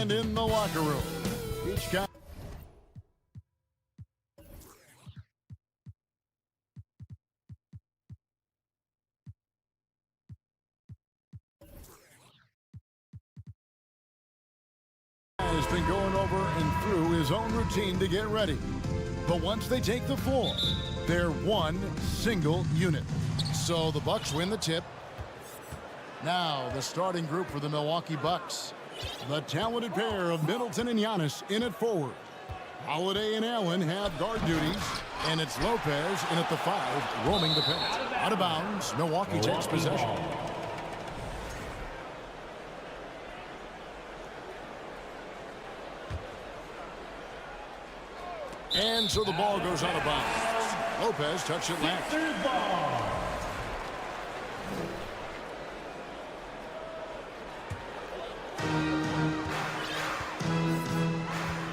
And in the locker room, each guy has been going over and through his own routine to get ready. But once they take the floor, they're one single unit. So the Bucks win the tip. Now the starting group for the Milwaukee Bucks. The talented pair of Middleton and Giannis in at forward. Holiday and Allen have guard duties. And it's Lopez in at the 5, roaming the paint. Out of bounds, Milwaukee takes possession. And so the ball goes out of bounds. Lopez touched it left.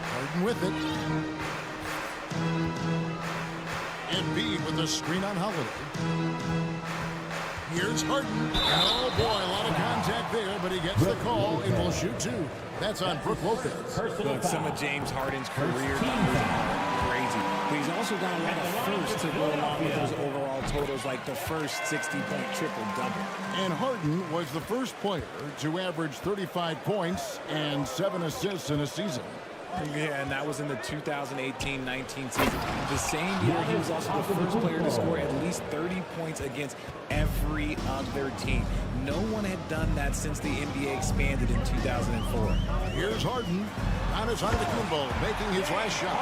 Harden with it. Embiid with the screen on Holiday. Here's Harden. Oh boy, a lot of contact there, but he gets the call and will shoot two. That's on Brook Lopez. Look, some of James Harden's career numbers are crazy, but he's also got a lot of firsts to go along with those overall totals, like the first 60-point triple-double. And Harden was the first player to average 35 points and 7 assists in a season. Yeah, and that was in the 2018-19 season. The same year, he was also the first player to score at least 30 points against every other team. No one had done that since the NBA expanded in 2004. Here's Harden. Giannis Antetokounmpo making his last shot.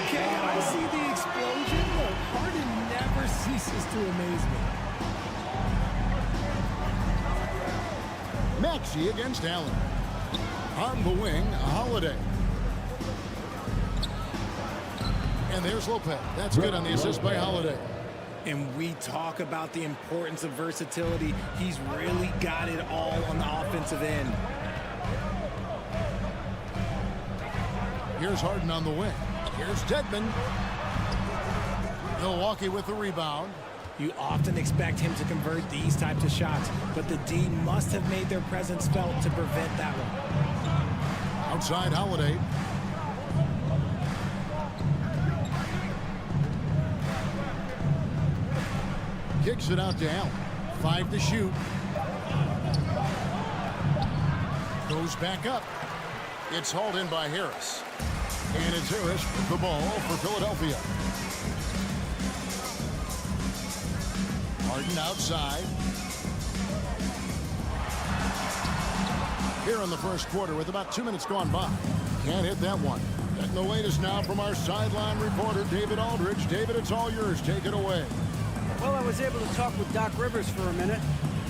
Okay, I see the explosion, but Harden never ceases to amaze me. Maxey against Allen. On the wing, Holiday. And there's Lopez. That's good on the assist by Holiday. And we talk about the importance of versatility. He's really got it all on the offensive end. Here's Harden on the wing. Here's Dedmon. Milwaukee with the rebound. You often expect him to convert these types of shots, but the D must have made their presence felt to prevent that one. Outside Holiday. Kicks it out to Allen. 5 to shoot. Goes back up. It's hauled in by Harris. And it's Harris with the ball for Philadelphia. Harden outside. Here in the first quarter with about 2 minutes gone by. Can't hit that one. Getting the latest now from our sideline reporter, David Aldridge. David, it's all yours. Take it away. Well, I was able to talk with Doc Rivers for a minute.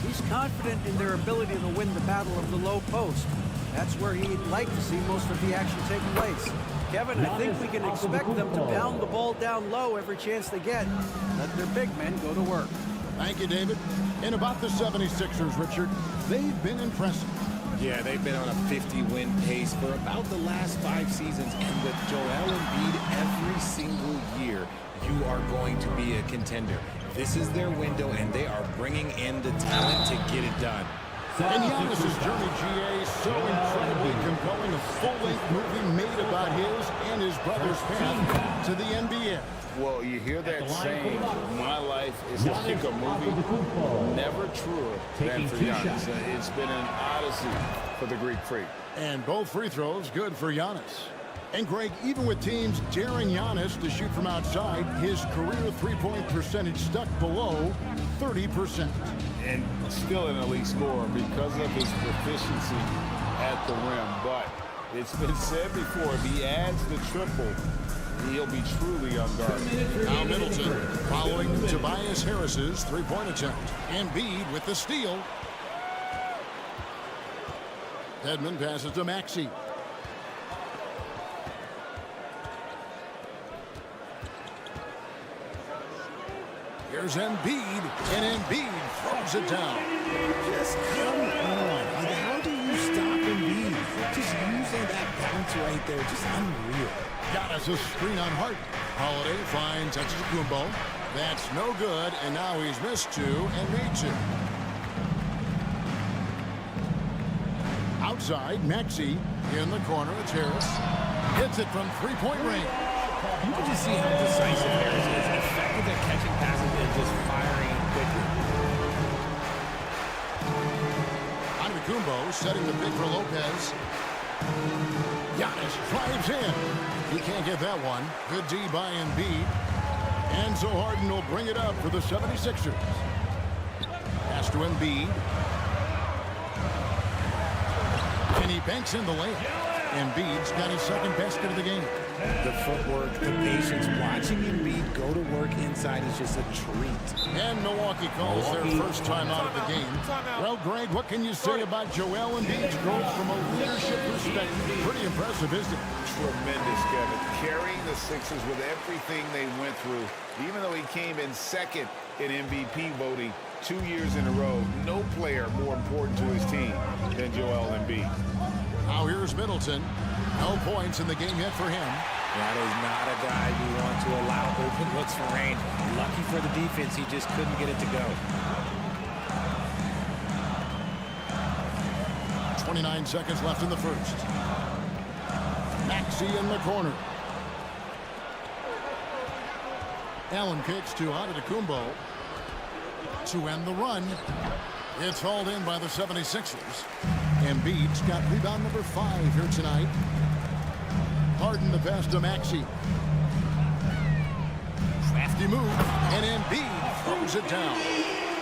He's confident in their ability to win the battle of the low post. That's where he'd like to see most of the action take place. Kevin, I think we can expect them to pound the ball down low every chance they get. Let their big men go to work. Thank you, David. And about the 76ers, Richard, they've been impressive. Yeah, they've been on a 50-win pace for about the last 5 seasons. And with Joel Embiid every single year, you are going to be a contender. This is their window, and they are bringing in the talent to get it done. And Giannis' journey, GA, so incredibly compelling. A full-length movie made about his and his brother's path to the NBA. Well, you hear that saying, my life is like a movie, never truer than for Giannis. It's been an odyssey for the Greek freak. And both free throws good for Giannis. And Greg, even with teams daring Giannis to shoot from outside, his career three-point percentage stuck below 30%. And still an elite scorer because of his proficiency at the rim. But it's been said before, if he adds the triple, he'll be truly unguarded. Now Middleton following Tobias Harris's three-point attempt. Embiid with the steal. Dedmon passes to Maxey. Here's Embiid, and Embiid throws it down. Just come on. How do you stop Embiid? Just using that bounce right there, just unreal. Giannis a screen on Harden. Holiday finds Antetokounmpo. That's no good, and now he's missed 2 and made 2. Outside, Maxey in the corner. It's Harris. Hits it from three-point range. You can just see how decisive Harris is. Effective at catching passes and just firing it quickly. Kumbo setting the pick for Lopez. Giannis drives in. He can't get that one. Good D by Embiid. And so Harden will bring it up for the 76ers. Pass to Embiid. And he banks in the layup. Embiid's got his second basket of the game. The footwork, the patience, watching Embiid go to work inside is just a treat. And Milwaukee calls their first time out of the game. Well, Greg, what can you say about Joel Embiid's growth from a leadership perspective? Pretty impressive, isn't it? Tremendous, Kevin. Carrying the Sixers with everything they went through. Even though he came in second in MVP voting 2 years in a row, no player more important to his team than Joel Embiid. Now here's Middleton. No points in the game yet for him. That is not a guy you want to allow open looks for range. Lucky for the defense, he just couldn't get it to go. 29 seconds left in the first. Maxey in the corner. Allen kicks to Antetokounmpo to end the run. It's hauled in by the 76ers. Embiid's got rebound number 5 here tonight. Harden the pass to Maxey. Crafty move, and Embiid throws it down.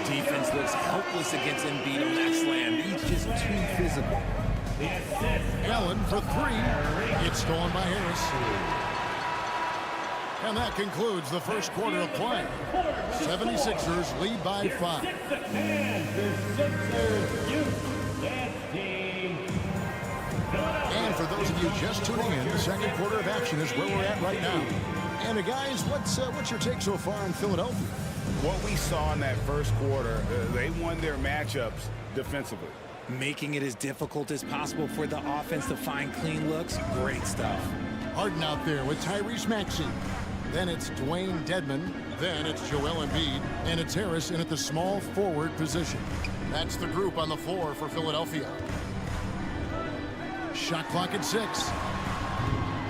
Defense looks helpless against Embiid on that slam. He's just too physical. Allen for 3. It's stolen by Harris. And that concludes the first quarter of play. 76ers lead by 5. And for those of you just tuning in, the second quarter of action is where we're at right now. And guys, what's your take so far on Philadelphia? What we saw in that first quarter, they won their matchups defensively. Making it as difficult as possible for the offense to find clean looks. Great stuff. Harden out there with Tyrese Maxey. Then it's Dwayne Dedmon. Then it's Joel Embiid. And it's Harris in at the small forward position. That's the group on the floor for Philadelphia. Shot clock at 6.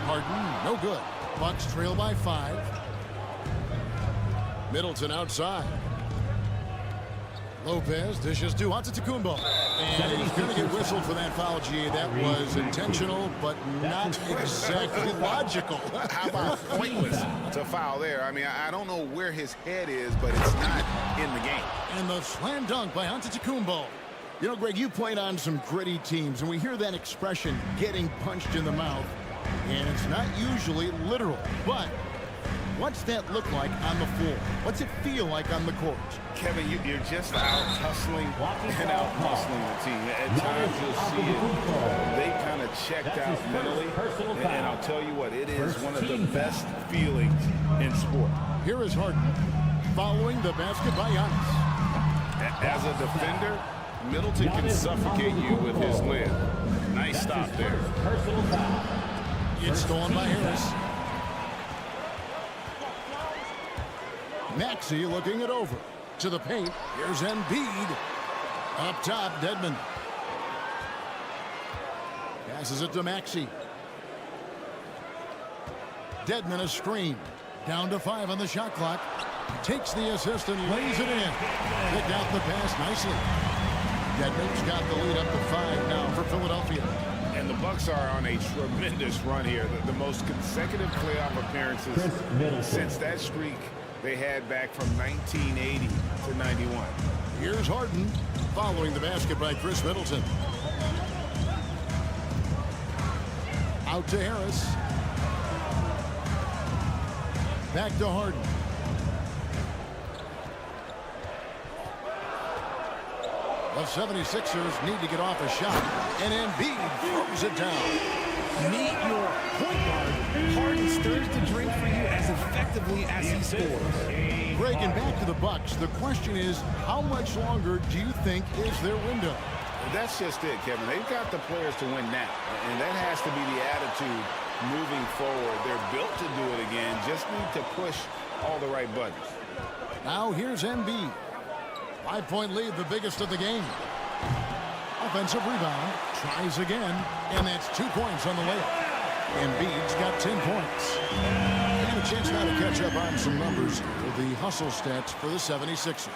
Harden, no good. Bucks trail by 5. Middleton outside. Lopez dishes to Antetokounmpo. And he's going to get whistled for that foul, G. That was intentional, but not exactly logical. How about pointless to foul there? I mean, I don't know where his head is, but it's not in the game. And the slam dunk by Antetokounmpo. You know, Greg, you played on some gritty teams, and we hear that expression, getting punched in the mouth. And it's not usually literal, but what's that look like on the floor? What's it feel like on the court? Kevin, you're just out hustling and out hustling the team. At times you'll see it. They kind of checked out mentally. And I'll tell you what, it is one of the best feelings in sport. Here is Harden following the basket by Giannis. As a defender, Middleton can suffocate you with his lid. Nice stop there. It's stolen by Harris. Maxey looking it over. To the paint. Here's Embiid. Up top, Dedmon. Passes it to Maxey. Dedmon a screen. Down to 5 on the shot clock. Takes the assist and lays it in. Picked out the pass nicely. Dedmon's got the lead up to 5 now for Philadelphia. And the Bucks are on a tremendous run here. The most consecutive playoff appearances since that streak they had back from 1980 to 91. Here's Harden following the basket by Chris Middleton. Out to Harris. Back to Harden. The 76ers need to get off a shot, and Embiid throws it down. Meet your point guard. Harden stirs the drink for you as effectively as he scores. Greg, and back to the Bucks. The question is, how much longer do you think is their window? That's just it, Kevin. They've got the players to win now, and that has to be the attitude moving forward. They're built to do it again. Just need to push all the right buttons. Now here's Embiid. 5-point lead, the biggest of the game. A offensive rebound. Tries again, and that's 2 points on the layup. Embiid's got 10 points. And a chance now to catch up on some numbers for the hustle stats for the 76ers.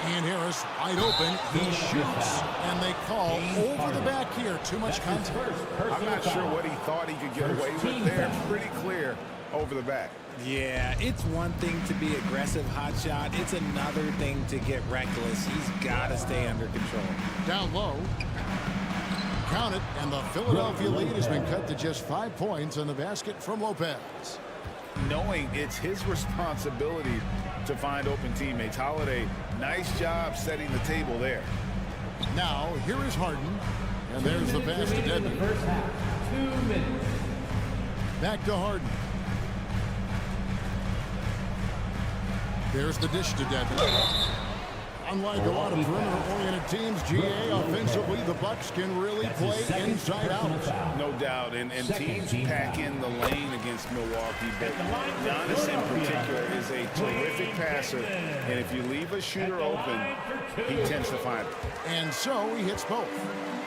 And Harris wide open. He shoots, and they call over the back here. Too much contact. I'm not sure what he thought he could get away with there. Pretty clear over the back. Yeah, it's one thing to be aggressive hot shot. It's another thing to get reckless. He's got to stay under control. Down low. Count it, and the Philadelphia lead has been cut to just 5 points on the basket from Lopez. Knowing it's his responsibility to find open teammates. Holiday, nice job setting the table there. Now, here is Harden, and there's the pass to Dedmon. First half, 2 minutes. Back to Harden. There's the dish to Dedmon. Unlike a lot of perimeter-oriented teams, GA, offensively, the Bucks can really play inside out. No doubt, and teams pack in the lane against Milwaukee, but Giannis in particular is a terrific passer, and if you leave a shooter open, he tends to find it. And so he hits both.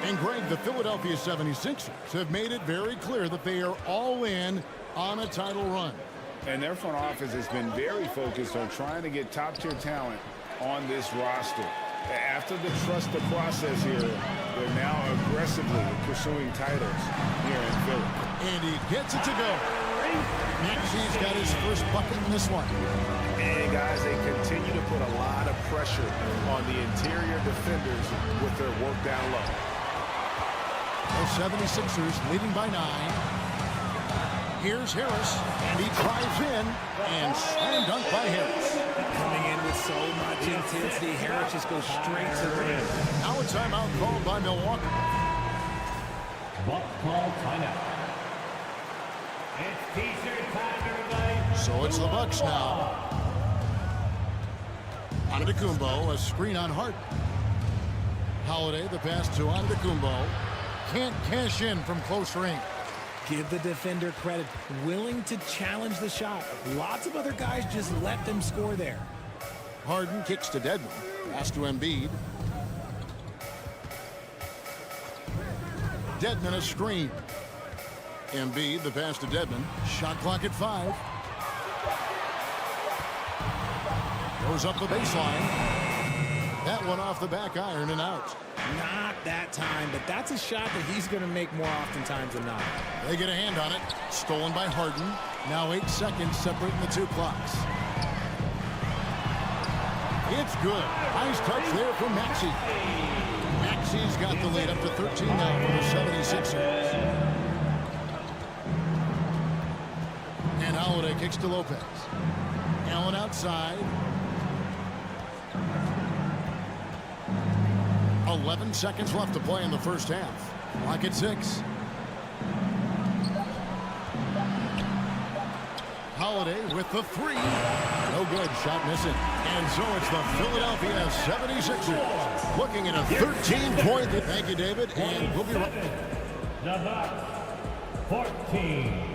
And Greg, the Philadelphia 76ers have made it very clear that they are all in on a title run. And their front office has been very focused on trying to get top-tier talent on this roster. After the trust the process here, they're now aggressively pursuing titles here in Philly. And he gets it to go. Maxi's got his first bucket in this one. And guys, they continue to put a lot of pressure on the interior defenders with their work down low. The 76ers leading by 9. Here's Harris, and he drives in, and slam dunk by Harris. Coming in with so much intensity, Harris just goes straight to the rim. Now a timeout called by Milwaukee. Buck call timeout. It's T-shirt time, everybody. So it's the Bucks now. Antetokounmpo, a screen on Harden. Holiday, the pass to Antetokounmpo. Can't cash in from close range. Give the defender credit, willing to challenge the shot. Lots of other guys just let them score there. Harden kicks to Dedmon. Pass to Embiid. Dedmon a screen. Embiid, the pass to Dedmon. Shot clock at 5. Goes up the baseline. That one off the back iron and out. Not that time, but that's a shot that he's going to make more oftentimes than not. They get a hand on it. Stolen by Harden. Now 8 seconds separating the two clocks. It's good. Nice touch there from Maxey. Maxey's got the lead up to 13 now for the 76ers. And Holiday kicks to Lopez. Allen outside. 11 seconds left to play in the first half. Clock at 6. Holiday with the 3. No good. Shot missing. And so it's the Philadelphia 76ers looking at a 13-point. Thank you, David. And we'll be right back. The Bucks, 14.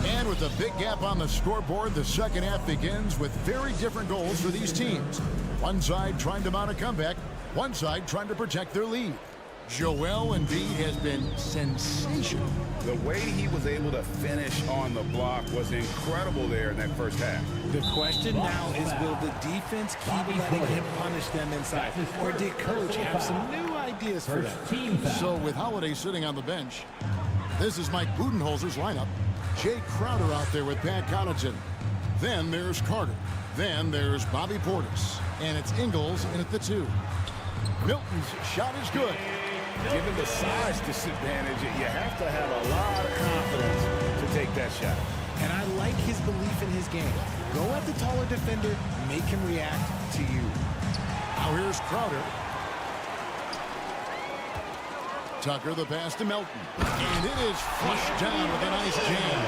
And with a big gap on the scoreboard, the second half begins with very different goals for these teams. One side trying to mount a comeback, one side trying to protect their lead. Joel Embiid has been sensational. The way he was able to finish on the block was incredible there in that first half. The question now is, will the defense keep letting him punish them inside? Or did coach have some new ideas for them? So with Holiday sitting on the bench, this is Mike Budenholzer's lineup. Jay Crowder out there with Pat Connaughton. Then there's Carter. Then there's Bobby Portis. And it's Ingles in at the 2. Milton's shot is good. Given the size disadvantage, you have to have a lot of confidence to take that shot. And I like his belief in his game. Go at the taller defender, make him react to you. Now here's Crowder. Tucker, the pass to Melton. And it is flushed down with a nice jam.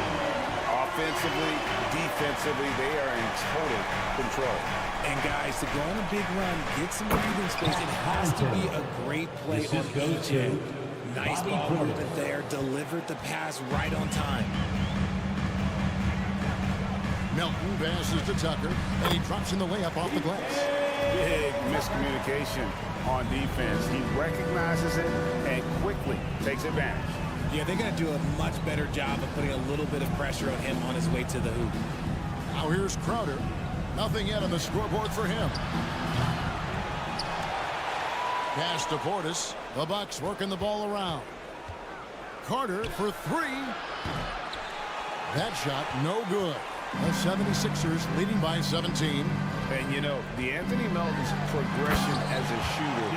Offensively, defensively, they are in total control. And guys, to go on a big run, get some breathing space, it has to be a great play on each end. Nice ball movement there, delivered the pass right on time. Melton passes to Tucker, and he drops in the layup off the glass. Big miscommunication on defense. He recognizes it and quickly takes advantage. Yeah, they're going to do a much better job of putting a little bit of pressure on him on his way to the hoop. Now here's Crowder. Nothing yet on the scoreboard for him. Pass to Portis. The Bucks working the ball around. Carter for three. That shot no good. The 76ers leading by 17. And, you know, Anthony Melton's progression as a shooter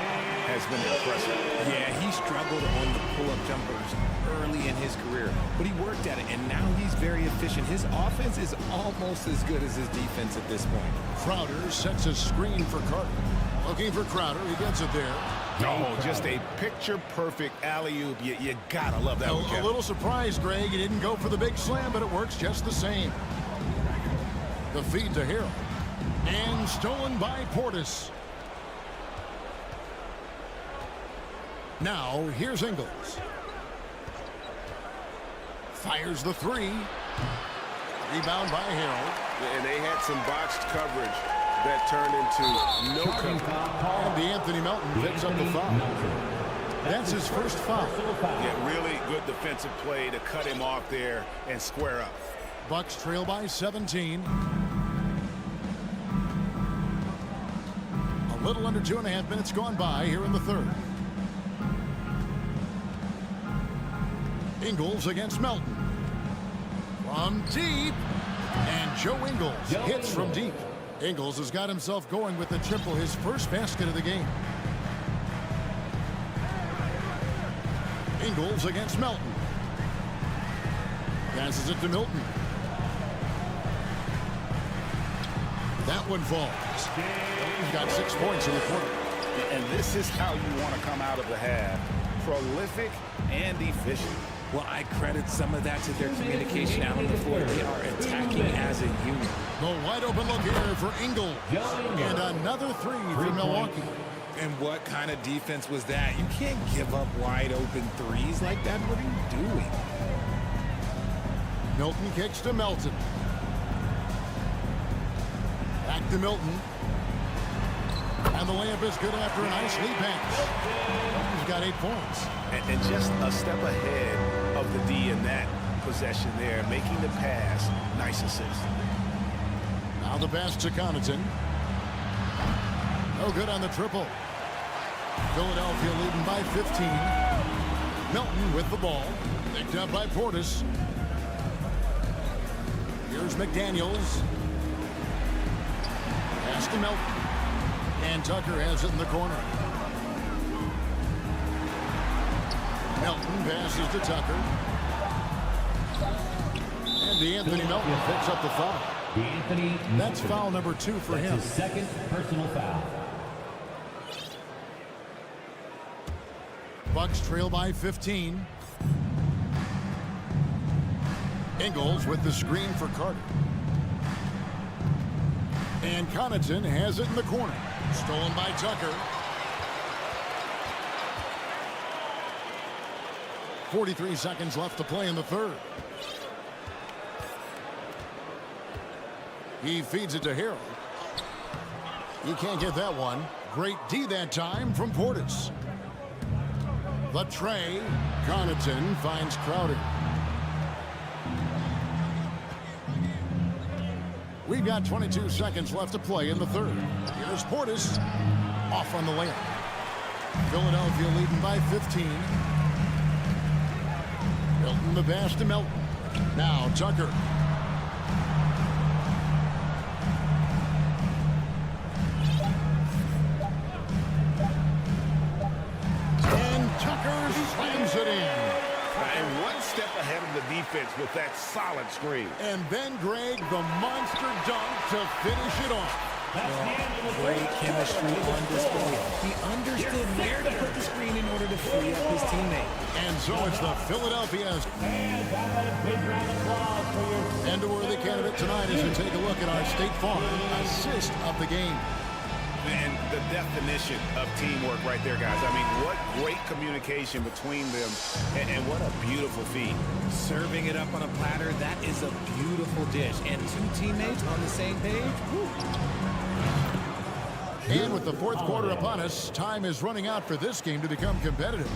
has been impressive. Yeah, he struggled on the pull-up jumpers early in his career, but he worked at it, and now he's very efficient. His offense is almost as good as his defense at this point. Crowder sets a screen for Carter. Looking for Crowder. He gets it there. Oh, just a picture-perfect alley-oop. You gotta love that one, Kevin. A little surprised, Greg. He didn't go for the big slam, but it works just the same. The feed to Harrell. And stolen by Portis. Now, here's Ingles. Fires the three. Rebound by Harrell. And they had some botched coverage that turned into no coverage. And Anthony Melton picks up the foul. That's his first foul. Yeah, really good defensive play to cut him off there and square up. Bucks trail by 17. A little under 2.5 minutes gone by here in the third. Ingles against Melton. From deep. And Joe Ingles hits from deep. Ingles has got himself going with the triple, his first basket of the game. Ingles against Melton. Passes it to Milton. That one falls. He's got 6 points in the quarter. And this is how you want to come out of the half. Prolific and efficient. Well, I credit some of that to their communication out on the floor. They are attacking as a unit. The wide open look here for Ingles. And another three for Milwaukee. And what kind of defense was that? You can't give up wide open threes like that. What are you doing? Milton kicks to Melton. Back to Milton. And the layup is good after a nice lead pass. He's got 8 points. And just a step ahead of the D in that possession there, making the pass. Nice assist. Now the pass to Connaughton. No good on the triple. Philadelphia leading by 15. Milton with the ball. Picked up by Portis. Here's McDaniels. Pass to Milton. And Tucker has it in the corner. Melton passes to Tucker. And Anthony Melton picks up the foul. That's foul number 2 for him. His second personal foul. Bucks trail by 15. Ingles with the screen for Carter. And Connaughton has it in the corner. Stolen by Tucker. 43 seconds left to play in the third. He feeds it to Harrell. You can't get that one. Great D that time from Portis. The tray. Connaughton finds Crowder. We've got 22 seconds left to play in the third. Here's Portis. Off on the layup. Philadelphia leading by 15. Milton the pass to Melton. Now Tucker. And Tucker slams it in. And one step ahead of the defense with that solid screen. And then Greg, the monster dunk to finish it off. Great chemistry on display. He understood where to put the screen in order to free up his teammate. And so it's the Philadelphia's and a worthy candidate tonight as we take a look at our State Farm assist of the game. And the definition of teamwork right there, guys. I mean, what great communication between them, and what a beautiful feed. Serving it up on a platter, that is a beautiful dish. And two teammates on the same page. Whew. And with the fourth quarter upon us, time is running out for this game to become competitive.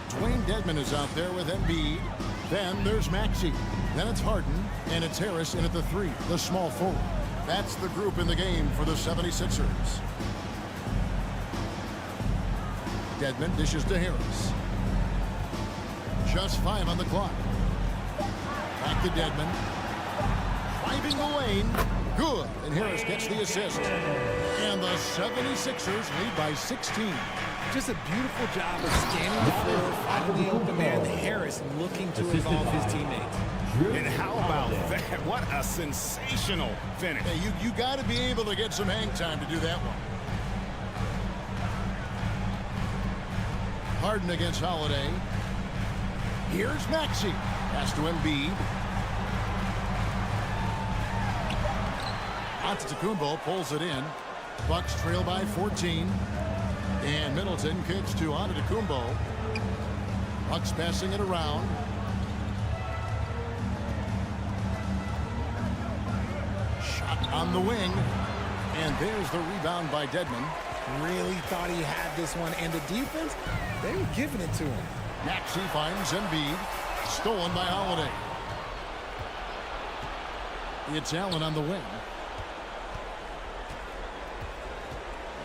Dwayne Dedmon is out there with Embiid. Then there's Maxey. Then it's Harden, and it's Harris in at the 3, the small forward. That's the group in the game for the 76ers. Dedmon dishes to Harris. Just 5 on the clock. Back to Dedmon. Driving the lane. Good. And Harris gets the assist. And the 76ers lead by 16. Just a beautiful job of scanning the floor, finding the open man. Harris looking to involve his teammates. And how about that? What a sensational finish. Hey, you got to be able to get some hang time to do that one. Harden against Holiday. Here's Maxey. Pass to Embiid. Antetokounmpo pulls it in. Bucks trail by 14. And Middleton kicks to Antetokounmpo. Bucks passing it around. Shot on the wing. And there's the rebound by Dedmon. Really thought he had this one, and the defense, they were giving it to him. Maxey finds Embiid. Stolen by Holiday. It's Allen on the wing.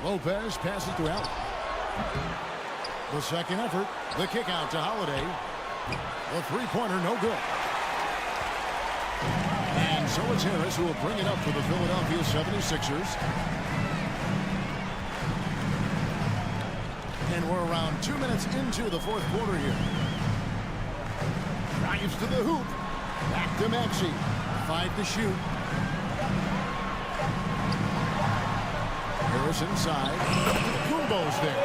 Lopez passes to Allen. The second effort. The kick out to Holiday. The three-pointer, no good. And so it's Harris who will bring it up for the Philadelphia 76ers. And we're around 2 minutes into the fourth quarter here. Drives to the hoop. Back to Maxey. 5 to shoot. Harris inside. Kumbo's there.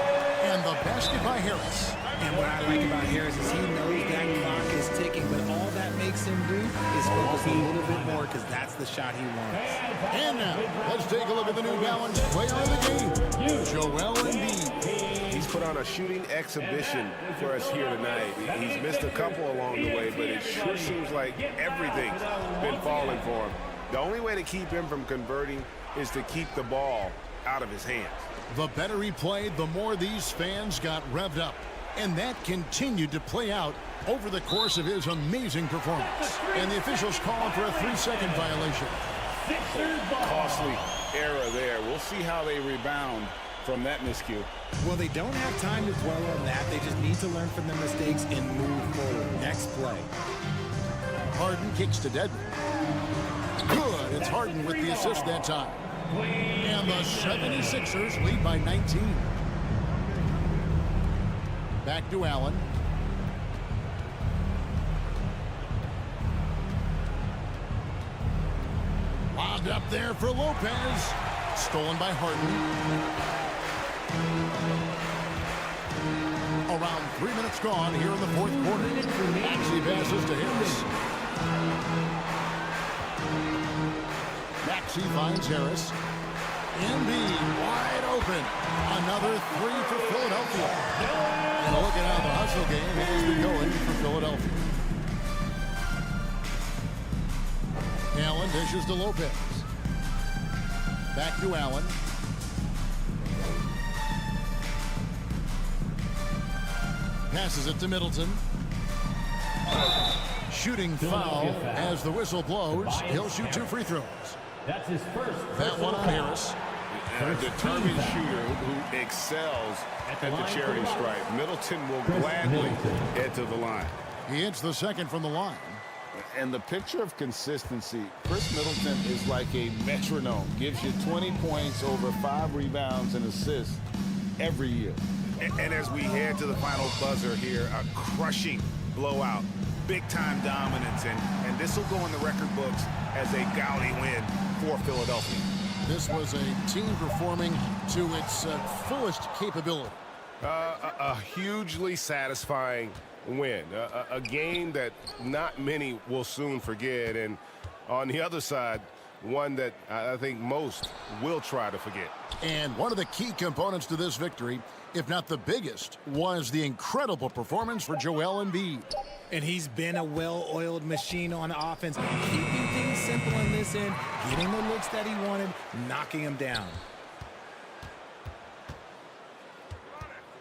And the basket by Harris. And what I like about Harris is he knows that clock is ticking, but all that makes him do is focus a little bit more because that's the shot he wants. And now, let's take a look at the New Balance player of the game, Joel Embiid. He's put on a shooting exhibition for us here tonight. He's missed a couple along the way, but it sure seems like everything's been falling for him. The only way to keep him from converting is to keep the ball out of his hands. The better he played, the more these fans got revved up. And that continued to play out over the course of his amazing performance. And the officials calling for a 3-second violation. Costly error there. We'll see how they rebound from that miscue. Well, they don't have time to dwell on that. They just need to learn from their mistakes and move forward. Next play. Harden kicks to Dedmon. Good. It's Harden with the assist that time. And the 76ers lead by 19. Back to Allen. Lobbed up there for Lopez. Stolen by Harden. Around 3 minutes gone here in the fourth quarter. Maxey passes to Harris. Maxey finds Harris. Embiid wide open. Another 3 for Philadelphia. And look at how the hustle game has been going for Philadelphia. Allen dishes to Lopez. Back to Allen. Passes it to Middleton. Shooting foul as the whistle blows. He'll shoot 2 free throws. That's his first. That one on Harris. And a determined shooter who excels at the charity stripe. Middleton will gladly head to the line. He hits the second from the line. And the picture of consistency, Chris Middleton is like a metronome. Gives you 20 points, over 5 rebounds and assists every year. And as we head to the final buzzer here, a crushing blowout, big-time dominance, and this will go in the record books as a gaudy win for Philadelphia. This was a team performing to its fullest capability. A hugely satisfying win. A game that not many will soon forget. And on the other side, one that I think most will try to forget. And one of the key components to this victory, if not the biggest, was the incredible performance for Joel Embiid. And he's been a well-oiled machine on offense, keeping things simple in this end, getting the looks that he wanted, knocking him down.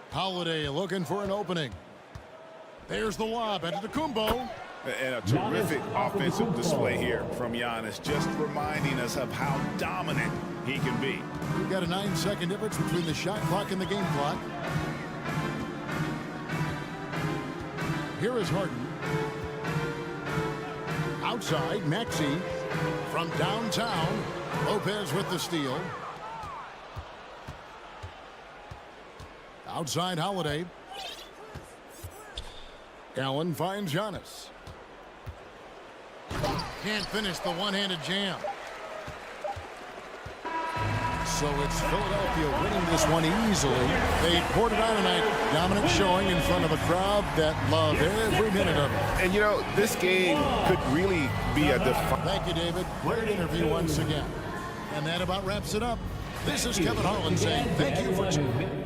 Holiday looking for an opening. There's the lob into the Kumbo. And a terrific offensive display here from Giannis, just reminding us of how dominant he can be. We've got a 9-second difference between the shot clock and the game clock. Here is Harden. Outside, Maxey. From downtown, Lopez with the steal. Outside, Holiday. Allen finds Giannis. Can't finish the one-handed jam. So it's Philadelphia winning this one easily. They poured it out tonight. Dominant showing in front of a crowd that loved every minute of it. And, you know, this game could really be a Thank you, David. Great interview once again. And that about wraps it up. This is Kevin Harlan saying thank you for tuning.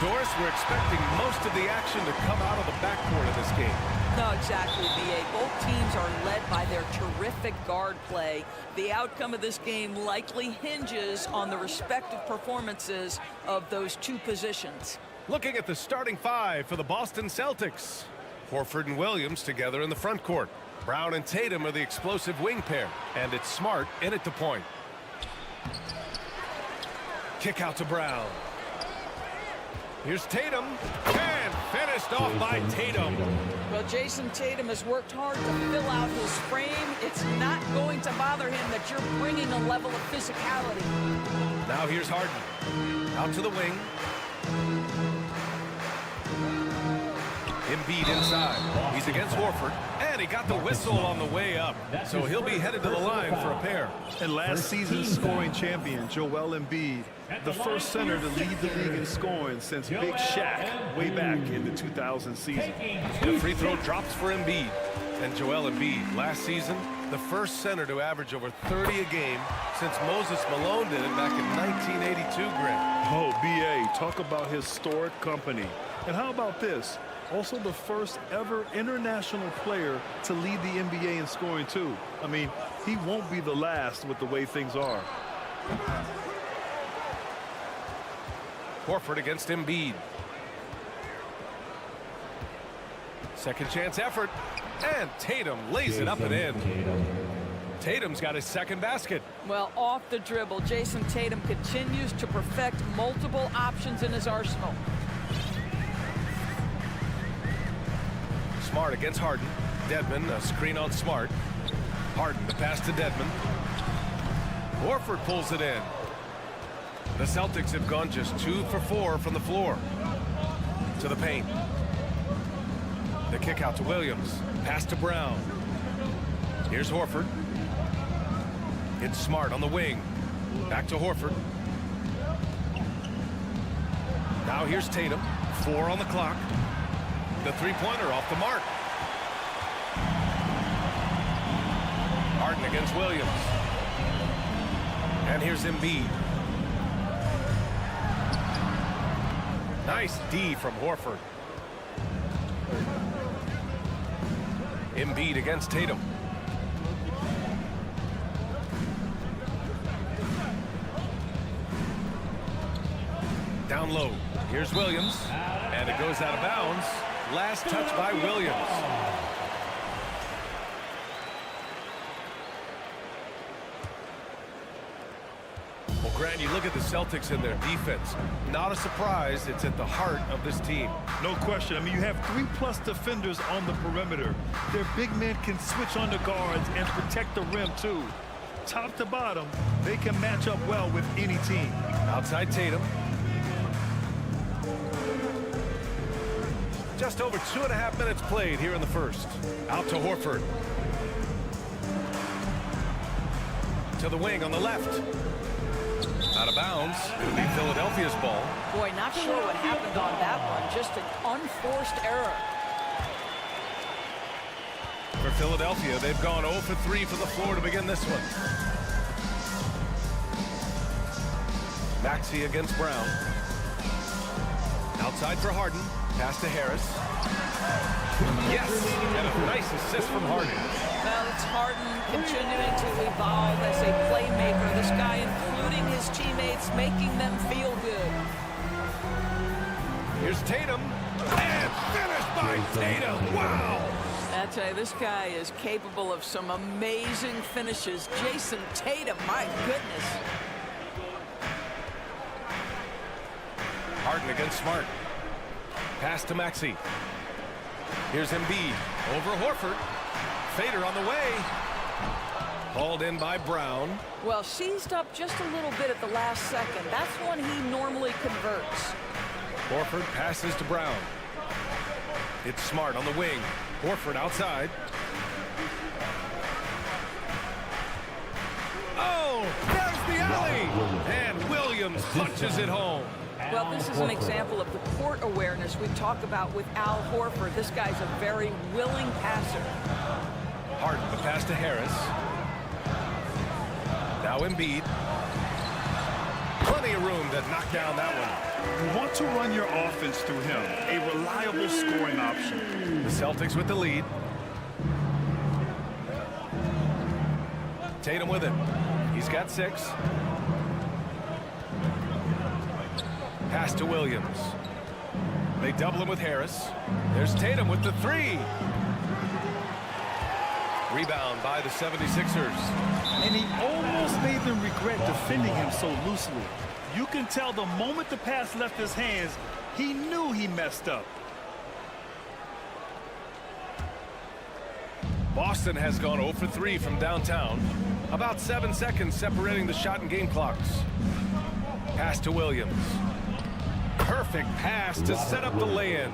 Doris, we're expecting most of the action to come out of the backcourt of this game. No, exactly, B.A. Both teams are led by their terrific guard play. The outcome of this game likely hinges on the respective performances of those two positions. Looking at the starting five for the Boston Celtics. Horford and Williams together in the front court. Brown and Tatum are the explosive wing pair. And it's Smart in at the point. Kick out to Brown. Here's Tatum. And finished off by Tatum. Well, Jason Tatum has worked hard to fill out his frame. It's not going to bother him that you're bringing a level of physicality. Now here's Harden. Out to the wing. Embiid inside. He's against Horford. And he got the whistle on the way up. So he'll be headed to the line for a pair. And last season's scoring champion, Joel Embiid, the first center to lead the league in scoring since Big Shaq way back in the 2000 season. The free throw drops for Embiid. And Joel Embiid, last season, the first center to average over 30 a game since Moses Malone did it back in 1982, Greg. Oh, B.A., talk about historic company. And how about this? Also the first ever international player to lead the NBA in scoring, too. I mean, he won't be the last with the way things are. Horford against Embiid. Second chance effort. And Tatum lays it up and in. Tatum's got his second basket. Well, off the dribble, Jason Tatum continues to perfect multiple options in his arsenal. Smart against Harden. Dedmon, a screen on Smart. Harden, the pass to Dedmon. Horford pulls it in. The Celtics have gone just 2 for 4 from the floor. To the paint. The kick out to Williams. Pass to Brown. Here's Horford. It's Smart on the wing. Back to Horford. Now here's Tatum. 4 on the clock. The three-pointer off the mark. Harden against Williams. And here's Embiid. Nice D from Horford. Embiid against Tatum. Down low. Here's Williams. And it goes out of bounds. Last touch by Williams. Well, Grant, you look at the Celtics and their defense. Not a surprise. It's at the heart of this team. No question. I mean, you have 3+ defenders on the perimeter. Their big men can switch on the guards and protect the rim, too. Top to bottom, they can match up well with any team. Outside Tatum. Just over 2.5 minutes played here in the first. Out to Horford. To the wing on the left. Out of bounds. It'll be Philadelphia's ball. Boy, not sure what happened on that one. Just an unforced error. For Philadelphia, they've gone 0 for 3 from the floor to begin this one. Maxey against Brown. Outside for Harden. Pass to Harris. Yes! And a nice assist from Harden. Well, it's Harden continuing to evolve as a playmaker. This guy, including his teammates, making them feel good. Here's Tatum. And finished by Tatum. Wow! I tell you, this guy is capable of some amazing finishes. Jason Tatum, my goodness. Harden against Smart. Pass to Maxey. Here's Embiid. Over Horford. Fader on the way. Hauled in by Brown. Well, seized up just a little bit at the last second. That's when he normally converts. Horford passes to Brown. It's Smart on the wing. Horford outside. Oh, there's the alley. And Williams punches it home. Well, this is an example of the court awareness we talk about with Al Horford. This guy's a very willing passer. Harden, the pass to Harris. Now Embiid. Plenty of room to knock down that one. You want to run your offense through him, a reliable scoring option. The Celtics with the lead. Tatum with it. He's got 6. Pass to Williams. They double him with Harris. There's Tatum with the 3. Rebound by the 76ers. And he almost made them regret defending him so loosely. You can tell the moment the pass left his hands, he knew he messed up. Boston has gone 0 for 3 from downtown. About 7 seconds separating the shot and game clocks. Pass to Williams. Perfect pass to set up the lay-in.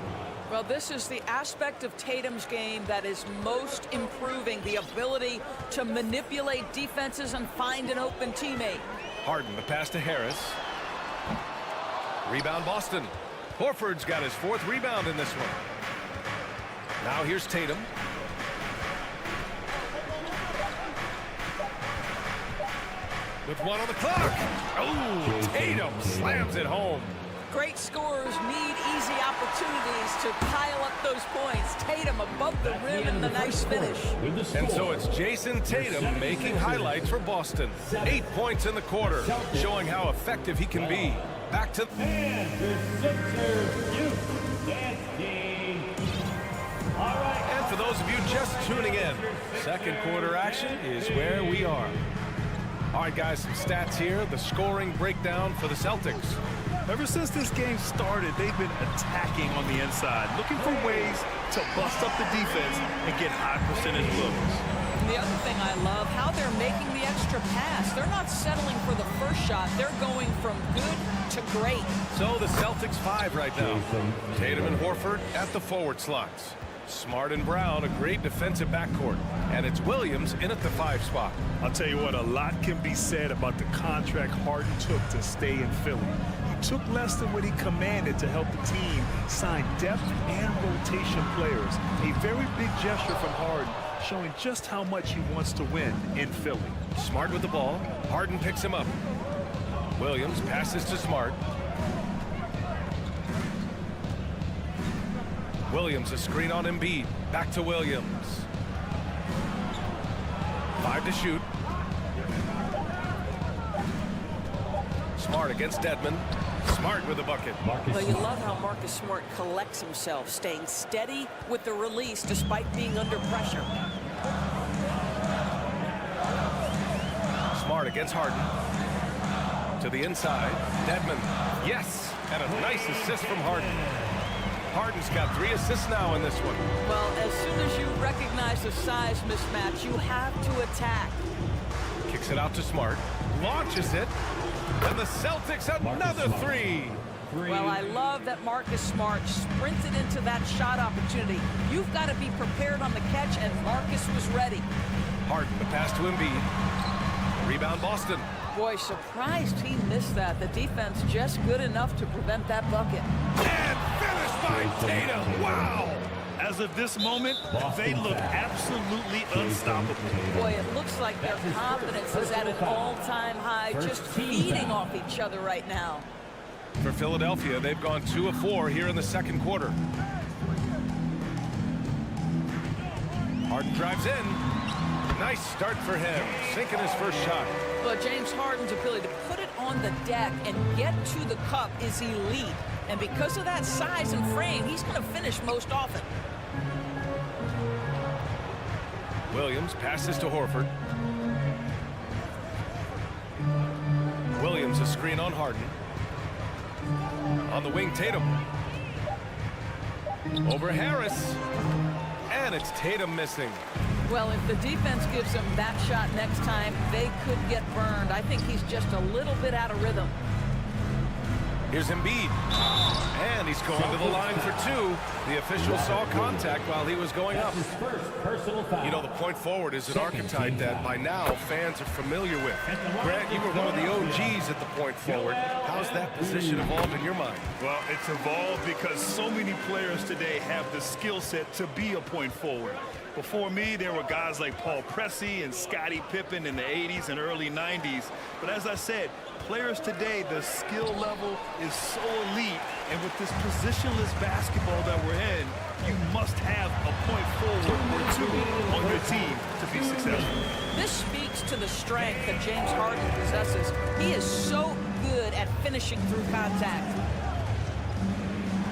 Well, this is the aspect of Tatum's game that is most improving, the ability to manipulate defenses and find an open teammate. Harden, the pass to Harris. Rebound Boston. Horford's got his 4th rebound in this one. Now here's Tatum. With 1 on the clock. Oh, Tatum slams it home. Great scorers need easy opportunities to pile up those points. Tatum above the rim and the nice finish. And so it's Jason Tatum making highlights for Boston. 8 points in the quarter, showing how effective he can be. Back to... And the Sixers youth dance team. All right. And for those of you just tuning in, second quarter action is where we are. All right, guys, some stats here. The scoring breakdown for the Celtics. Ever since this game started, they've been attacking on the inside, looking for ways to bust up the defense and get high percentage looks. The other thing I love, how they're making the extra pass. They're not settling for the first shot. They're going from good to great. So the Celtics 5 right now. Tatum and Horford at the forward slots. Smart and Brown, a great defensive backcourt. And it's Williams in at the 5 spot. I'll tell you what, a lot can be said about the contract Harden took to stay in Philly. He took less than what he commanded to help the team sign depth and rotation players. A very big gesture from Harden, showing just how much he wants to win in Philly. Smart with the ball. Harden picks him up. Williams passes to Smart. Williams, a screen on Embiid. Back to Williams. 5 to shoot. Smart against Dedmon. Smart with a bucket. Well, you love how Marcus Smart collects himself, staying steady with the release despite being under pressure. Smart against Harden. To the inside. Dedmon. Yes. And a nice assist from Harden. Harden's got 3 assists now in this one. Well, as soon as you recognize the size mismatch, you have to attack. Kicks it out to Smart. Launches it. And the Celtics another 3. Well, I love that Marcus Smart sprinted into that shot opportunity. You've got to be prepared on the catch, and Marcus was ready. Harden, the pass to Embiid. Rebound Boston. Boy, surprised he missed that. The defense just good enough to prevent that bucket. And finished by Tatum. Wow. As of this moment, they look absolutely unstoppable. Boy, it looks like their confidence is at an all-time high, just feeding off each other right now. For Philadelphia, they've gone 2 of 4 here in the second quarter. Harden drives in. Nice start for him, sinking his first shot. But James Harden's ability to put it on the deck and get to the cup is elite. And because of that size and frame, he's going to finish most often. Williams passes to Horford. Williams, a screen on Harden. On the wing, Tatum. Over Harris. And it's Tatum missing. Well, if the defense gives him that shot next time, they could get burned. I think he's just a little bit out of rhythm. Here's Embiid. And he's going to the line for 2. The official saw contact while he was going up. You know, the point forward is an archetype that by now fans are familiar with. Grant, you were one of the OGs at the point forward. How's that position evolved in your mind? Well, it's evolved because so many players today have the skill set to be a point forward. Before me, there were guys like Paul Pressey and Scottie Pippen in the 80s and early 90s. But as I said, players today, the skill level is so elite. And with this positionless basketball that we're in, you must have a point forward or two on your team to be successful. This speaks to the strength that James Harden possesses. He is so good at finishing through contact.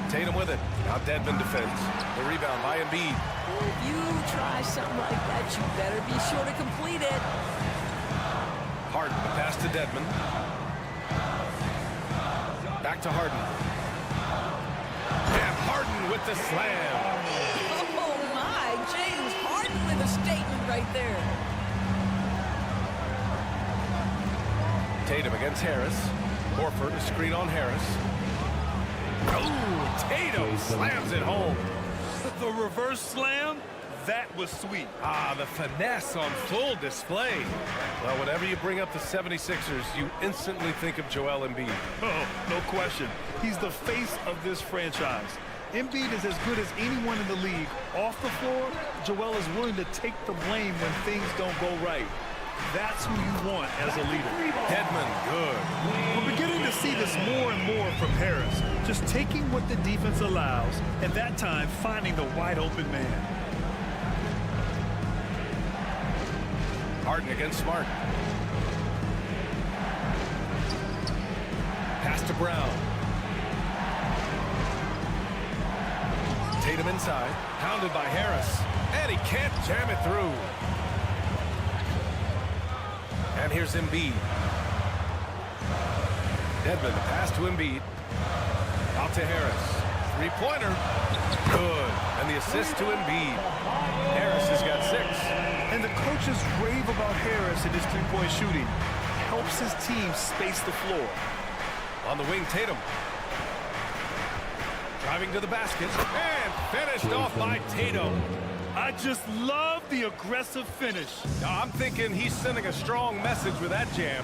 Tatum with it. Now Dedmon defends. The rebound by Embiid. If you try something like that, you better be sure to complete it. Harden, the pass to Dedmon. Back to Harden. And Harden with the slam. Oh, my. James Harden with a statement right there. Tatum against Harris. Horford, a screen on Harris. Oh, Tatum slams it home. The reverse slam, that was sweet. Ah, the finesse on full display. Well, whenever you bring up the 76ers, you instantly think of Joel Embiid. Oh, no question. He's the face of this franchise. Embiid is as good as anyone in the league. Off the floor, Joel is willing to take the blame when things don't go right. That's who you want as a leader. Dedmon, good. We're beginning to see this more and more from Harris. Just taking what the defense allows, and that time finding the wide open man. Harden against Smart. Pass to Brown. Tatum inside, pounded by Harris, and he can't jam it through. And here's Embiid. Dedmon, the pass to Embiid. Out to Harris. Three-pointer. Good. And the assist to Embiid. Harris has got 6. And the coaches rave about Harris in his three-point shooting. Helps his team space the floor. On the wing, Tatum. Driving to the basket. And finished off by Tatum. I just love the aggressive finish. Now, I'm thinking he's sending a strong message with that jam.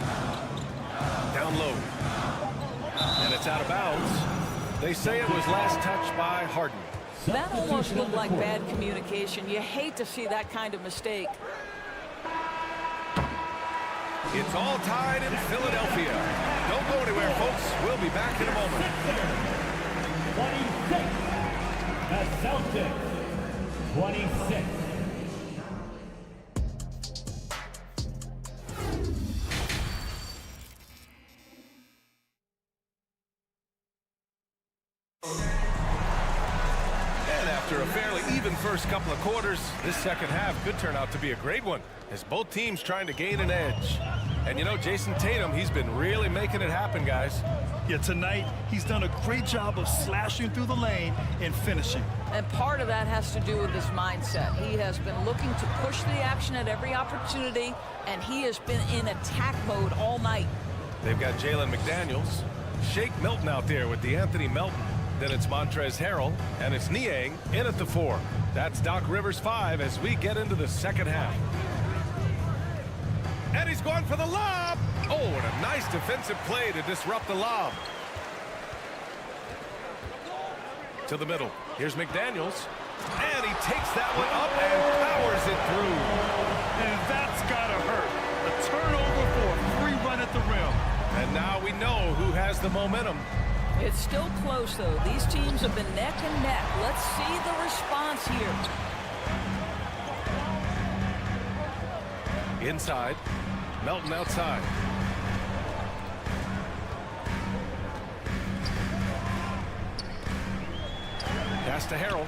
Down low. And it's out of bounds. They say it was last touched by Harden. That almost looked like bad communication. You hate to see that kind of mistake. It's all tied in Philadelphia. Don't go anywhere, folks. We'll be back in a moment. 26. The Celtics. 26. And after a fairly even first couple of quarters, this second half could turn out to be a great one as both teams trying to gain an edge. And you know, Jason Tatum, he's been really making it happen, guys. Yeah, tonight, he's done a great job of slashing through the lane and finishing. And part of that has to do with his mindset. He has been looking to push the action at every opportunity, and he has been in attack mode all night. They've got Jalen McDaniels, Shake Milton out there with DeAnthony Melton. Then it's Montrezl Harrell, and it's Niang in at the 4. That's Doc Rivers 5 as we get into the second half. And he's going for the lob. Oh, and a nice defensive play to disrupt the lob. To the middle. Here's McDaniels. And he takes that one up and powers it through. And that's gotta hurt. A turnover for a free run at the rim. And now we know who has the momentum. It's still close, though. These teams have been neck and neck. Let's see the response here. Inside. Melton outside. Pass to Harrell.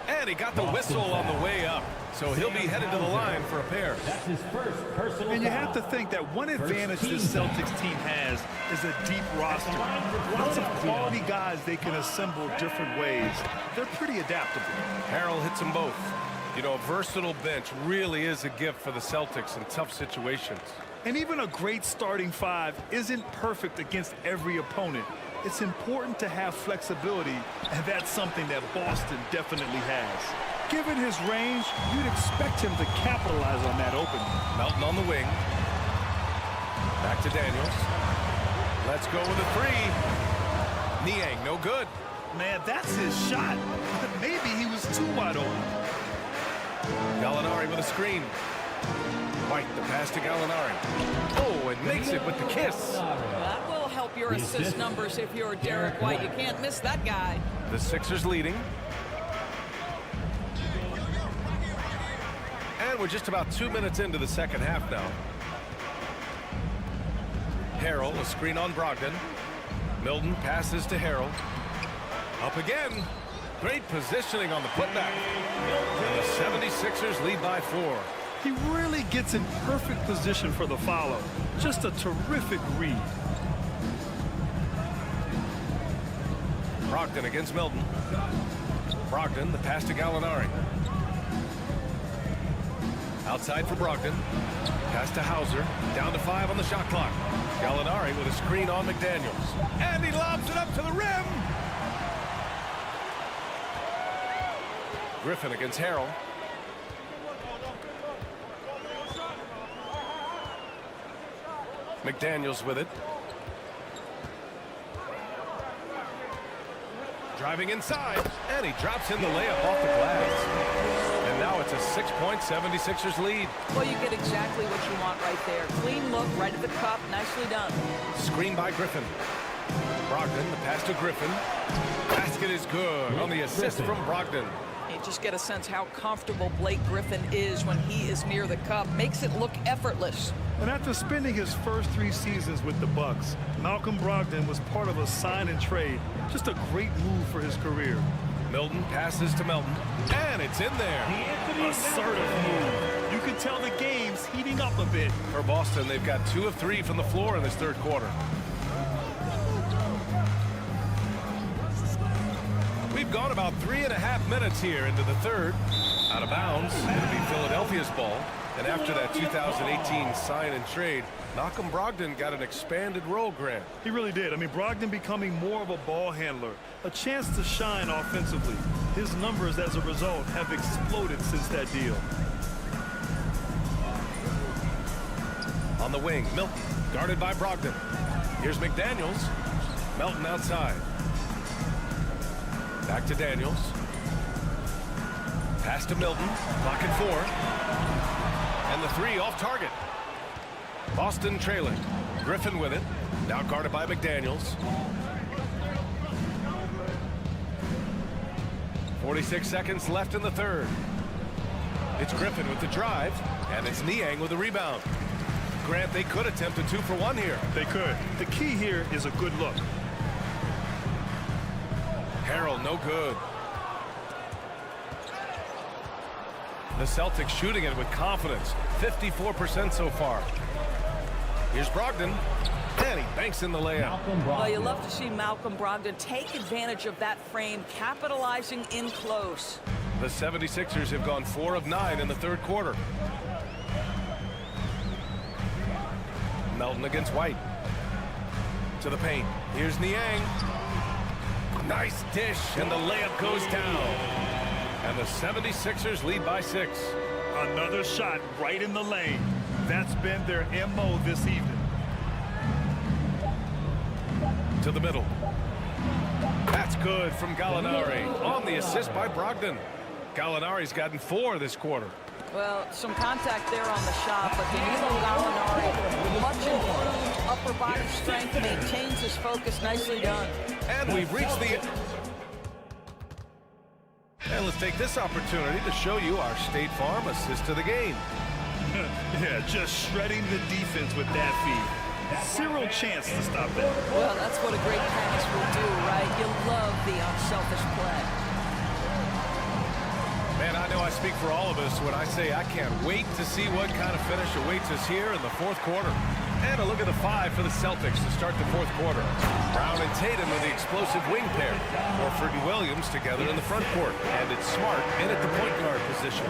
And he got the whistle on the way up. So he'll be headed to the line for a pair. That's his first personal And you foul. have to think that one advantage this Celtics team has is a deep roster. Lots of quality guys they can assemble different ways. They're pretty adaptable. Harrell hits them both. You know, a versatile bench really is a gift for the Celtics in tough situations. And even a great starting 5 isn't perfect against every opponent. It's important to have flexibility, and that's something that Boston definitely has. Given his range, you'd expect him to capitalize on that opening. Melton on the wing. Back to Daniels. Let's go with a 3. Niang, no good. man. That's his shot. But maybe he was too wide open. Gallinari with a screen. White, the pass to Gallinari. Oh, and makes it with the kiss. That will help your assist numbers if you're Derek White. You can't miss that guy. The Sixers leading. And we're just about 2 minutes into the second half now. Harrell, a screen on Brogdon. Milton passes to Harrell. Up again. Great positioning on the putback. And the 76ers lead by 4. He really gets in perfect position for the follow. Just a terrific read. Brogdon against Milton. Brogdon, the pass to Gallinari. Outside for Brogdon. Pass to Hauser. Down to 5 on the shot clock. Gallinari with a screen on McDaniels. And he lobs it up to the rim. Griffin against Harrell. McDaniels with it. Driving inside, and he drops in the layup off the glass. And now it's a 6-point 76ers lead. Well, you get exactly what you want right there. Clean look, right at the cup, nicely done. Screen by Griffin. Brogdon, the pass to Griffin. Basket is good on the assist from Brogdon. You just get a sense how comfortable Blake Griffin is when he is near the cup. Makes it look effortless. And after spending his first 3 seasons with the Bucks, Malcolm Brogdon was part of a sign and trade. Just a great move for his career. Milton passes to Melton, and it's in there. Assertive move. You can tell the game's heating up a bit. For Boston, they've got 2 of 3 from the floor in this third quarter. We've gone about 3.5 minutes here into the third. Out of bounds. It'll be Philadelphia's ball. And after that 2018 sign and trade, Malcolm Brogdon got an expanded role, Grant. He really did. I mean, Brogdon becoming more of a ball handler, a chance to shine offensively. His numbers as a result have exploded since that deal. On the wing, Milton, guarded by Brogdon. Here's McDaniels. Melton outside. Back to Daniels. Pass to Milton. Clock at 4. And the 3 off target. Boston trailing. Griffin with it. Now guarded by McDaniels. 46 seconds left in the third. It's Griffin with the drive. And it's Niang with the rebound. Grant, they could attempt a 2 for 1 here. They could. The key here is a good look. Harrell, no good. The Celtics shooting it with confidence. 54% so far. Here's Brogdon. And he banks in the layup. Well, you love to see Malcolm Brogdon take advantage of that frame, capitalizing in close. The 76ers have gone 4 of 9 in the third quarter. Melton against White. To the paint. Here's Niang. Nice dish, and the layup goes down. And the 76ers lead by 6. Another shot right in the lane. That's been their MO this evening. To the middle. That's good from Gallinari. On the assist by Brogdon. Gallinari's gotten 4 this quarter. Well, some contact there on the shot, but Danilo Gallinari, much improved upper body strength, maintains his focus. Nicely done. And we've reached the... And let's take this opportunity to show you our State Farm assist to the game. Yeah, just shredding the defense with that feed. Zero chance to stop that. Well, that's what a great pass will do, right? You love the unselfish play. Man, I know I speak for all of us when I say I can't wait to see what kind of finish awaits us here in the fourth quarter. And a look at the 5 for the Celtics to start the fourth quarter. Brown and Tatum with the explosive wing pair. Horford and Williams together in the front court. And it's Smart in at the point guard position.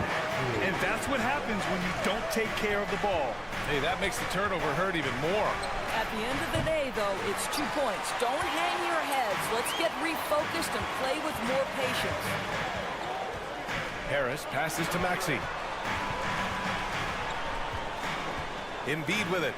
And that's what happens when you don't take care of the ball. Hey, that makes the turnover hurt even more. At the end of the day, though, it's 2 points. Don't hang your heads. Let's get refocused and play with more patience. Harris passes to Maxey. Embiid with it.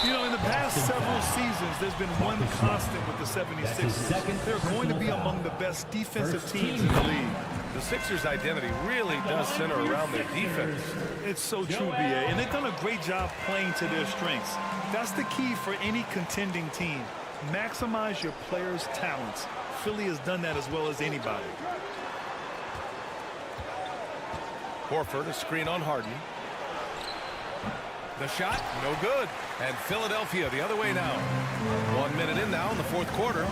You know, in the past several seasons, there's been one constant with the 76ers. They're going to be among the best defensive teams in the league. The Sixers' identity really does center around their defense. It's so true, B.A., and they've done a great job playing to their strengths. That's the key for any contending team. Maximize your players' talents. Philly has done that as well as anybody. Horford, a screen on Harden. The shot, no good. And Philadelphia the other way now. 1 minute in now in the fourth quarter.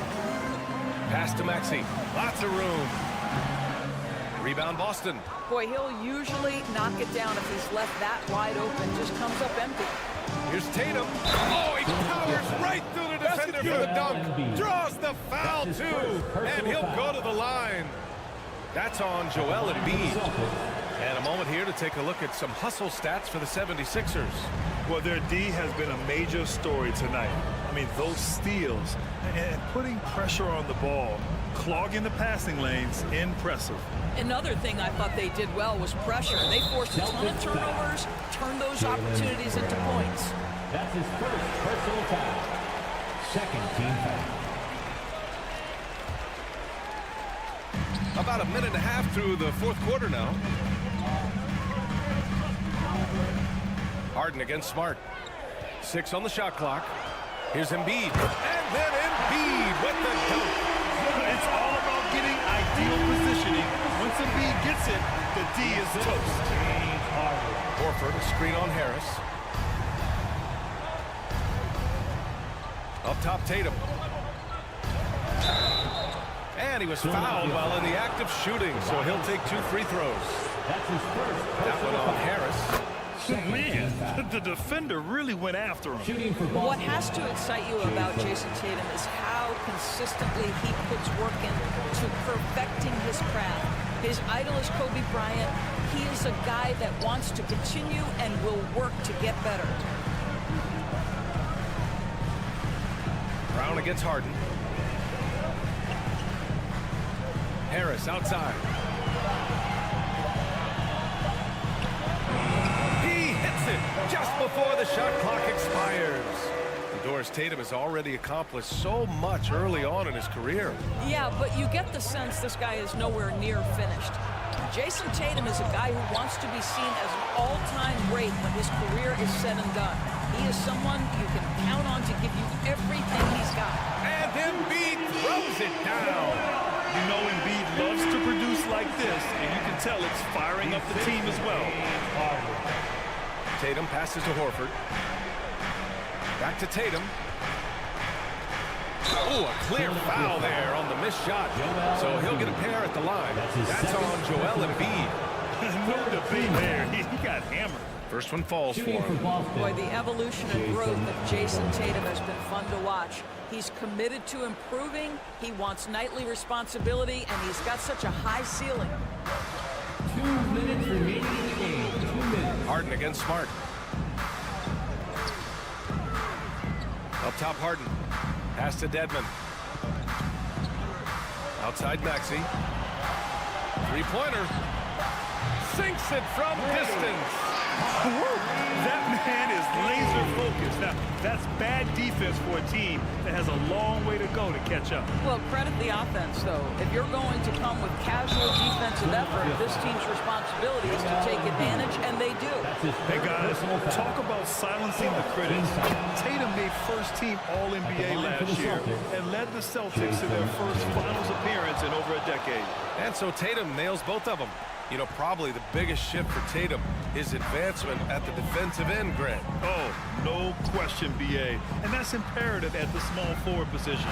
Pass to Maxey. Lots of room. Rebound Boston. Boy, he'll usually knock it down if he's left that wide open. Just comes up empty. Here's Tatum. Oh, he powers right through the defender for the dunk. Draws the foul, too. And he'll go to the line. That's on Joel Embiid. And a moment here to take a look at some hustle stats for the 76ers. Well, their D has been a major story tonight. I mean, those steals and putting pressure on the ball, clogging the passing lanes, impressive. Another thing I thought they did well was pressure. They forced a ton of turnovers, turned those opportunities into points. That's his first personal foul. Second team foul. About a minute and a half through the fourth quarter now. Harden against Smart. 6 on the shot clock. Here's Embiid. And then Embiid with the dunk. It's all about getting ideal positioning. Once Embiid gets it, the D is toast. Horford, a screen on Harris. Up top, Tatum. And he was fouled while in the act of shooting, so he'll take 2 free throws. That's his first. That one on Harris. Man, the defender really went after him. What has to excite you about Jason Tatum is how consistently he puts work into perfecting his craft. His idol is Kobe Bryant. He is a guy that wants to continue and will work to get better. Brown against Harden. Harris outside. He hits it just before the shot clock expires. Doris Tatum has already accomplished so much early on in his career. Yeah, but you get the sense this guy is nowhere near finished. Jason Tatum is a guy who wants to be seen as an all-time great when his career is said and done. He is someone you can count on to give you everything he's got. And Embiid throws it down. You know Embiid loves to produce like this, and you can tell it's firing up the team as well. Tatum passes to Horford. Back to Tatum. Oh, a clear foul there on the missed shot. So he'll get a pair at the line. That's on Joel Embiid. No debate there. He got hammered. First one falls for him. Boy, the evolution and growth of Jason Tatum has been fun to watch. He's committed to improving. He wants nightly responsibility, and he's got such a high ceiling. 2 minutes remaining in the game. 2 minutes. Harden against Smart. Up top, Harden. Pass to Dedmon. Outside Maxey. Three-pointer. Sinks it from distance. That man is laser focused. Now, that's bad defense for a team that has a long way to go to catch up. Well, credit the offense, though. If you're going to come with casual defensive effort, this team's responsibility is to take advantage, and they do. Hey, guys, talk about silencing the critics. Tatum made first-team All-NBA last year and led the Celtics to their first finals appearance in over a decade. And so Tatum nails both of them. You know, probably the biggest shift for Tatum is advancement at the defensive end, Grant. Oh, no question, B.A. And that's imperative at the small forward position.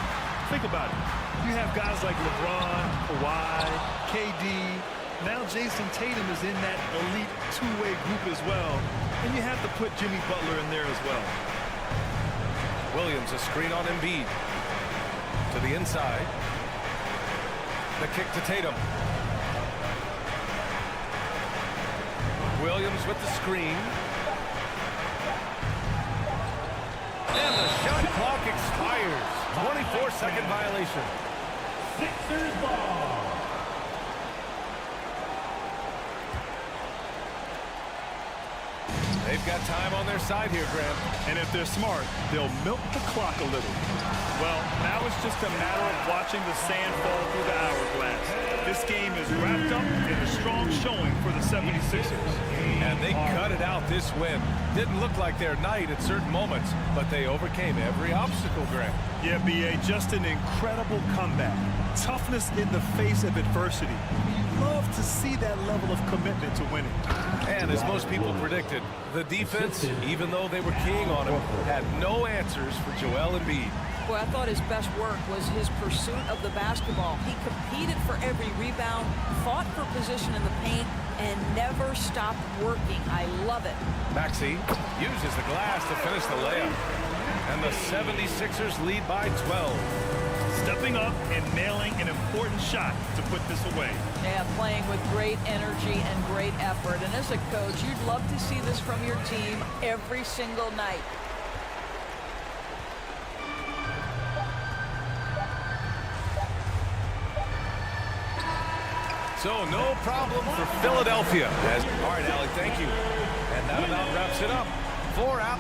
Think about it. You have guys like LeBron, Kawhi, KD. Now Jason Tatum is in that elite two-way group as well. And you have to put Jimmy Butler in there as well. Williams, a screen on Embiid. To the inside. The kick to Tatum. Williams with the screen. And the shot clock expires. 24-second violation. Sixers ball. They've They've got time on their side here, Graham. And if they're smart, they'll milk the clock a little. Well, now it's just a matter of watching the sand fall through the hourglass. This game is wrapped up in a strong showing for the 76ers. And they cut it out this win. Didn't look like their night at certain moments, but they overcame every obstacle, Graham. Yeah, B.A., just an incredible comeback. Toughness in the face of adversity. Love to see that level of commitment to winning. And as most people predicted, the defense, even though they were keying on him, had no answers for Joel Embiid. Boy, I thought his best work was his pursuit of the basketball. He competed for every rebound, fought for position in the paint, and never stopped working. I love it. Maxey uses the glass to finish the layup. And the 76ers lead by 12. Stepping up and nailing an important shot to put this away. Yeah, playing with great energy and great effort. And as a coach, you'd love to see this from your team every single night. So no problem for Philadelphia. All right, Alec, thank you. And that about wraps it up. 4 out.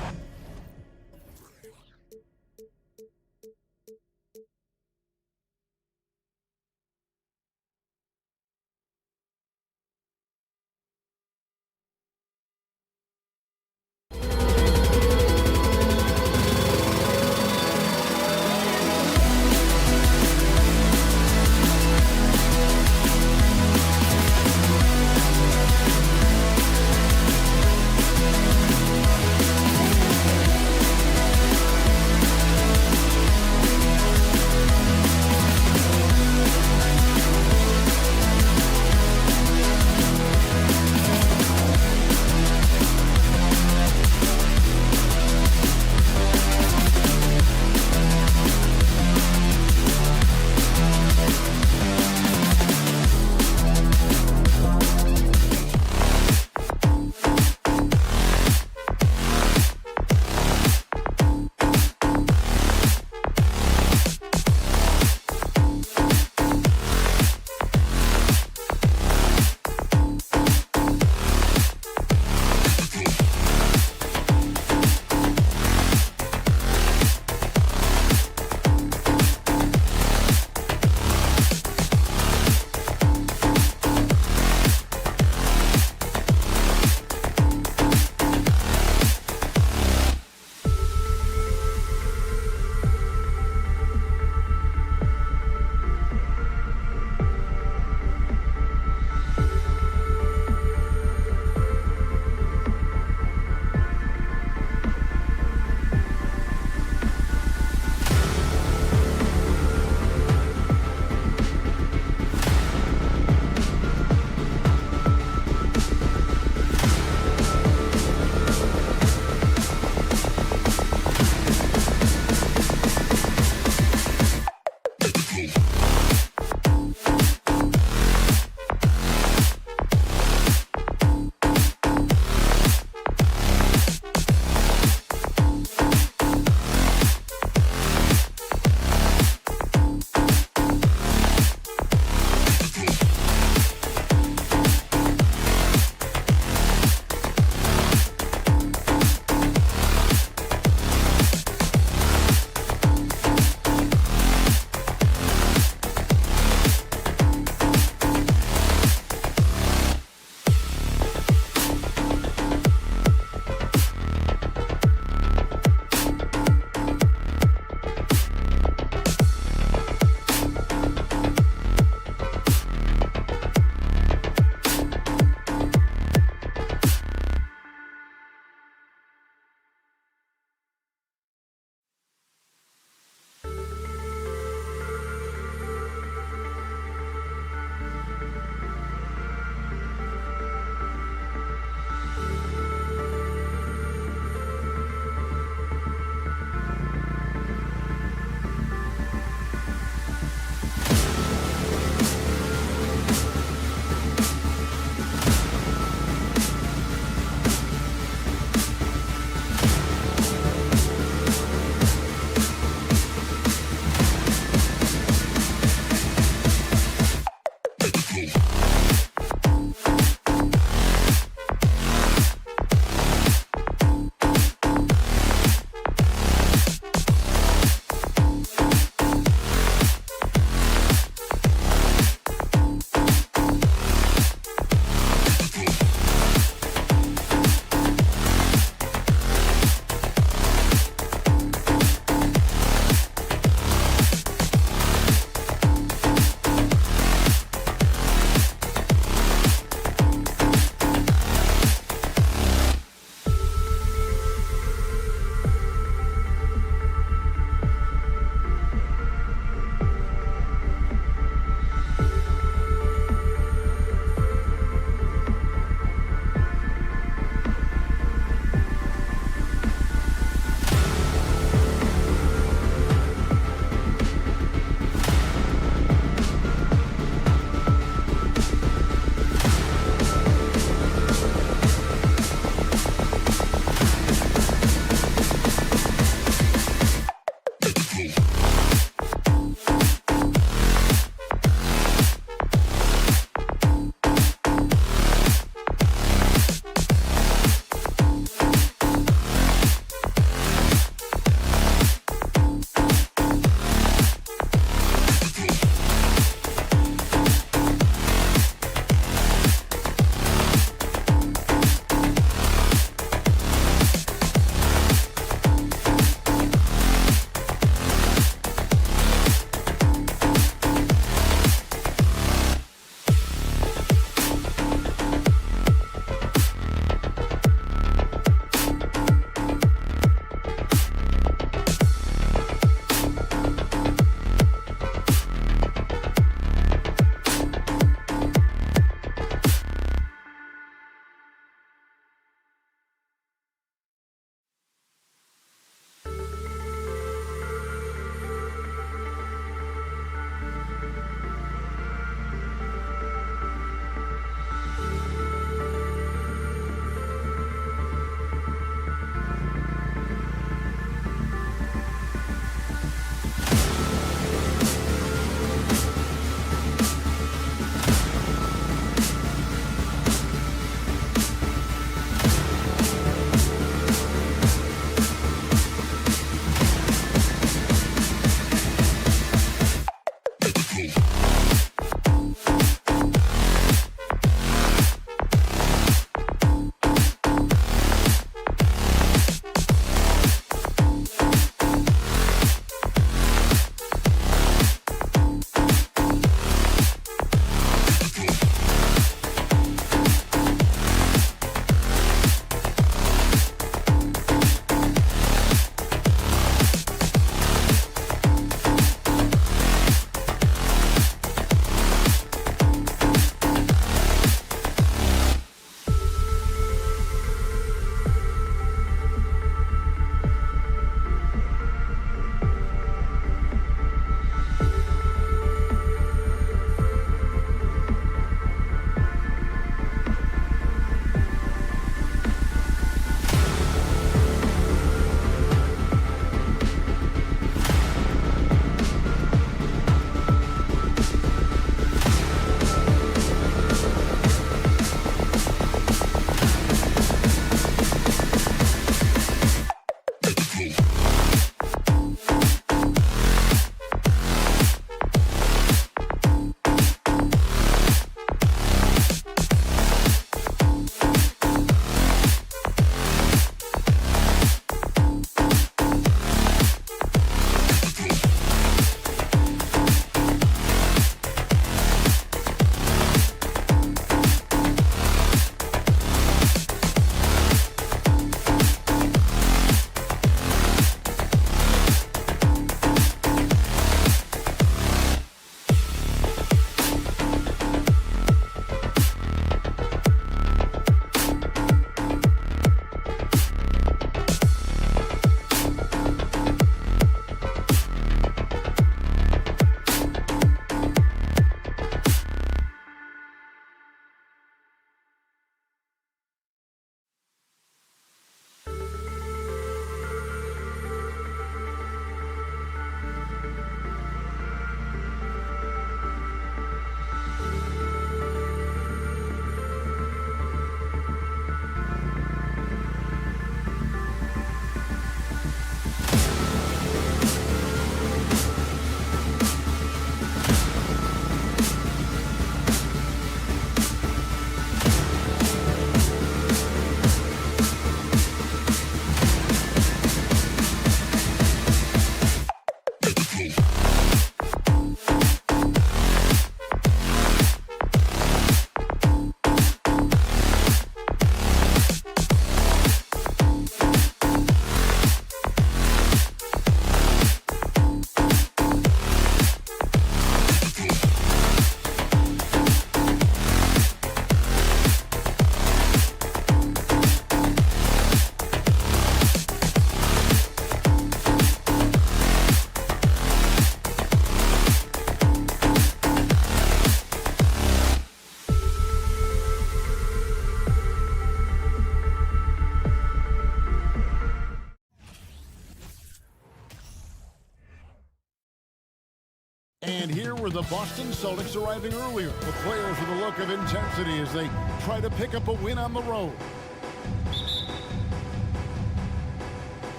And here were the Boston Celtics arriving earlier. The players with a look of intensity as they try to pick up a win on the road.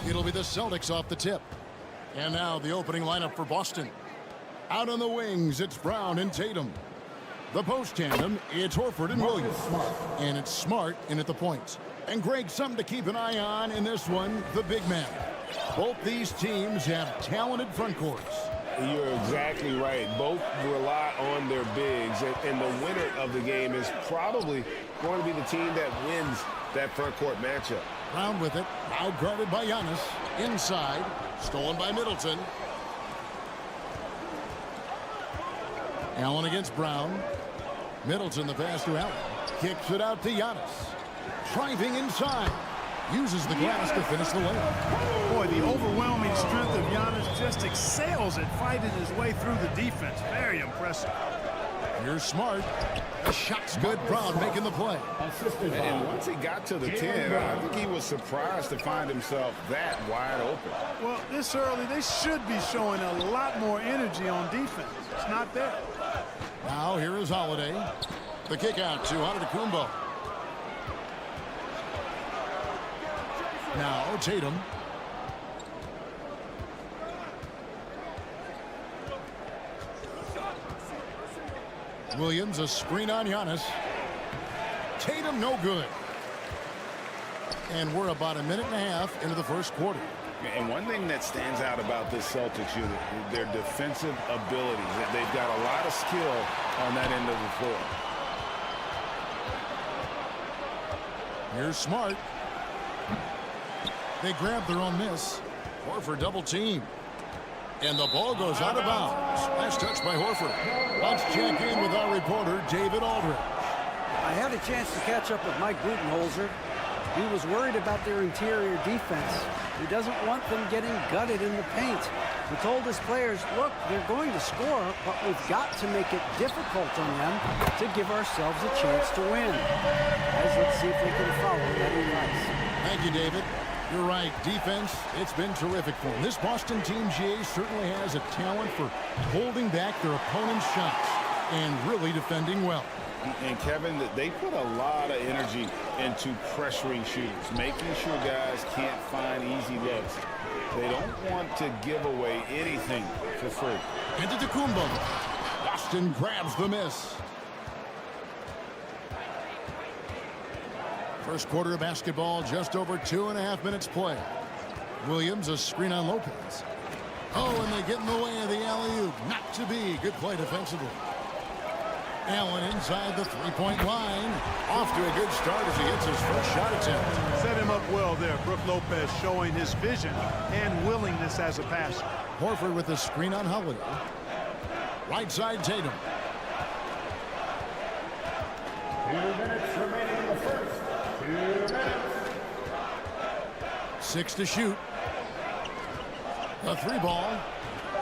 It'll be the Celtics off the tip. And now the opening lineup for Boston. Out on the wings, it's Brown and Tatum. The post tandem, it's Horford and Williams. And it's Smart in at the points. And Greg, something to keep an eye on in this one, the big man. Both these teams have talented front courts. You're exactly right. Both rely on their bigs, and the winner of the game is probably going to be the team that wins that front court matchup. Brown with it, now guarded by Giannis. Inside, stolen by Middleton. Allen against Brown. Middleton the pass to Allen. Kicks it out to Giannis. Driving inside. Uses the glass to finish the layup. Boy, the overwhelming strength of Giannis just excels at fighting his way through the defense. Very impressive. Here's Smart. The shot's good. Brown making the play. And once he got to the 10, I think he was surprised to find himself that wide open. Well, this early, they should be showing a lot more energy on defense. It's not there. Now here is Holiday. The kick out to Antetokounmpo. Now Tatum. Williams, a screen on Giannis. Tatum no good. And we're about a minute and a half into the first quarter. And one thing that stands out about this Celtics unit, their defensive abilities. They've got a lot of skill on that end of the floor. Here's Smart. They grab their own miss. Horford double team. And the ball goes out of bounds. Last touch by Horford. Let's check in with our reporter, David Aldridge. I had a chance to catch up with Mike Budenholzer. He was worried about their interior defense. He doesn't want them getting gutted in the paint. He told his players, look, they're going to score, but we've got to make it difficult on them to give ourselves a chance to win. Guys, let's see if they can follow that advice. Thank you, David. You're right. Defense, it's been terrific for them. This Boston team, GA, certainly has a talent for holding back their opponent's shots and really defending well. And Kevin, they put a lot of energy into pressuring shooters, making sure guys can't find easy looks. They don't want to give away anything for free. Antetokounmpo. Boston grabs the miss. First quarter of basketball, just over 2.5 minutes play. Williams, a screen on Lopez. Oh, and they get in the way of the alley-oop. Not to be. Good play defensively. Allen inside the three-point line. Off to a good start as he gets his first shot attempt. Set him up well there. Brook Lopez showing his vision and willingness as a passer. Horford with the screen on Holiday. Right side Tatum. 2 minutes remaining in the first. 2 minutes. 6 to shoot. A three ball.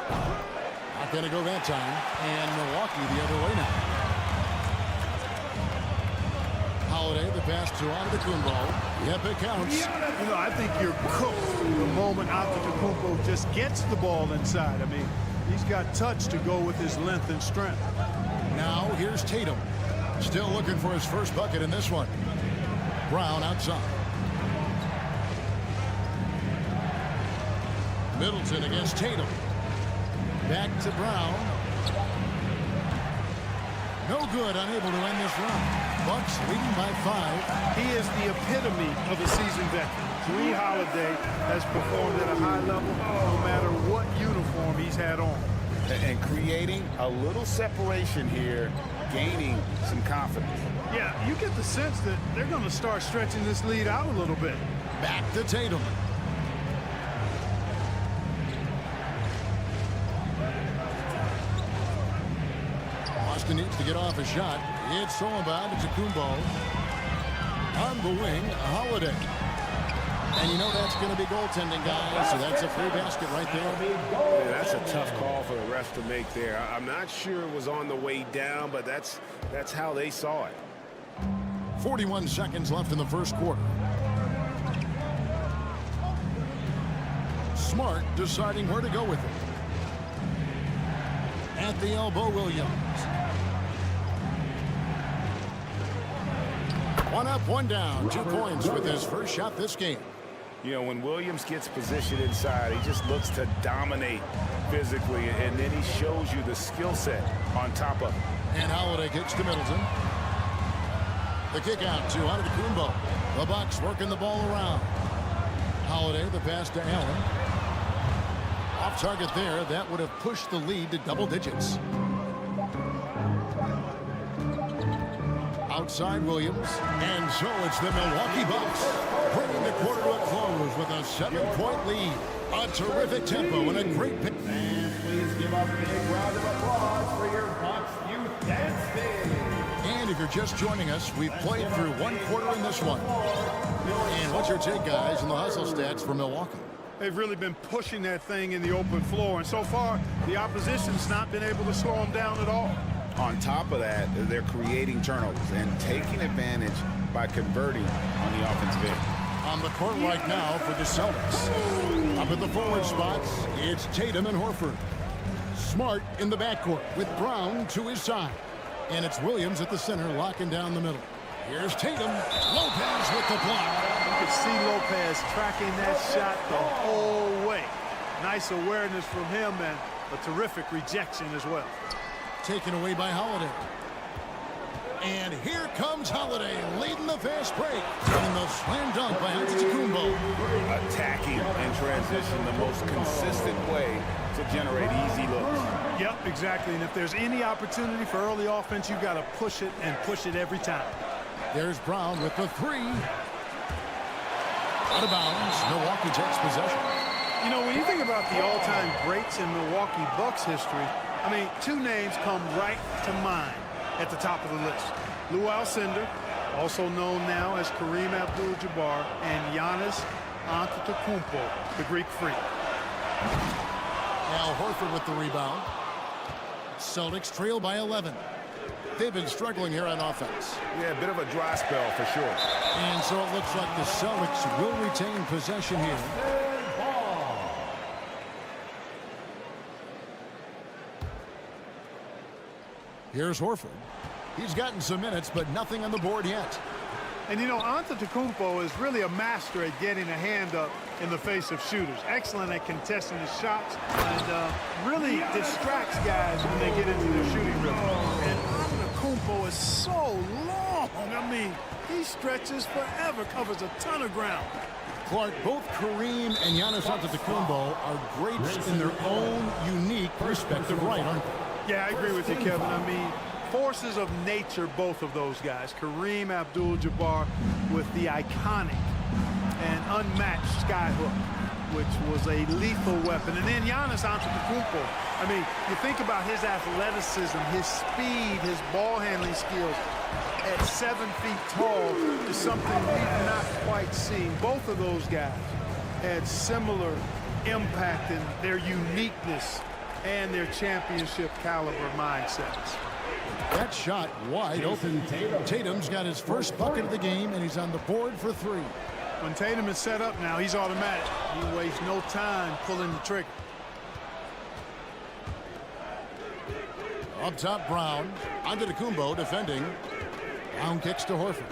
Not going to go that time. And Milwaukee the other way now. Holiday, the pass to Antetokounmpo. Yep, it counts. You know, I think you're cooked the moment Antetokounmpo just gets the ball inside. I mean, he's got touch to go with his length and strength. Now here's Tatum. Still looking for his first bucket in this one. Brown outside. Middleton against Tatum. Back to Brown. No good, unable to end this run. Bucks leading by 5. He is the epitome of a seasoned veteran. Drew Holiday has performed at a high level no matter what uniform he's had on. And creating a little separation here, gaining some confidence. Yeah, you get the sense that they're going to start stretching this lead out a little bit. Back to Tatum. Boston needs to get off a shot. It's thrown by Antetokounmpo. On the wing, Holiday. And you know that's going to be goaltending, guys, so that's a free basket right there. Yeah, that's a tough call for the refs to make there. I'm not sure it was on the way down, but that's how they saw it. 41 seconds left in the first quarter. Smart deciding where to go with it. At the elbow, Williams. One up, one down. 2 points with his first shot this game. You know, when Williams gets positioned inside, he just looks to dominate physically, and then he shows you the skill set on top of it. And Holiday kicks to Middleton. The kick out to Antetokounmpo. The Bucks working the ball around. Holiday, the pass to Allen. Off target there. That would have pushed the lead to double digits. Outside Williams. And so it's the Milwaukee Bucks bringing the quarter to a close with a 7-point lead. A terrific tempo and a great pick. And please give a big round of applause for your Bucks Youth Dance Team. And if you're just joining us, we've played through 1 quarter in this one. And what's your take, guys, on the hustle stats for Milwaukee? They've really been pushing that thing in the open floor, and so far the opposition's not been able to slow them down at all. On top of that, they're creating turnovers and taking advantage by converting on the offensive end. On the court right now for the Celtics. Up at the forward spots, it's Tatum and Horford. Smart in the backcourt with Brown to his side. And it's Williams at the center locking down the middle. Here's Tatum. Lopez with the block. You can see Lopez tracking that shot the whole way. Nice awareness from him and a terrific rejection as well. Taken away by Holiday. And here comes Holiday leading the fast break. And the slam dunk by Antetokounmpo. Attacking in transition, the most consistent way to generate easy looks. Yep, exactly. And if there's any opportunity for early offense, you've got to push it and push it every time. There's Brown with the 3. Out of bounds. Milwaukee takes possession. You know, when you think about the all-time greats in Milwaukee Bucks history, I mean, 2 names come right to mind at the top of the list. Lou Alcindor, also known now as Kareem Abdul-Jabbar, and Giannis Antetokounmpo, the Greek Freak. Al Horford with the rebound. Celtics trail by 11. They've been struggling here on offense. Yeah, a bit of a dry spell for sure. And so it looks like the Celtics will retain possession here. Here's Horford. He's gotten some minutes, but nothing on the board yet. And, you know, Antetokounmpo is really a master at getting a hand up in the face of shooters. Excellent at contesting his shots and really distracts guys when they get into their shooting rhythm. And Antetokounmpo is so long. I mean, he stretches forever, covers a ton of ground. Clark, both Kareem and Giannis Antetokounmpo are greats in their own unique respective right, aren't they? Yeah, I agree with you, Kevin. I mean, forces of nature, both of those guys. Kareem Abdul-Jabbar with the iconic and unmatched skyhook, which was a lethal weapon. And then Giannis Antetokounmpo. I mean, you think about his athleticism, his speed, his ball handling skills at 7 feet tall is something we've not quite seen. Both of those guys had similar impact in their uniqueness and their championship caliber mindsets. That shot wide open. Tatum's got his first bucket of the game, and he's on the board for 3. When Tatum is set up now, he's automatic. He wastes no time pulling the trigger. Up top, Brown. Antetokounmpo defending. Brown kicks to Horford.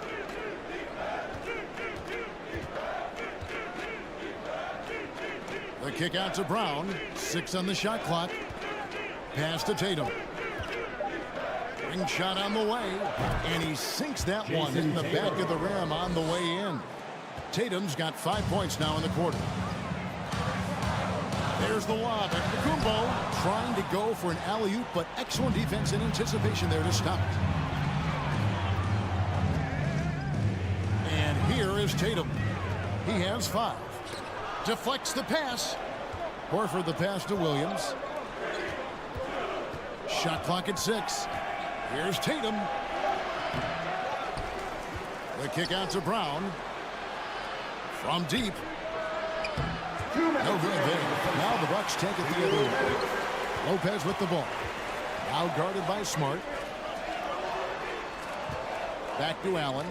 The kick out to Brown. 6 on the shot clock. Pass to Tatum. Ring shot on the way. And he sinks that one in the back of the rim on the way in. Tatum's got 5 points now in the quarter. There's the lob. Antetokounmpo trying to go for an alley-oop, but excellent defense in anticipation there to stop it. And here is Tatum. He has 5. Deflects the pass. Horford the pass to Williams. Shot clock at 6. Here's Tatum. The kick out to Brown. From deep. No good there. Now the Bucks take it the other way. Lopez with the ball. Now guarded by Smart. Back to Allen.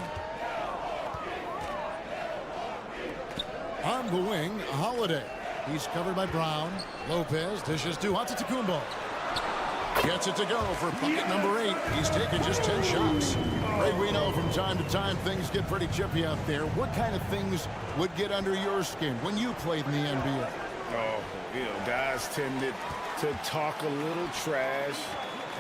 On the wing, Holiday. He's covered by Brown. Lopez dishes to Antetokounmpo. Gets it to go for bucket number 8. He's taken just 10 shots. Greg, we know from time to time things get pretty chippy out there. What kind of things would get under your skin when you played in the NBA? Oh, guys tended to talk a little trash,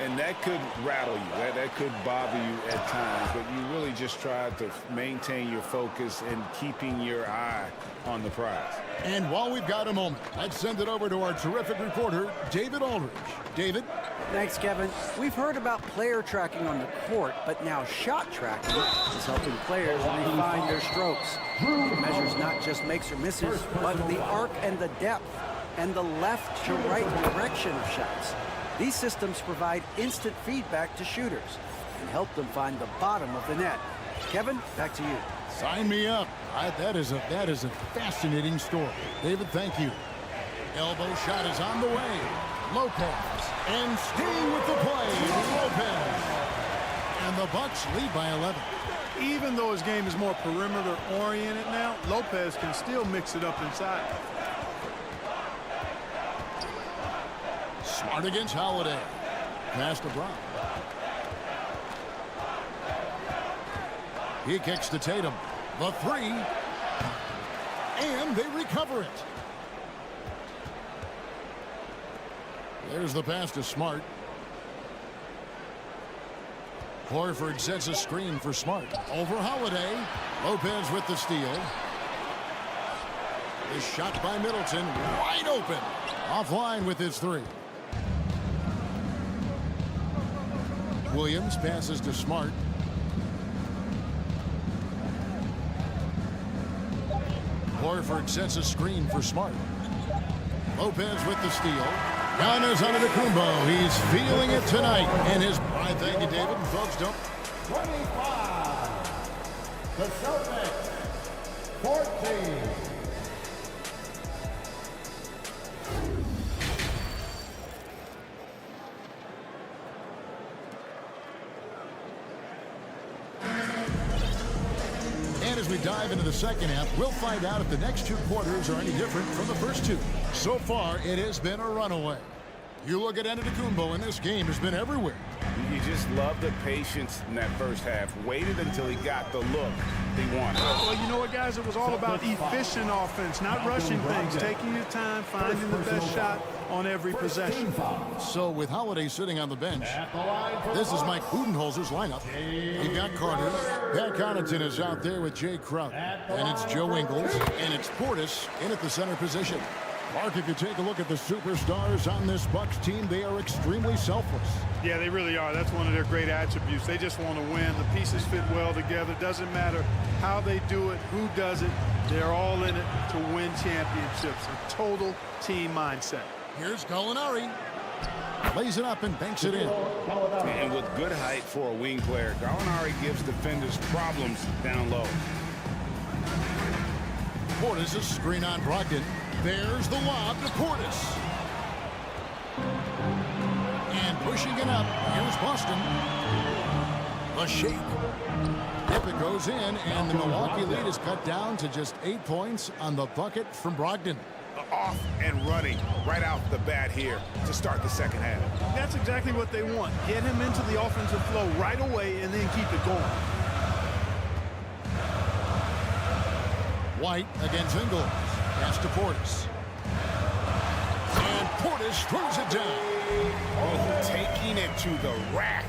and that could rattle you. That could bother you at times, but you really just try to maintain your focus and keeping your eye on the prize. And while we've got a moment, let's send it over to our terrific reporter, David Aldridge. David? Thanks, Kevin. We've heard about player tracking on the court, but now shot tracking is helping players refine their strokes. It measures not just makes or misses, but the arc and the depth and the left to right direction of shots. These systems provide instant feedback to shooters and help them find the bottom of the net. Kevin, back to you. Sign me up. That is a fascinating story. David, thank you. Elbow shot is on the way. Lopez. And staying with the play, Lopez. And the Bucks lead by 11. Even though his game is more perimeter-oriented now, Lopez can still mix it up inside. Smart against Holiday. Pass to Brown. He kicks to Tatum. The 3. And they recover it. There's the pass to Smart. Horford sets a screen for Smart. Over Holiday. Lopez with the steal. The shot by Middleton. Wide open. Offline with his 3. Williams passes to Smart. Horford sets a screen for Smart. Lopez with the steal. Giannis Antetokounmpo. He's feeling it tonight. And his... I thank you, David. And folks, don't... 25. The Celtics. 14. As we dive into the second half, we'll find out if the next 2 quarters are any different from the first 2. So far, it has been a runaway. You look at Antetokounmpo, and this game has been everywhere. You just love the patience in that first half. Waited until he got the look he wanted. Well, you know what, guys? It was all about efficient offense, not rushing things, taking your time, finding the best shot on every possession. So with Holiday sitting on the bench, this is Mike Budenholzer's lineup. You've got Carter. Pat Connaughton is out there with Jay Crowder. And it's Joe Ingles. And it's Portis in at the center position. Mark, if you take a look at the superstars on this Bucks team, they are extremely selfless. Yeah, they really are. That's one of their great attributes. They just want to win. The pieces fit well together. Doesn't matter how they do it, who does it. They're all in it to win championships. A total team mindset. Here's Gallinari. Lays it up and banks it in. And with good height for a wing player, Gallinari gives defenders problems down low. Portis is screen on Brogdon. There's the lob to Portis. And pushing it up, here's Boston. A shake. If it goes in, and the Milwaukee lead is cut down to just 8 points on the bucket from Brogdon. Off and running right out the bat here to start the second half. That's exactly what they want. Get him into the offensive flow right away and then keep it going. White against Ingles. Pass to Portis. And Portis throws it down. Oh, taking it to the rack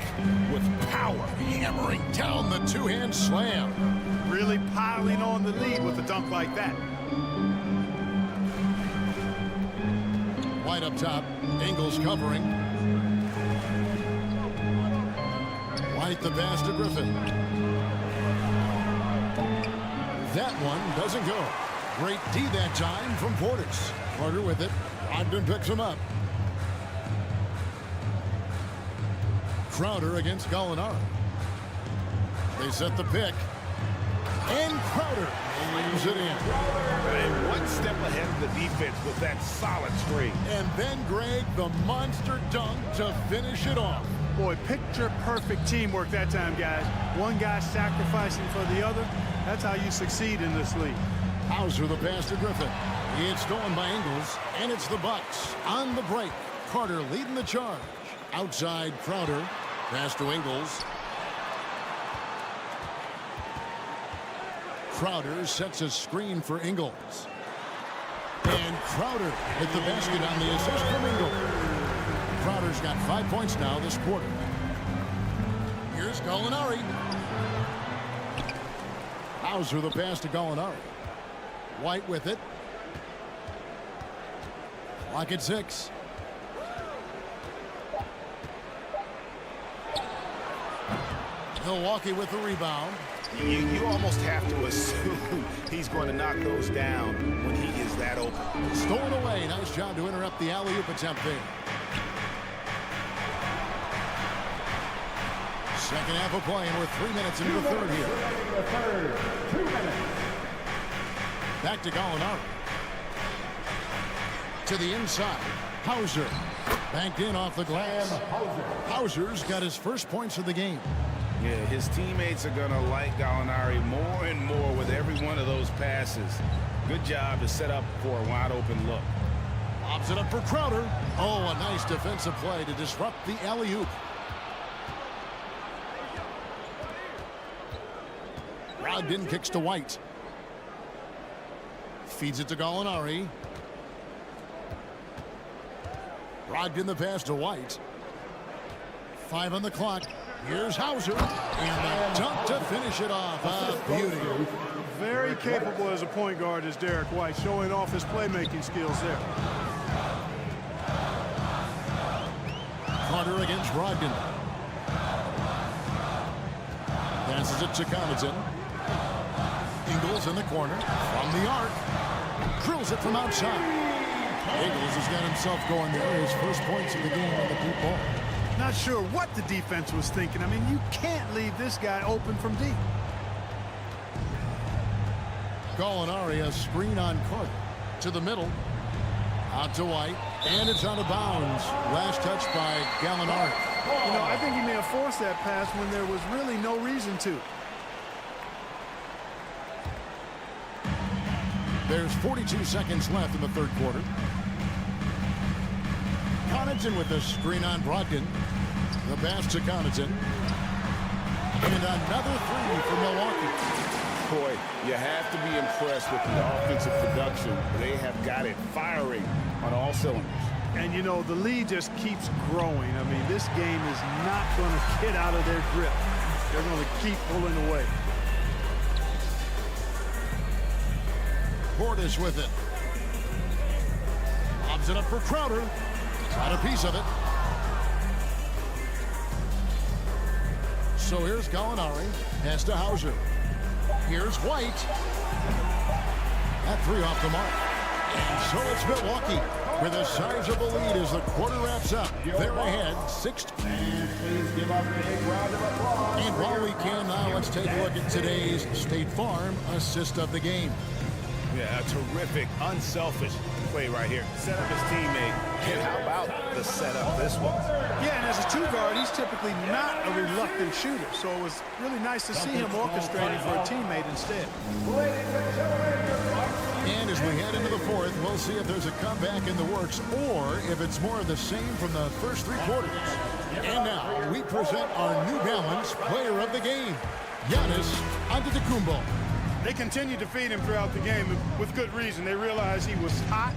with power. Hammering down the 2-hand slam. Really piling on the lead with a dunk like that. White up top. Ingles covering. White the pass to Griffin. That one doesn't go. Great D that time from Portis. Carter with it. Ogden picks him up. Crowder against Gallinari. They set the pick. And Crowder brings it in. And one step ahead of the defense with that solid screen. And then Greg, the monster dunk to finish it off. Boy, picture-perfect teamwork that time, guys. One guy sacrificing for the other. That's how you succeed in this league. Hauser the pass to Griffin. It's stolen by Ingles, and it's the Bucks on the break. Carter leading the charge. Outside Crowder. Pass to Ingles. Crowder sets a screen for Ingles. And Crowder hit the basket on the assist from Ingles. Crowder's got 5 points now this quarter. Here's Gallinari. Hauser the pass to Gallinari. White with it. Clock at 6. Milwaukee with the rebound. You almost have to assume he's going to knock those down when he is that open. Stolen away. Nice job to interrupt the alley-oop attempt there. Second half of play, and we're 3 minutes into the third here. 2 minutes. Back to Gallinari. To the inside. Hauser. Banked in off the glass. Hauser's got his first points of the game. Yeah, his teammates are going to like Gallinari more and more with every one of those passes. Good job to set up for a wide-open look. Lobs it up for Crowder. Oh, a nice defensive play to disrupt the alley-oop. Brogdon kicks to White. Feeds it to Gallinari. Brogdon the pass to White. 5 on the clock. Here's Hauser. And the dunk to finish it off. Beauty. Very capable as a point guard is Derek White, showing off his playmaking skills there. Carter against Brogdon. Passes it to Connaughton. Ingles in the corner. From the arc. Drills it from outside. Ingles has got himself going there. His first points of the game on the deep ball. Not sure what the defense was thinking. I mean, you can't leave this guy open from deep. Gallinari, a screen on Carter. To the middle. Out to White. And it's out of bounds. Last touch by Gallinari. You know, I think he may have forced that pass when there was really no reason to. There's 42 seconds left in the third quarter. Connaughton with the screen on Brogdon. The pass to Connaughton. And another three for Milwaukee. Boy, you have to be impressed with the offensive production. They have got it firing on all cylinders. And, you know, the lead just keeps growing. I mean, this game is not going to get out of their grip. They're going to keep pulling away. Portis with it. Lobs it up for Crowder. Got a piece of it. So here's Gallinari. Pass to Hauser. Here's White. That three off the mark. And so it's Milwaukee with a sizable lead as the quarter wraps up. They're ahead 6. And while we can now, let's take a look at today's State Farm assist of the game. Yeah, a terrific, unselfish play right here. Set up his teammate. And how about the setup this one? Yeah, and as a two guard, he's typically not a reluctant shooter. So it was really nice to see him orchestrating for a teammate instead. And as we head into the fourth, we'll see if there's a comeback in the works or if it's more of the same from the first 3 quarters. And now we present our New Balance player of the game, Giannis Antetokounmpo. They continued to feed him throughout the game with good reason. They realized he was hot,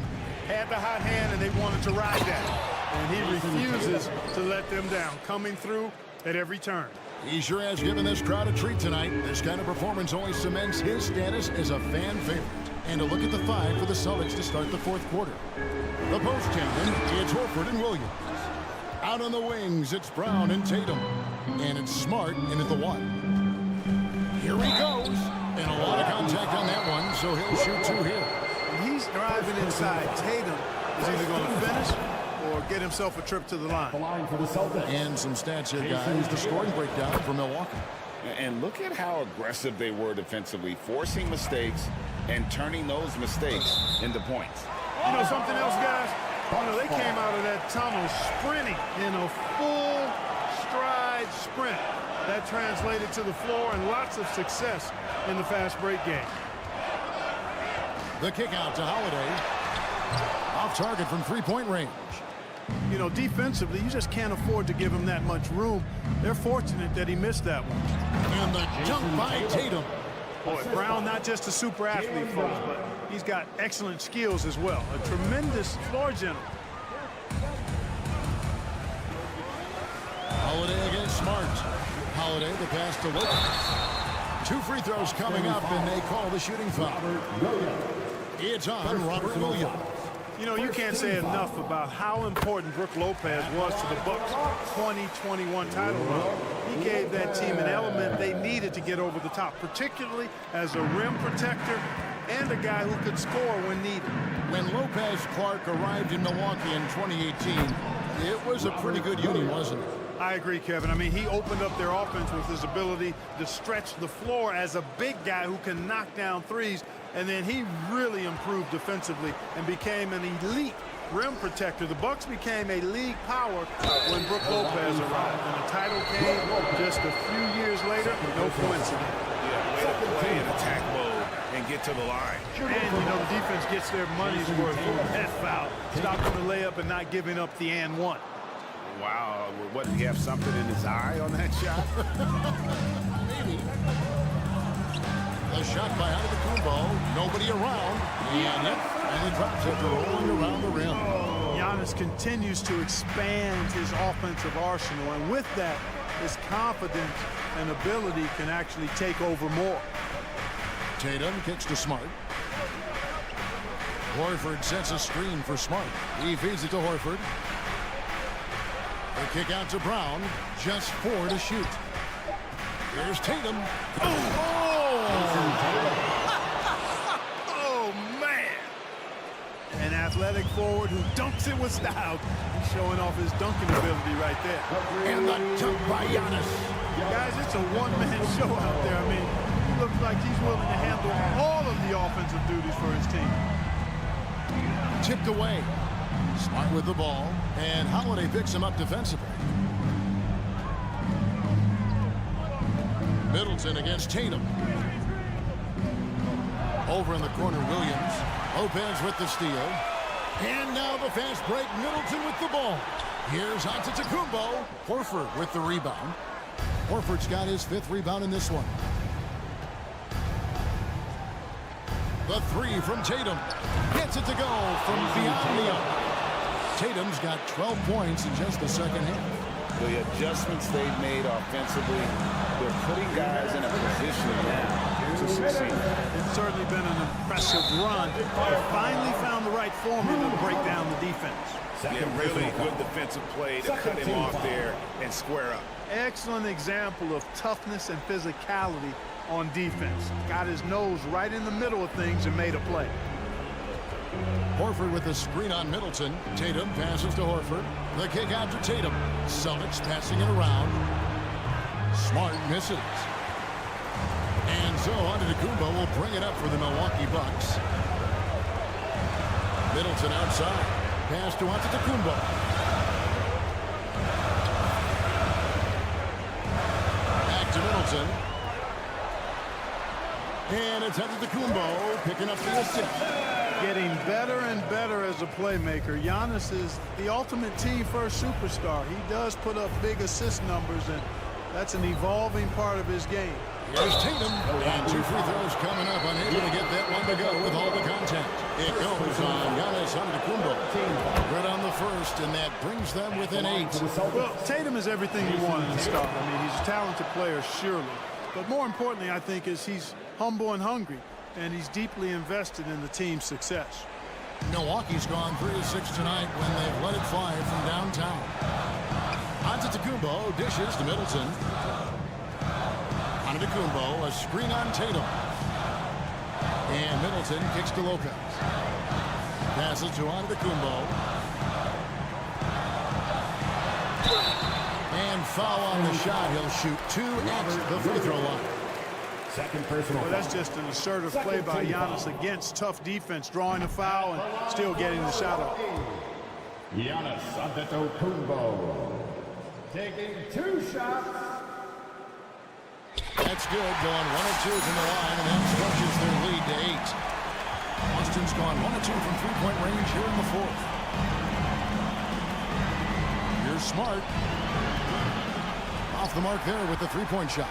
had the hot hand, and they wanted to ride that. And he refuses to let them down, coming through at every turn. He sure has given this crowd a treat tonight. This kind of performance only cements his status as a fan favorite. And a look at the 5 for the Celtics to start the fourth quarter. The post champion, it's Horford and Williams. Out on the wings, it's Brown and Tatum. And it's Smart in at the 1. Here he goes. And a lot of contact on that one, so he'll shoot 2 here. He's driving inside. Tatum is either going to finish or get himself a trip to the line. And some stats here, guys. The scoring breakdown for Milwaukee. And look at how aggressive they were defensively, forcing mistakes and turning those mistakes into points. You know something else, guys? You know, they came out of that tunnel sprinting in a full stride sprint. That translated to the floor and lots of success in the fast break game. The kick out to Holiday. Off target from 3-point range. you know, defensively, you just can't afford to give him that much room. They're fortunate that he missed that one. And the dunk by Tatum. Boy, Brown, not just a super athlete, folks, but he's got excellent skills as well. A tremendous floor general. Holiday against Smart. Holiday, the pass to Lopez. 2 free throws coming up, and they call the shooting foul. It's on Robert Williams. You know, you can't say enough about how important Brook Lopez was to the Bucks' 2021 title run. He gave that team an element they needed to get over the top, particularly as a rim protector and a guy who could score when needed. When Lopez Clark arrived in Milwaukee in 2018, it was a pretty good unit, wasn't it? I agree, Kevin. I mean, he opened up their offense with his ability to stretch the floor as a big guy who can knock down threes, and then he really improved defensively and became an elite rim protector. The Bucks became a league power when Brook Lopez arrived, and the title came just a few years later. No coincidence. Yeah, way to play in attack mode and get to the line. And, you know, the defense gets their money's worth for that foul, stopping the layup and not giving up the and one. Wow, what, did he have something in his eye on that shot? Maybe. A shot by Antetokounmpo. Nobody around. And he drops it, rolling around the rim. Giannis continues to expand his offensive arsenal, and with that, his confidence and ability can actually take over more. Tatum kicks to Smart. Horford sets a screen for Smart. He feeds it to Horford. The kick out to Brown. Just 4 to shoot. Here's Tatum. Oh, man! An athletic forward who dunks it with style. He's showing off his dunking ability right there. And the dunk by Giannis. Guys, it's a one-man show out there. I mean, he looks like he's willing to handle all of the offensive duties for his team. Tipped away. Smart with the ball, and Holiday picks him up defensively. Middleton against Tatum. Over in the corner, Williams. Lopez with the steal. And now the fast break, Middleton with the ball. Here's Antetokounmpo. Horford with the rebound. Horford's got his 5th rebound in this one. The 3 from Tatum. Gets it to go from beyond the arc. Tatum's got 12 points in just the second half. The adjustments they've made offensively, they're putting guys in a position now to succeed. It's certainly been an impressive run. They finally found the right formula to break down the defense. Yeah, really good defensive play to cut him off there and square up. Excellent example of toughness and physicality on defense. Got his nose right in the middle of things and made a play. Horford with the screen on Middleton. Tatum passes to Horford. The kick out to Tatum. Celtics passing it around. Smart misses. And so Antetokounmpo will bring it up for the Milwaukee Bucks. Middleton outside. Pass to Antetokounmpo. Back to Middleton. And it's Antetokounmpo picking up the assist. Getting better and better as a playmaker. Giannis is the ultimate team-first superstar. He does put up big assist numbers, and that's an evolving part of his game. Here's Tatum, and 2 free throws coming up. Unable to get that one to go with all the contact. It goes on Giannis Antetokounmpo. Good on the first, and that brings them within 8. Well, Tatum is everything you want in a star. I mean, he's a talented player, surely. But more importantly, I think, is he's humble and hungry, and he's deeply invested in the team's success. Milwaukee's gone 3 of 6 tonight when they've let it fly from downtown. Antetokounmpo dishes to Middleton. Antetokounmpo, a screen on Tatum. And Middleton kicks to Lopez. Passes to Antetokounmpo. And foul on the shot. He'll shoot 2 at the free throw line. Second personal. Well, that's just an assertive play by Giannis against tough defense, drawing a foul and still getting the shot up. Giannis Antetokounmpo taking 2 shots. That's good, going 1 of 2 from the line, and that stretches their lead to 8. Boston's gone 1 of 2 from 3-point range here in the 4th. Smart. Off the mark there with the three-point shot.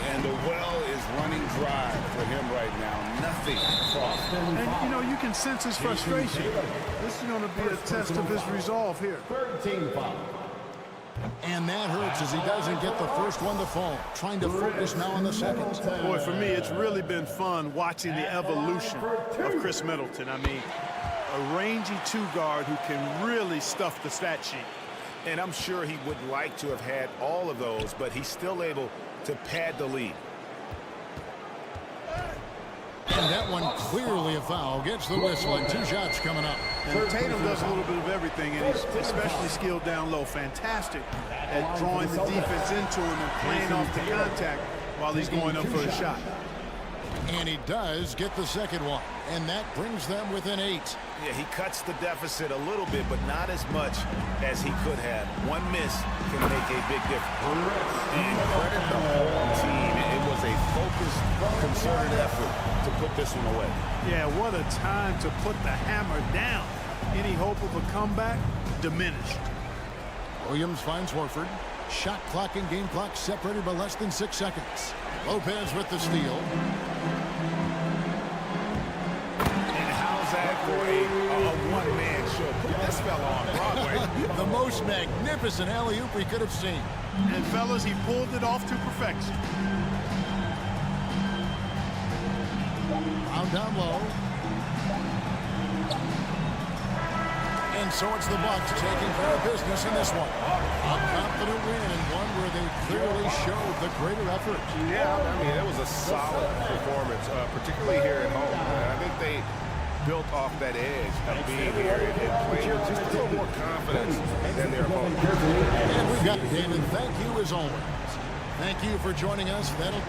And the well is running dry for him right now. Nothing. And, you know, you can sense his frustration. This is going to be a test of his resolve here. Third team foul. And that hurts as he doesn't get the first one to fall. Trying to focus now on the second. Boy, for me, it's really been fun watching the evolution of Chris Middleton. I mean, a rangy two-guard who can really stuff the stat sheet. And I'm sure he would like to have had all of those, but he's still able to pad the lead. And that one clearly a foul. Gets the whistle and 2 shots coming up. And Tatum does a little bit of everything, and he's especially skilled down low. Fantastic at drawing the defense into him and playing off the contact while he's going up for a shot. And he does get the second one. And that brings them within 8. Yeah, he cuts the deficit a little bit, but not as much as he could have. One miss can make a big difference. And credit the whole team. It was a focused, concerted effort to put this one away. Yeah, what a time to put the hammer down. Any hope of a comeback diminished. Williams finds Horford. Shot clock and game clock separated by less than 6 seconds. Lopez with the steal. For a one-man show. Put this fella on Broadway. The most magnificent alley-oop we could have seen. And fellas, he pulled it off to perfection. Found down low. And so it's the Bucks taking care of business in this one. A confident win and one where they clearly showed the greater effort. Yeah, I mean, that was a solid performance, particularly here at home. And I think they built off that edge of being here and playing with just a little more confidence than their opponent. And we've got David. Thank you as always. Thank you for joining us. That'll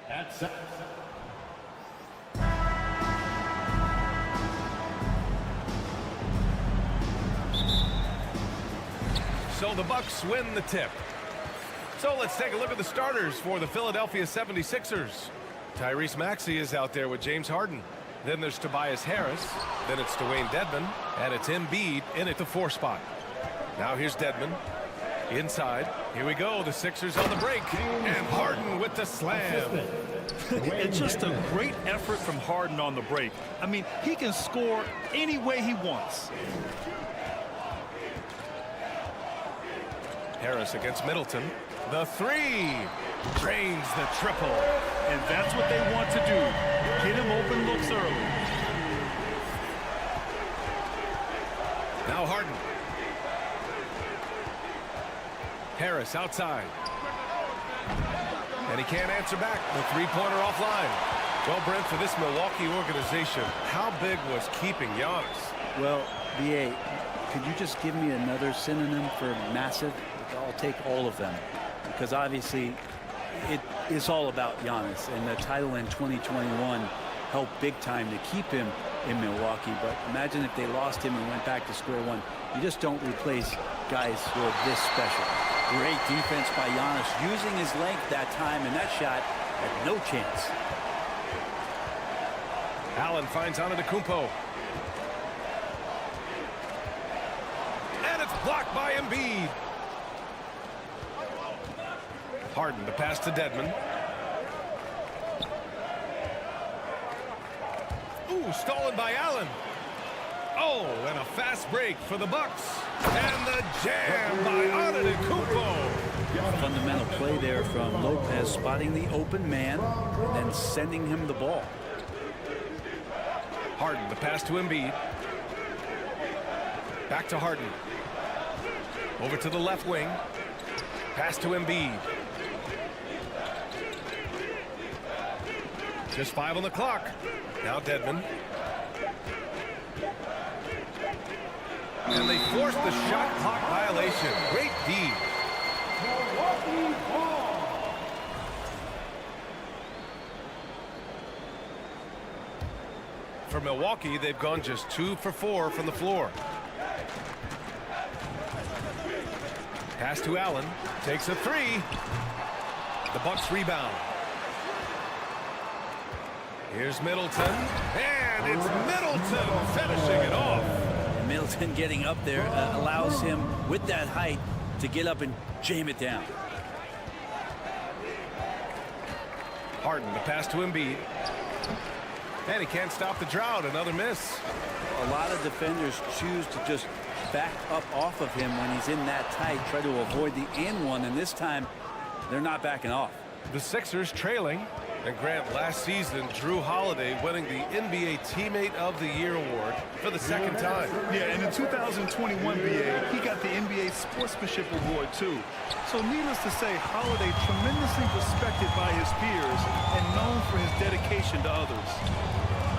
At center. So the Bucks win the tip. So let's take a look at the starters for the Philadelphia 76ers. Tyrese Maxey is out there with James Harden. Then there's Tobias Harris. Then it's Dwayne Dedmon. And it's Embiid in at the 4 spot. Now here's Dedmon. Inside. Here we go. The Sixers on the break. And Harden with the slam. It's just a great effort from Harden on the break. I mean, he can score any way he wants. Harris against Middleton. The 3. Drains the triple. And that's what they want to do. Get him open looks early. Now Harden. Harris outside. And he can't answer back. The 3-pointer offline. Well, Brent, for this Milwaukee organization, how big was keeping Giannis? Well, BA, could you just give me another synonym for massive? I'll take all of them. Because obviously, it is all about Giannis. And the title in 2021 helped big time to keep him in Milwaukee. But imagine if they lost him and went back to square one. You just don't replace guys who are this special. Great defense by Giannis, using his length that time, and that shot had no chance. Allen finds Antetokounmpo. And it's blocked by Embiid. Harden, the pass to Dedmon. Ooh, stolen by Allen. Oh, and a fast break for the Bucks. And the jam by Antetokounmpo. Fundamental play there from Lopez, spotting the open man and then sending him the ball. Harden, the pass to Embiid. Back to Harden. Over to the left wing. Pass to Embiid. Just 5 on the clock. Now Dedmon. And they forced the shot clock violation. Great D. For Milwaukee, they've gone just 2 for 4 from the floor. Pass to Allen. Takes a 3. The Bucks rebound. Here's Middleton. And it's Middleton finishing it off. Middleton getting up there allows him, with that height, to get up and jam it down. Harden, the pass to Embiid. And he can't stop the drought. Another miss. A lot of defenders choose to just back up off of him when he's in that tight, try to avoid the and one, and this time they're not backing off. The Sixers trailing. And Grant, last season, Drew Holiday winning the NBA Teammate of the Year award for the 2nd time. Yeah, and in 2021 BA, he got the NBA Sportsmanship Award too. So needless to say, Holiday tremendously respected by his peers and known for his dedication to others.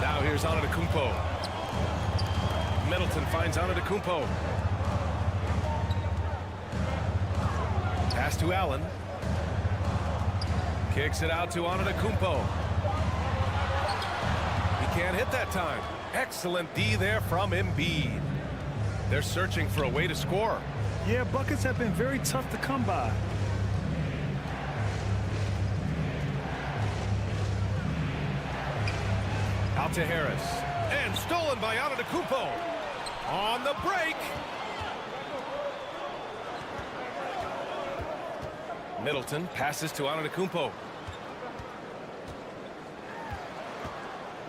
Now here's Antetokounmpo. Middleton finds Antetokounmpo. Pass to Allen. Kicks it out to Antetokounmpo. He can't hit that time. Excellent D there from Embiid. They're searching for a way to score. Yeah, buckets have been very tough to come by. Out to Harris. And stolen by Antetokounmpo. On the break. Middleton passes to Antetokounmpo.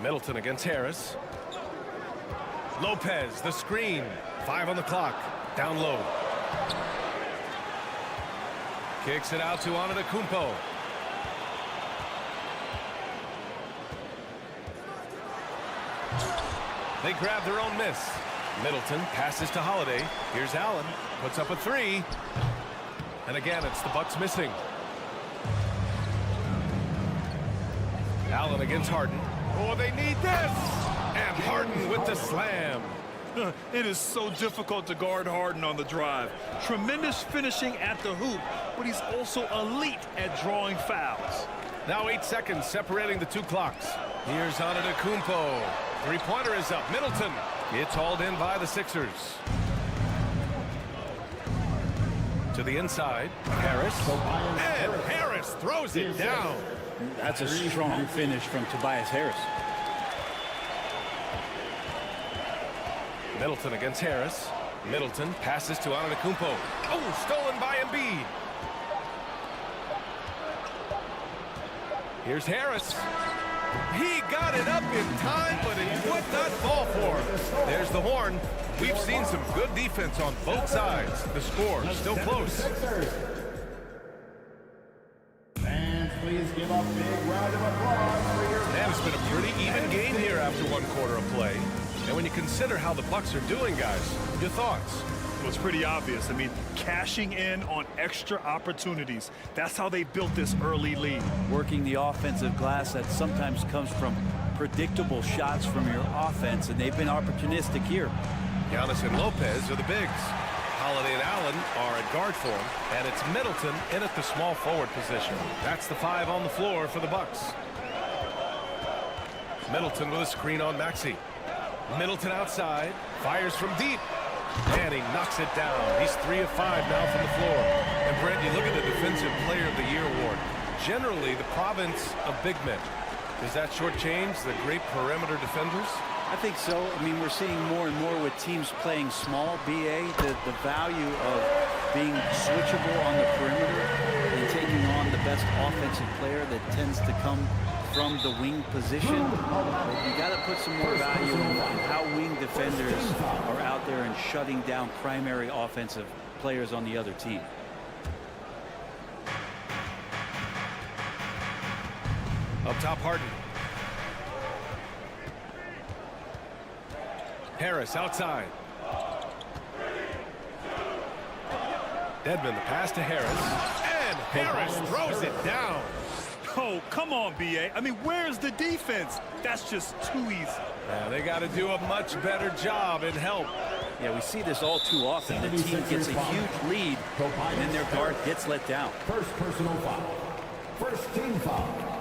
Middleton against Harris. Lopez, the screen. 5 on the clock. Down low. Kicks it out to Antetokounmpo. They grab their own miss. Middleton passes to Holiday. Here's Allen. Puts up a 3. And again, it's the Bucks missing. Allen against Harden. Oh, they need this! And Harden with the slam. It is so difficult to guard Harden on the drive. Tremendous finishing at the hoop, but he's also elite at drawing fouls. Now 8 seconds separating the two clocks. Here's Antetokounmpo. Three-pointer is up. Middleton. It's hauled in by the Sixers. To the inside. Harris. And Harris throws it down. That's a strong finish from Tobias Harris. Middleton against Harris. Middleton passes to Antetokounmpo. Oh, stolen by Embiid. Here's Harris. He got it up in time, but it would not fall for him. There's the horn. We've seen some good defense on both sides. The score still close. Fans, please give a big round of applause for your... Man, it's been a pretty even game here after one quarter of play. And when you consider how the Bucks are doing, guys, your thoughts? Well, it's pretty obvious. I mean, cashing in on extra opportunities. That's how they built this early lead. Working the offensive glass that sometimes comes from predictable shots from your offense, and they've been opportunistic here. Giannis and Lopez are the bigs. Holiday and Allen are at guard for him, and it's Middleton in at the small forward position. That's the 5 on the floor for the Bucks. Middleton with a screen on Maxey. Middleton outside, fires from deep, and he knocks it down. He's 3 of 5 now from the floor. And Brent, you look at the Defensive Player of the Year award. Generally, the province of big men. Does that shortchange the great perimeter defenders? I think so. I mean, we're seeing more and more with teams playing small, BA, the value of being switchable on the perimeter and taking on the best offensive player that tends to come from the wing position. You got to put some more value in how wing defenders are out there and shutting down primary offensive players on the other team. Up top, Harden. Harris outside. Dedmon, the pass to Harris. And Harris throws it down. Oh, come on, B.A. I mean, where's the defense? That's just too easy. Yeah, they got to do a much better job in help. Yeah, we see this all too often. The team gets a huge lead, and then their guard gets let down. First personal foul. First team foul.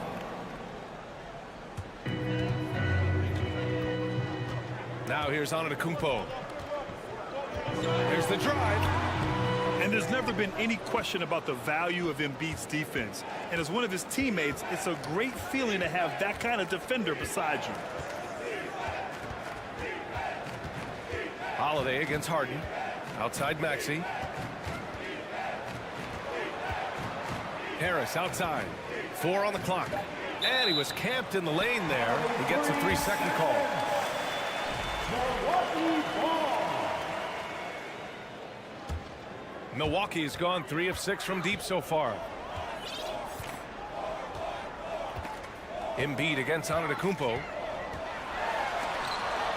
Now here's Antetokounmpo. Here's the drive. And there's never been any question about the value of Embiid's defense. And as one of his teammates, it's a great feeling to have that kind of defender beside you. Holiday against Harden. Outside Maxey. Harris outside. 4 on the clock. And he was camped in the lane there. He gets a 3-second call. Milwaukee has gone 3 of 6 from deep so far. Embiid against Antetokounmpo.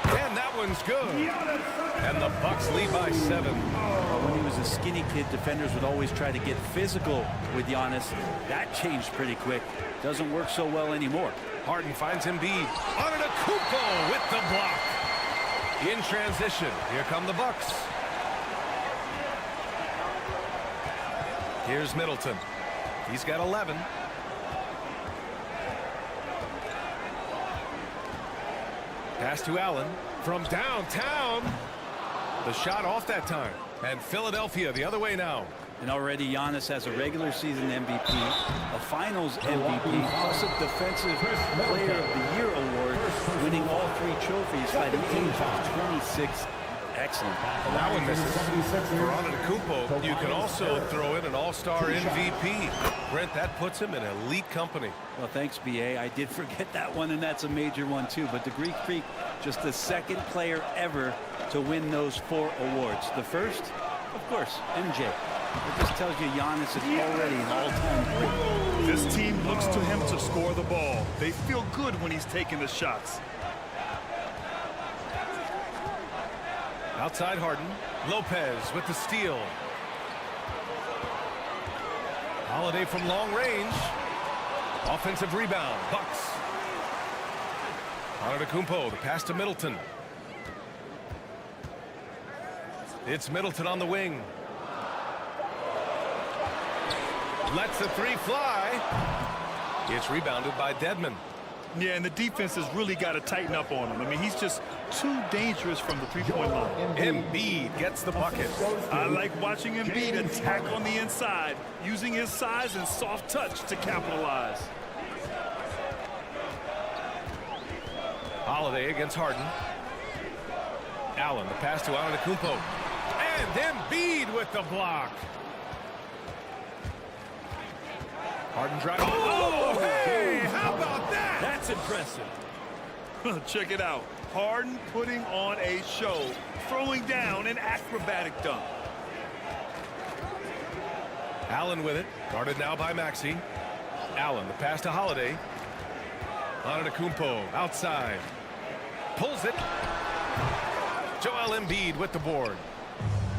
And that one's good. And the Bucks lead by 7. When he was a skinny kid, defenders would always try to get physical with Giannis. That changed pretty quick. Doesn't work so well anymore. Harden finds Embiid. Antetokounmpo with the block. In transition, here come the Bucks. Here's Middleton. He's got 11. Pass to Allen from downtown. The shot off that time. And Philadelphia the other way now. And already Giannis has a regular season MVP, a finals MVP, plus a defensive player of the year award, winning all 3 trophies by the age of 26. Excellent. Well, that one misses. For Antetokounmpo, you can also throw in an all-star MVP. Brent, that puts him in elite company. Well, thanks, B.A. I did forget that one, and that's a major one, too. But the Greek Freak, just the second player ever to win those 4 awards. The first, of course, MJ. It just tells you Giannis is already an all-time great. This team looks to him to score the ball. They feel good when he's taking the shots. Outside Harden. Lopez with the steal. Holiday from long range. Offensive rebound. Bucks. Antetokounmpo, the pass to Middleton. It's Middleton on the wing. Lets the 3 fly. It's rebounded by Dedmon. Yeah, and the defense has really got to tighten up on him. I mean, he's just too dangerous from the three-point line. Embiid gets the bucket. I like watching Embiid attack on the inside, using his size and soft touch to capitalize. Holiday against Harden. Allen, the pass to Antetokounmpo. And Embiid with the block. Harden driving. Oh, hey, how about that? That's impressive. Check it out. Harden putting on a show, throwing down an acrobatic dunk. Allen with it. Guarded now by Maxey. Allen, the pass to Holiday. Antetokounmpo outside. Pulls it. Joel Embiid with the board.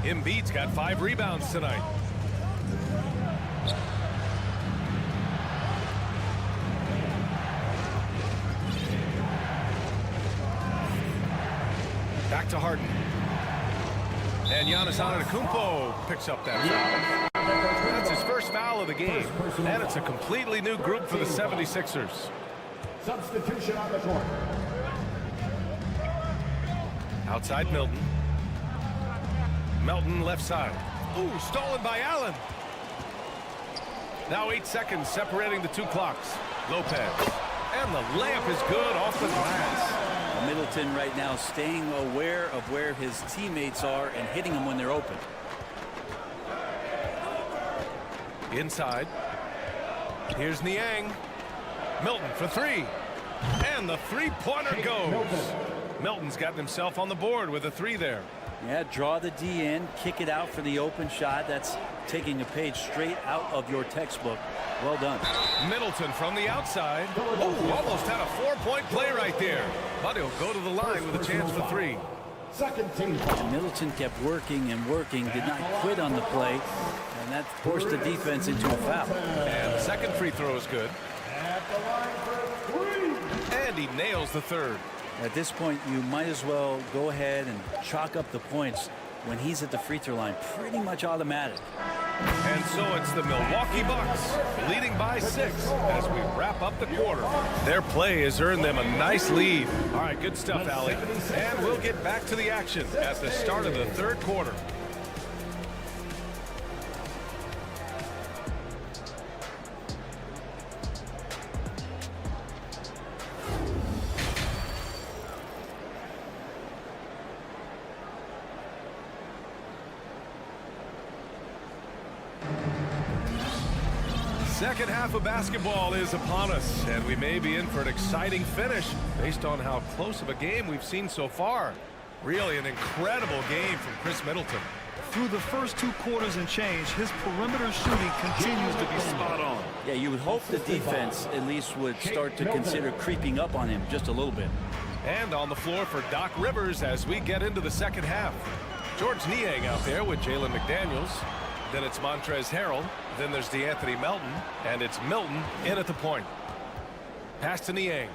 Embiid's got 5 rebounds tonight. Back to Harden. And Giannis Antetokounmpo picks up that foul. That's his first foul of the game. And it's a completely new group for the 76ers. Substitution on the court. Outside Milton. Melton left side. Ooh, stolen by Allen. Now 8 seconds separating the 2 clocks. Lopez. And the layup is good off the glass. Middleton right now staying aware of where his teammates are and hitting them when they're open. Inside. Here's Niang. Milton for 3. And the three-pointer goes. Milton's gotten himself on the board with a 3 there. Yeah, draw the D in, kick it out for the open shot. That's taking a page straight out of your textbook. Well done. Middleton from the outside. Oh, almost had a 4-point play right there. But he'll go to the line with a chance for 3. Second team. And Middleton kept working and working, did not quit on the play, and that forced the defense into a foul. And the second free throw is good. At the line for 3. And he nails the third. At this point, you might as well go ahead and chalk up the points when he's at the free throw line. Pretty much automatic. And so it's the Milwaukee Bucks leading by 6 as we wrap up the quarter. Their play has earned them a nice lead. All right, good stuff, Allie. And we'll get back to the action at the start of the third quarter. Second half of basketball is upon us, and we may be in for an exciting finish based on how close of a game we've seen so far. Really an incredible game from Chris Middleton. Through the first 2 quarters and change, his perimeter shooting continues to be spot on. Yeah, you would hope the defense at least would start to consider creeping up on him just a little bit. And on the floor for Doc Rivers as we get into the second half. George Niang out there with Jalen McDaniels. Then it's Montrezl Harrell. Then there's DeAnthony Melton. And it's Milton in at the point. Pass to Niang.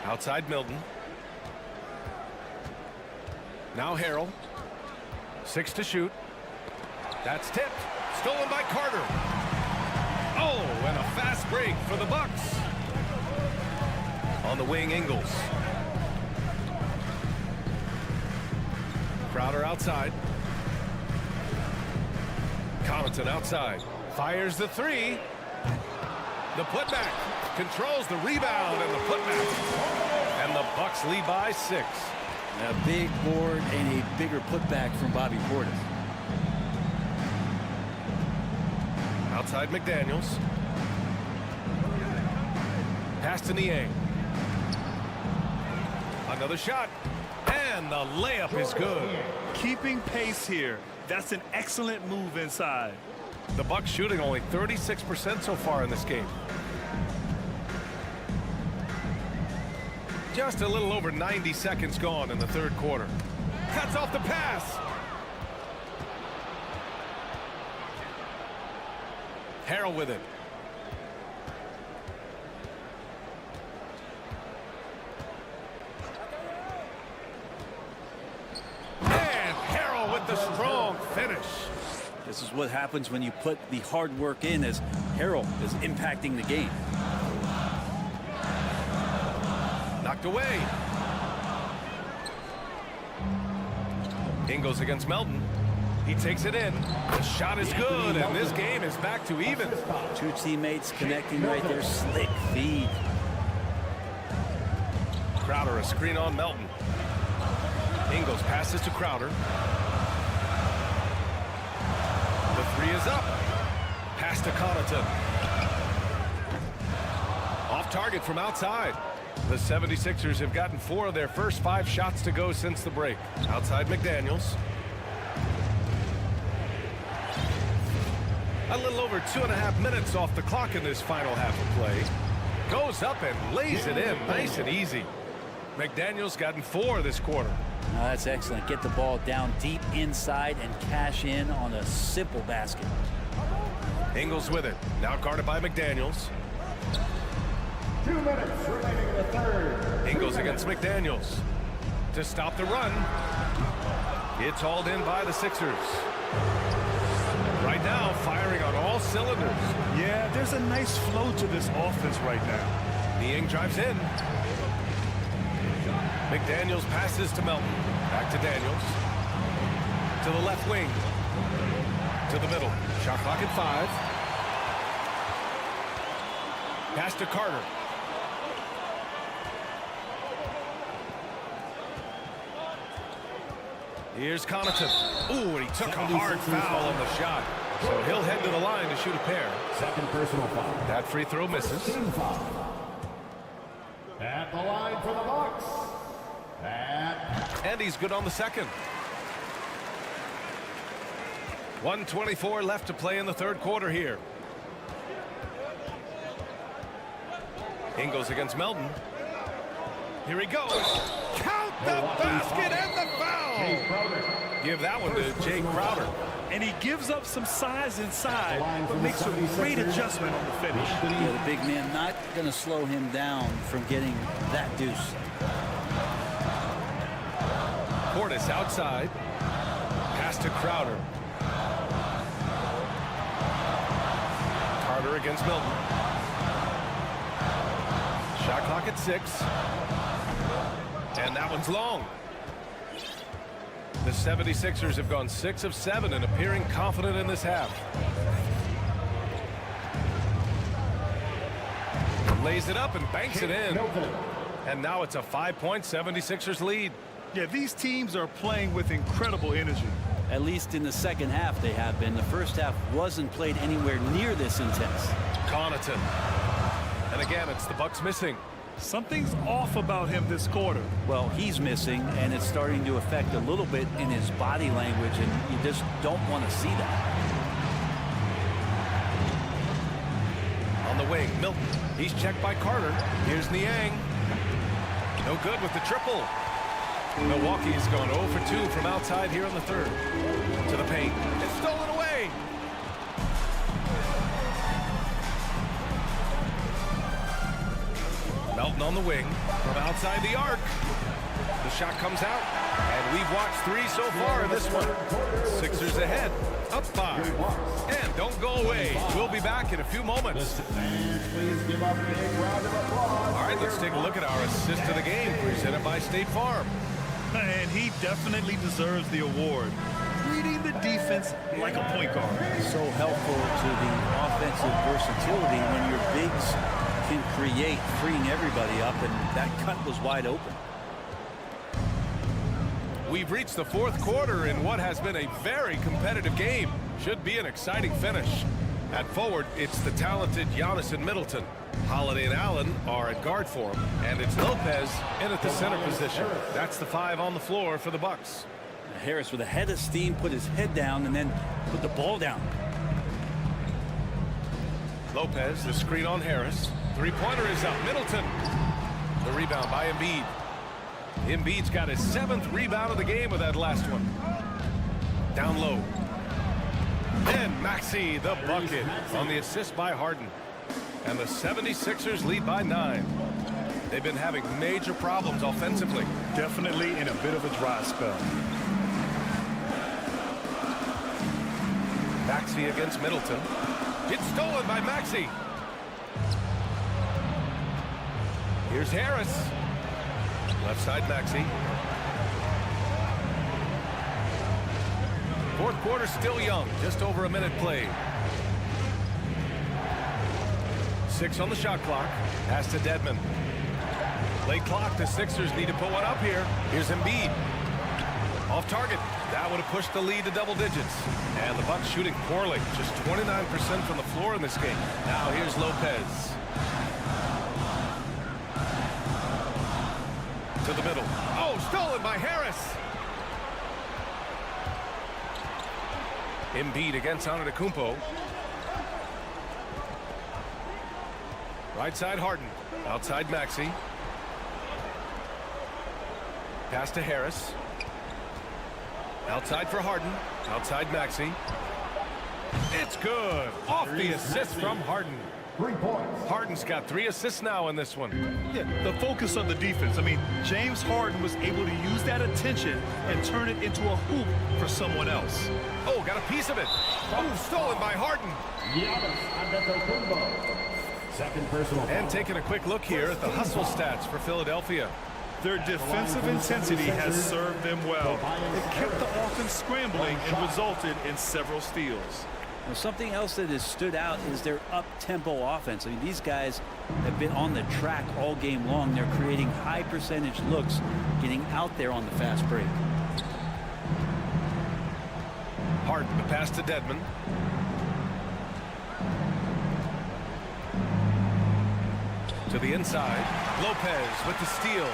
Outside Milton. Now Harrell. 6 to shoot. That's tipped. Stolen by Carter. Oh, and a fast break for the Bucks. On the wing, Ingles. Crowder outside. Connaughton outside. Fires the 3. The putback. Controls the rebound and the putback. And the Bucks lead by 6. A big board and a bigger putback from Bobby Portis. Outside McDaniels. Pass to Niang. Another shot. And the layup is good. Keeping pace here. That's an excellent move inside. The Bucks shooting only 36% so far in this game. Just a little over 90 seconds gone in the third quarter. Cuts off the pass. Harrell with it. And Harrell with the strong finish. This is what happens when you put the hard work in, as Harrell is impacting the game. Knocked away. Ingles against Melton. He takes it in. The shot is good, and this game is back to even. Two teammates connecting right there. Slick feed. Crowder, a screen on Melton. Ingles passes to Crowder. The three is up. Pass to Connaughton. Off target from outside. The 76ers have gotten 4 of their first 5 shots to go since the break. Outside McDaniels. A little over 2.5 minutes off the clock in this final half of play. Goes up and lays it in nice and easy. McDaniels gotten 4 this quarter. Oh, that's excellent. Get the ball down deep inside and cash in on a simple basket. Ingles with it. Now guarded by McDaniels. 2 minutes remaining in the third. Ingles against McDaniels. To stop the run. It's hauled in by the Sixers. Right now, firing on all cylinders. Yeah, there's a nice flow to this offense right now. Niang drives in. McDaniels passes to Melton. Back to Daniels. To the left wing. To the middle. Shot clock at 5. Pass to Carter. Here's Connaughton. Ooh, and he took a hard foul on the shot. So he'll head to the line to shoot a pair. Second personal foul. That free throw misses. Team foul. At the line for the Bucks. And he's good on the second. 1:24 left to play in the third quarter here. Ingles against Melton. Here he goes. Count the basket and the foul. Give that one to Jay Crowder. And he gives up some size inside, but makes a great adjustment on the finish. Yeah, the big man not going to slow him down from getting that deuce. Portis outside. Pass to Crowder. Carter against Milton. Shot clock at 6. And that one's long. The 76ers have gone 6 of 7 and appearing confident in this half. Lays it up and banks it in. And now it's a 5-point 76ers lead. Yeah, these teams are playing with incredible energy. At least in the second half they have been. The first half wasn't played anywhere near this intense. Connaughton. And again, it's the Bucks missing. Something's off about him this quarter. Well, he's missing, and it's starting to affect a little bit in his body language, and you just don't want to see that. On the wing, Milton. He's checked by Carter. Here's Niang. No good with the triple. Milwaukee's gone 0 for 2 from outside here in the third. To the paint. It's stolen away. Melton on the wing from outside the arc. The shot comes out, and we've watched 3 so far in this one. Sixers ahead, up 5. And don't go away. We'll be back in a few moments. All right, let's take a look at our assist of the game presented by State Farm. And he definitely deserves the award. Reading the defense like a point guard. So helpful to the offensive versatility when your bigs can create, freeing everybody up, and that cut was wide open. We've reached the fourth quarter in what has been a very competitive game. Should be an exciting finish. At forward, it's the talented Giannis and Middleton. Holiday and Allen are at guard for him, and it's Lopez in at the center position. That's the 5 on the floor for the Bucks. Harris with a head of steam put his head down and then put the ball down. Lopez, the screen on Harris. Three-pointer is up. Middleton. The rebound by Embiid. Embiid's got his 7th rebound of the game with that last one. Down low. And Maxey, the bucket, on the assist by Harden. And the 76ers lead by 9. They've been having major problems offensively. Definitely in a bit of a dry spell. Maxey against Middleton. It's stolen by Maxey. Here's Harris. Left side Maxey. Fourth quarter still young. Just over a minute played. 6 on the shot clock. Pass to Dedmon. Late clock. The Sixers need to put one up here. Here's Embiid. Off target. That would have pushed the lead to double digits. And the Bucks shooting poorly. Just 29% from the floor in this game. Now here's Lopez. To the middle. Oh, stolen by Harris. Embiid against Antetokounmpo. Right side Harden. Outside Maxey. Pass to Harris. Outside for Harden. Outside Maxey. It's good. Off the assist from Harden. 3 points. Harden's got 3 assists now in this one. Yeah, the focus on the defense. I mean, James Harden was able to use that attention and turn it into a hoop for someone else. Oh, got a piece of it. Oh, stolen by Harden. Second personal foul. And taking a quick look here at the hustle stats for Philadelphia. Their defensive intensity has served them well. It kept the offense scrambling and resulted in several steals. Now, something else that has stood out is their up-tempo offense. I mean, these guys have been on the track all game long. They're creating high percentage looks, getting out there on the fast break. Harden, the pass to Dedmon. To the inside. Lopez with the steal.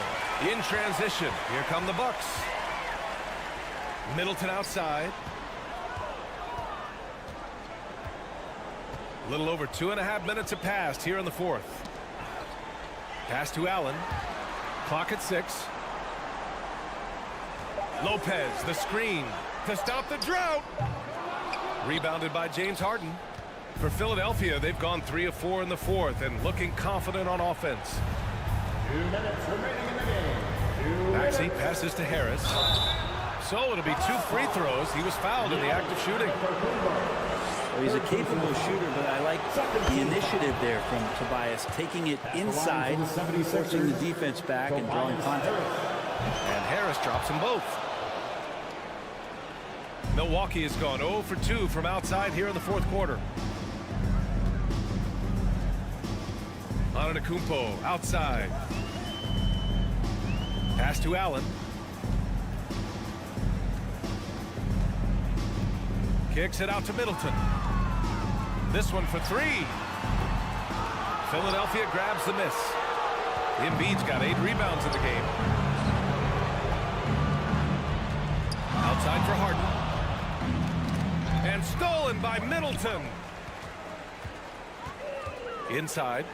In transition. Here come the Bucks. Middleton outside. A little over 2.5 minutes have passed here in the fourth. Pass to Allen. Clock at 6. Lopez, the screen to stop the drought. Rebounded by James Harden. For Philadelphia, they've gone 3 of 4 in the fourth and looking confident on offense. 2 minutes remaining in the game. Maxey passes to Harris. So it'll be 2 free throws. He was fouled in the act of shooting. Well, he's a capable shooter, but I like the initiative there from Tobias, taking it inside, forcing the defense back and drawing contact. And Harris drops them both. Milwaukee has gone 0 for 2 from outside here in the fourth quarter. Antetokounmpo outside. Pass to Allen. Kicks it out to Middleton. This one for 3. Philadelphia grabs the miss. Embiid's got 8 rebounds in the game. Outside for Harden. And stolen by Middleton. Inside.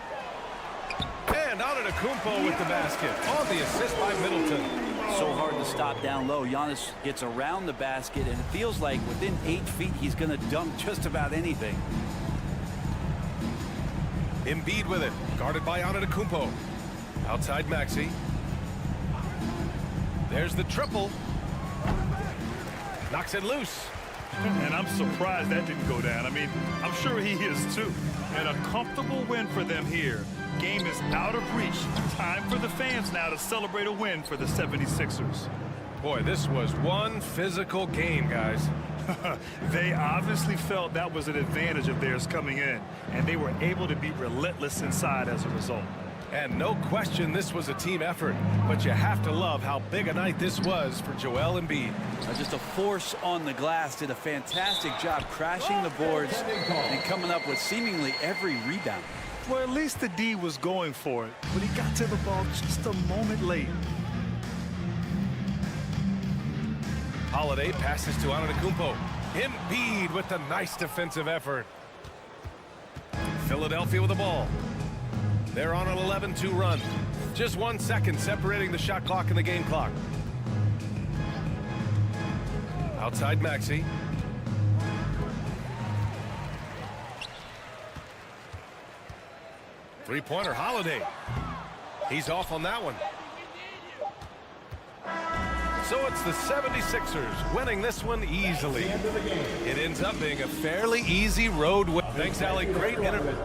And Antetokounmpo with the basket. On the assist by Middleton. So hard to stop down low. Giannis gets around the basket, and it feels like within 8 feet he's going to dunk just about anything. Embiid with it. Guarded by Antetokounmpo. Outside Maxey. There's the triple. Knocks it loose. And I'm surprised that didn't go down. I mean, I'm sure he is too. And a comfortable win for them here. Game is out of reach. Time for the fans now to celebrate a win for the 76ers. Boy, this was one physical game, guys. They obviously felt that was an advantage of theirs coming in, and they were able to be relentless inside as a result. And no question this was a team effort, but you have to love how big a night this was for Joel Embiid. Just a force on the glass, did a fantastic job crashing the boards and coming up with seemingly every rebound. Well, at least the D was going for it, but he got to the ball just a moment late. Holiday passes to Antetokounmpo. Embiid with the nice defensive effort. Philadelphia with the ball. They're on an 11-2 run. Just 1 second separating the shot clock and the game clock. Outside Maxey. Three-pointer Holiday. He's off on that one. So it's the 76ers winning this one easily. It ends up being a fairly easy road win. Thanks, Allie. Great interview.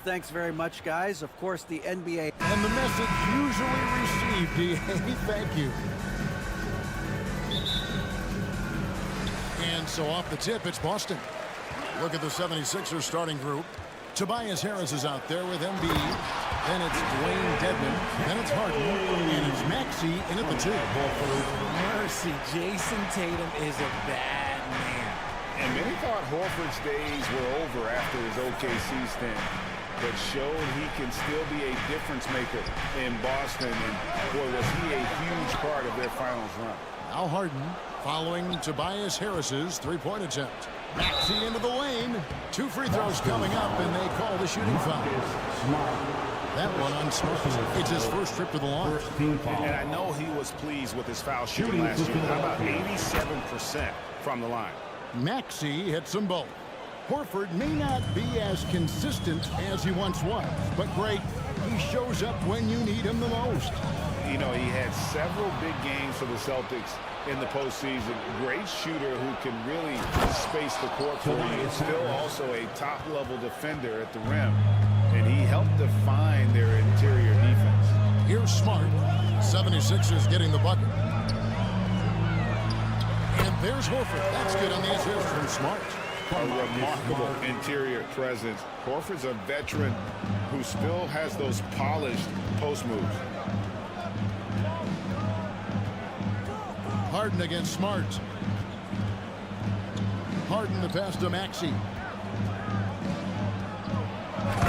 thanks very much, guys. Of course, the NBA. And the message usually received, DA. Thank you. And so off the tip, it's Boston. Look at the 76ers starting group. Tobias Harris is out there with Embiid. Then it's Dwayne Dedmon. Then it's Harden. And it's Maxey in at the 2. Mercy, Jason Tatum is a bad man. And many thought Horford's days were over after his OKC stint, but showed he can still be a difference maker in Boston. And boy, was he a huge part of their finals run. Now Harden following Tobias Harris's three-point attempt. Maxey into the lane. 2 free throws coming up, and they call the shooting foul. That one on Smart. It's his first trip to the line. And I know he was pleased with his foul shooting last year. How about 87% from the line? Maxey hits them both. Horford may not be as consistent as he once was, but great. He shows up when you need him the most. You know, he had several big games for the Celtics in the postseason. Great shooter who can really space the court for you. Still also a top-level defender at the rim. And he helped define their interior defense. Here's Smart. 76ers getting the bucket. And there's Horford. That's good on the assist from Smart. A remarkable interior presence. Horford's a veteran who still has those polished post moves. Harden against Smart. Harden the pass to Maxey.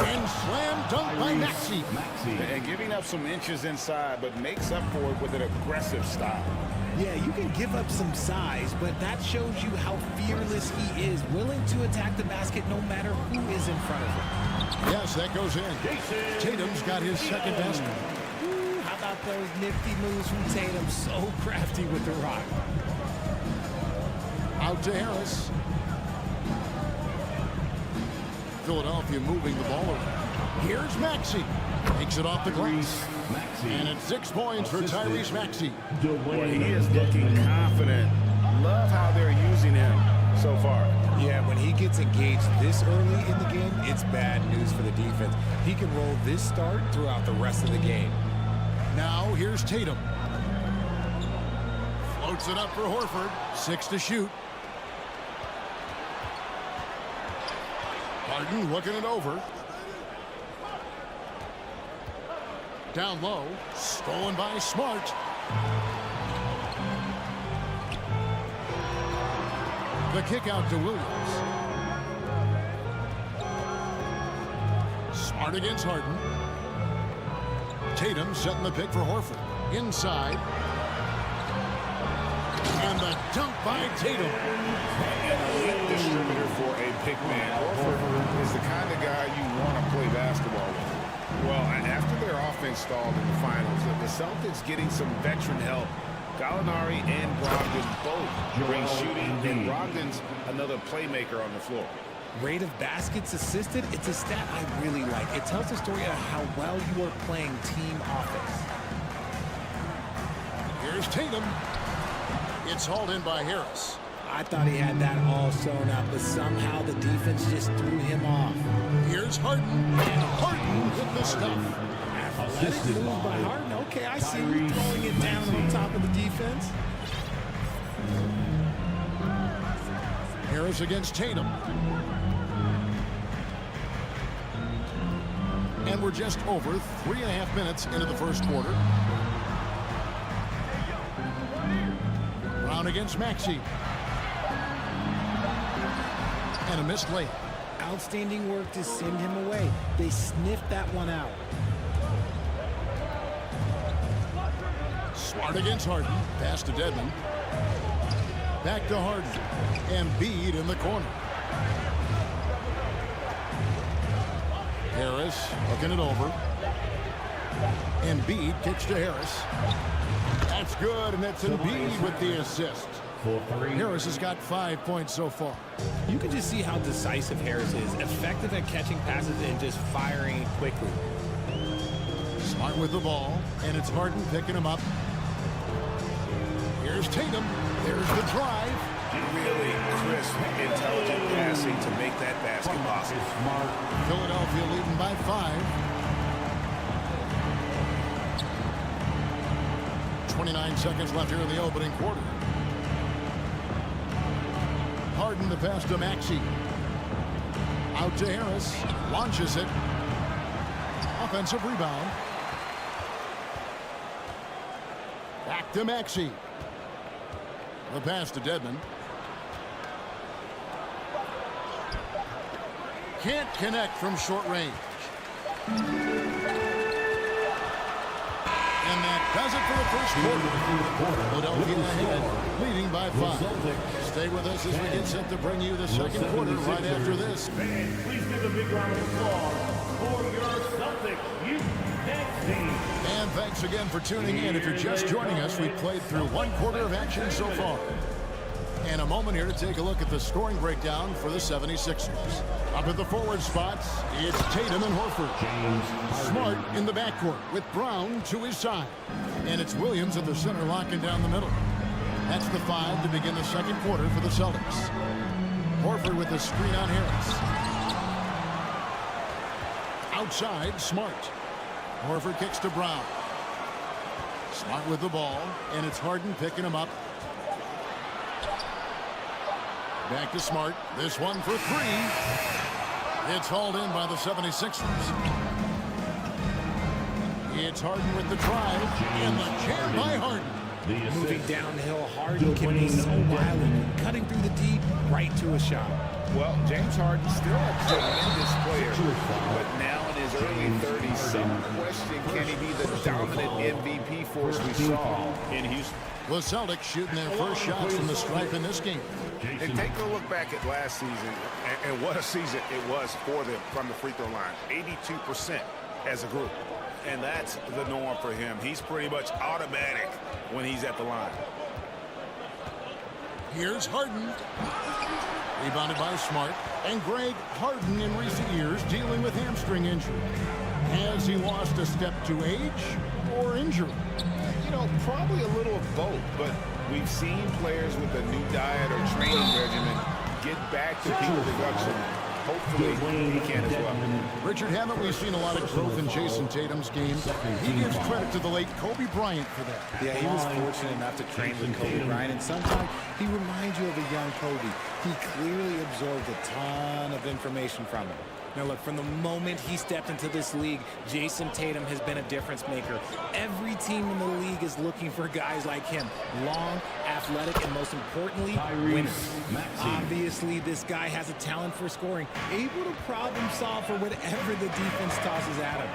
And slam dunk by Maxey. And giving up some inches inside, but makes up for it with an aggressive style. Yeah, you can give up some size, but that shows you how fearless he is, willing to attack the basket no matter who is in front of him. Yes, that goes in. Tatum's got his second basket. Ooh, how about those nifty moves from Tatum? So crafty with the rock. Out to Harris. Philadelphia moving the ball around. Here's Maxey. Takes it off the glass. And it's 6 points for Tyrese Maxey. Boy, he is looking confident. Love how they're using him so far. Yeah, when he gets engaged this early in the game, it's bad news for the defense. He can roll this start throughout the rest of the game. Now here's Tatum. Floats it up for Horford. 6 to shoot. Harden looking it over. Down low. Stolen by Smart. The kick out to Williams. Smart against Harden. Tatum setting the pick for Horford. Inside. And the dunk by Tatum. An elite distributor for a big man. Horford is the kind of guy you want to play basketball with. Well, after their offense stalled in the finals, the Celtics getting some veteran help. Gallinari and Brogdon both bring shooting, and Brogdon's another playmaker on the floor. Rate of baskets assisted, it's a stat I really like. It tells the story of how well you are playing team offense. Here's Tatum. It's hauled in by Harris. I thought he had that all sewn up, but somehow the defense just threw him off. Here's Harden. And Harden with the stuff. Athletic move by Harden. Okay, I see you throwing it down on top of the defense. Harris against Tatum. And we're just over 3.5 minutes into the first quarter. Brown against Maxey. And a missed layup. Outstanding work to send him away. They sniffed that one out. Smart against Harden. Pass to Dedmon. Back to Harden. Embiid in the corner. Harris looking it over. Embiid kicks to Harris. That's good, and that's Embiid with the assist. Harris has got 5 points so far. You can just see how decisive Harris is. Effective at catching passes and just firing quickly. Smart with the ball, and it's Harden picking him up. Here's Tatum. There's the drive. Really crisp, intelligent passing to make that basket possible. Philadelphia leading by 5. 29 seconds left here in the opening quarter. Harden the pass to Maxey. Out to Harris. Launches it. Offensive rebound. Back to Maxey. The pass to Dedmon. Can't connect from short range. And that does it for the first quarter. Philadelphia ahead, leading by 5. Stay with us as we get set to bring you the second quarter right after this. Please give a big round of applause for your Celtics next team. And thanks again for tuning in. If you're just joining us, we've played through one quarter of action so far. And a moment here to take a look at the scoring breakdown for the 76ers. Up at the forward spots, it's Tatum and Horford. Smart in the backcourt with Brown to his side. And it's Williams at the center locking down the middle. That's the 5 to begin the second quarter for the Celtics. Horford with the screen on Harris. Outside, Smart. Horford kicks to Brown. Smart with the ball, and it's Harden picking him up. Back to Smart. This one for 3. It's hauled in by the 76ers. It's Harden with the drive, and the jam by Harden. Moving downhill, Harden can be so violent, cutting through the D right to a shot. Well, James Harden still a tremendous player, but now in his early 30s, some question, can he be the dominant MVP force we saw in Houston? The Celtics shooting their first shots from the stripe in this game. And take a look back at last season, and what a season it was for them from the free throw line. 82% as a group. And that's the norm for him. He's pretty much automatic when he's at the line. Here's Harden. Rebounded by Smart. And Greg, Harden in recent years dealing with hamstring injury. Has he lost a step to age or injury? You know, probably a little of both, but we've seen players with a new diet or training regimen get back to peak production. Hopefully, he can as well. Richard, haven't we seen a lot of growth in Jason Tatum's game? He gives credit to the late Kobe Bryant for that. Yeah, he was fortunate enough to train with Kobe Bryant, and sometimes he reminds you of a young Kobe. He clearly absorbed a ton of information from him. Now look, from the moment he stepped into this league, Jason Tatum has been a difference maker. Every team in the league is looking for guys like him. Long, athletic, and most importantly, winners. Obviously, this guy has a talent for scoring, able to problem solve for whatever the defense tosses at him.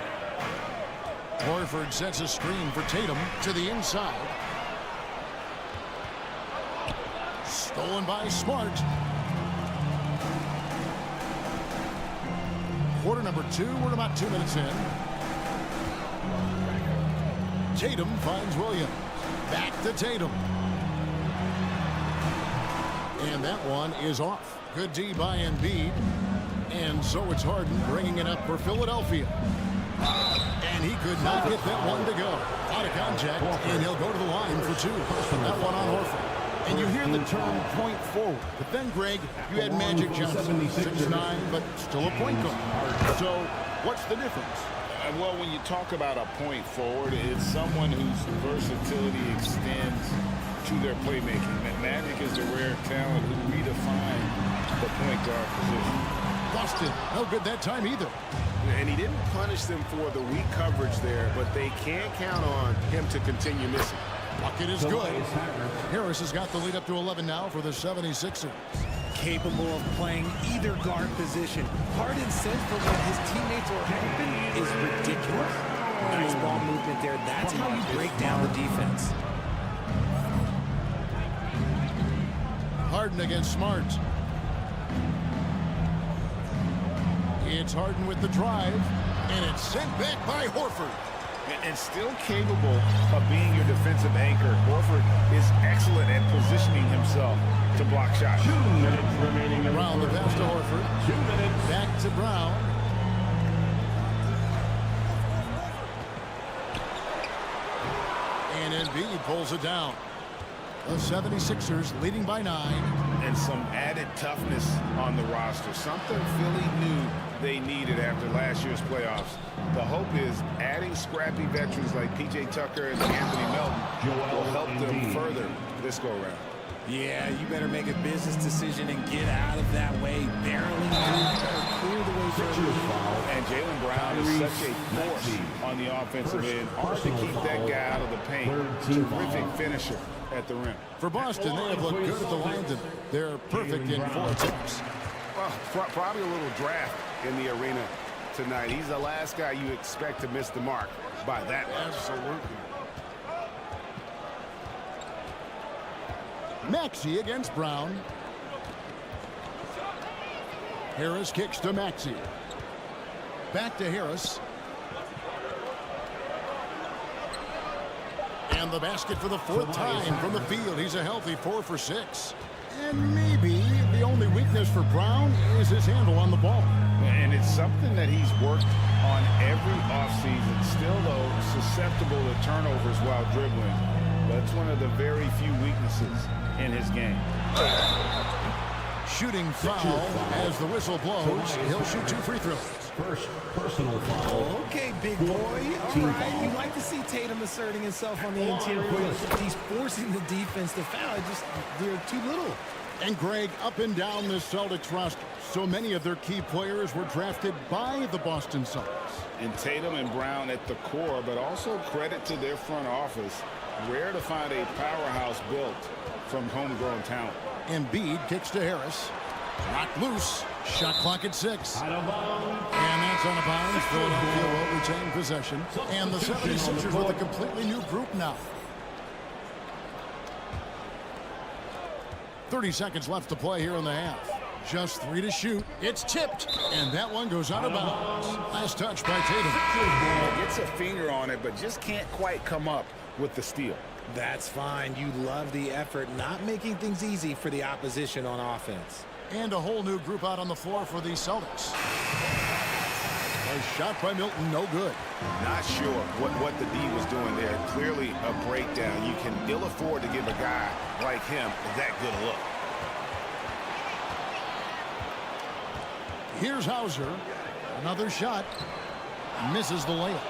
Horford sets a screen for Tatum to the inside. Stolen by Smart. Quarter number 2, we're about 2 minutes in. Tatum finds Williams. Back to Tatum. And that one is off. Good D by Embiid. And so it's Harden bringing it up for Philadelphia. And he could not get that one to go. Out of contact, and he'll go to the line for 2. That one on Horford. And you hear the term point forward. But then, Greg, you had Magic Johnson, 6'9", but still a point guard. So what's the difference? Well, when you talk about a point forward, it's someone whose versatility extends to their playmaking. Magic is the rare talent who redefined the point guard position. Boston, no good that time either. And he didn't punish them for the weak coverage there, but they can't count on him to continue missing. Bucket is good. Harris has got the lead up to 11 now for the 76ers. Capable of playing either guard position. Harden's sense for when his teammates are open is ridiculous. Nice ball movement there. That's how you break down the defense. Harden against Smart. It's Harden with the drive, and it's sent back by Horford. And still capable of being your defensive anchor. Horford is excellent at positioning himself to block shots. 2 minutes remaining. Brown, the pass to Horford. 2 minutes. Back to Brown. And Embiid pulls it down. The 76ers leading by 9. and some added toughness on the roster. Something Philly knew they needed after last year's playoffs. The hope is adding scrappy veterans like P.J. Tucker and Anthony Melton will help them further this go-around. Yeah, you better make a business decision and get out of that way. Barreling through, clear the way for a And Jaylen Brown is such a force on the offensive end. Hard to keep that guy out of the paint. Terrific finisher at the rim. For Boston, they have looked good at the line, and they're perfect in 4 attempts. Well, probably a little draft in the arena tonight. He's the last guy you expect to miss the mark by that much. Absolutely. Maxey against Brown. Harris kicks to Maxey. Back to Harris. And the basket for the 4th time from the field. He's a healthy 4 for 6. And maybe the only weakness for Brown is his handle on the ball. And it's something that he's worked on every offseason. Still, though, susceptible to turnovers while dribbling. But it's one of the very few weaknesses in his game. Shooting foul as the whistle blows. He'll shoot 2 free throws. First personal foul. Okay, big boy. All right. You like to see Tatum asserting himself on the interior. He's forcing the defense to foul. Just they're too little. And Greg, up and down the Celtics roster, so many of their key players were drafted by the Boston Celtics. And Tatum and Brown at the core, but also credit to their front office. Rare to find a powerhouse built from homegrown talent. Embiid kicks to Harris. Knocked loose. Shot clock at 6. And that's out of bounds. Philadelphia will retain possession. And the 76ers with a completely new group now. 30 seconds left to play here in the half. Just 3 to shoot. It's tipped. And that one goes out of bounds. Last touch by Tatum. Gets a finger on it, but just can't quite come up with the steal. That's fine. You love the effort, not making things easy for the opposition on offense. And a whole new group out on the floor for the Celtics. A shot by Milton, no good. Not sure what the D was doing there. Clearly a breakdown. You can ill afford to give a guy like him that good a look. Here's Hauser. Another shot. Misses the layup.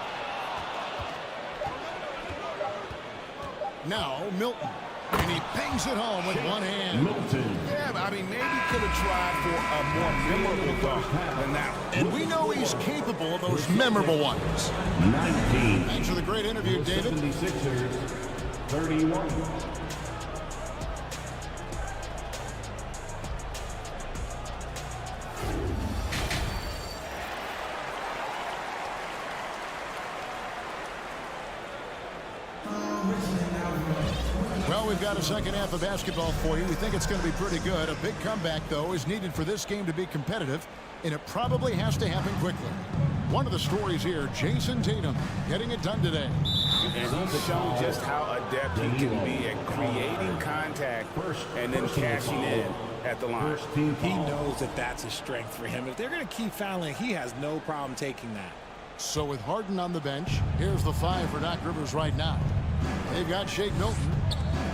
Now Milton. And he bangs it home with one hand. Milton. Yeah, I mean, maybe could have tried for a more memorable dunk than that one. And we know he's capable of those memorable ones. 19. Thanks for the great interview, David. 76ers, 31. Well, we've got a second half of basketball for you. We think it's going to be pretty good. A big comeback, though, is needed for this game to be competitive, and it probably has to happen quickly. One of the stories here, Jason Tatum getting it done today. And he's shown just how adept he can be at creating contact and then cashing in at the line. He knows that that's a strength for him. If they're going to keep fouling, he has no problem taking that. So with Harden on the bench, here's the 5 for Doc Rivers right now. They've got Shake Milton.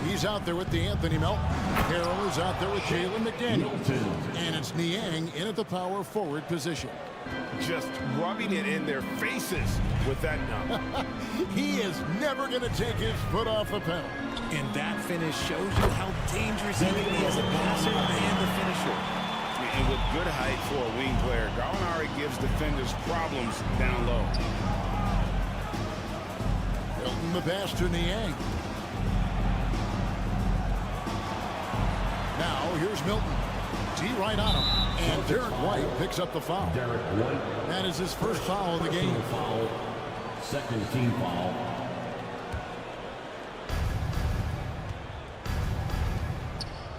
He's out there with the Anthony Melton. Carroll is out there with Jalen McDaniels. And it's Niang in at the power forward position. Just rubbing it in their faces with that number. He is never going to take his foot off the pedal. And that finish shows you how dangerous he can be as a passer and the finisher. And with good height for a wing player, Gallinari gives defenders problems down low. Milton the pass to Niang. Now here's Milton. D right on him. And Derek White picks up the foul. Derek White. That is his first foul of the game. Foul. Second team foul.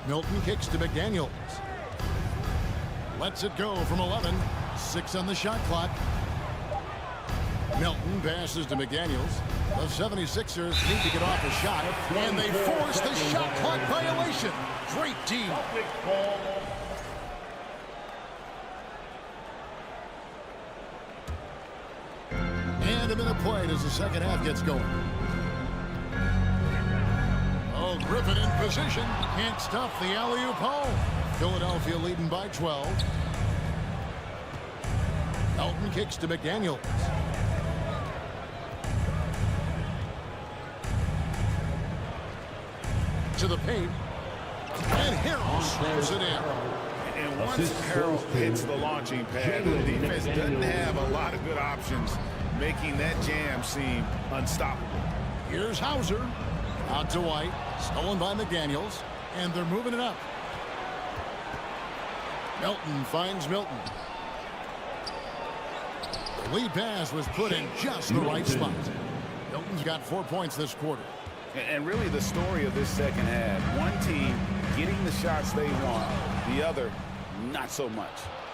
Milton kicks to McDaniels. Lets it go from 11. 6 on the shot clock. Milton passes to McDaniels. The 76ers need to get off a shot, and they force the shot clock violation. Great D. And a minute played as the second half gets going. Oh, Griffin in position. Can't stop the alley-oop home. Philadelphia leading by 12. Elton kicks to McDaniels. To the paint. And Harrell slams it in. And once Harrell hits the launching pad, the defense doesn't have a lot of good options, making that jam seem unstoppable. Here's Hauser. Out to White. Stolen by McDaniels. And they're moving it up. Melton finds Milton. The lead pass was put in just the right spot. Milton's got 4 points this quarter. And really the story of this second half, one team getting the shots they want, the other not so much.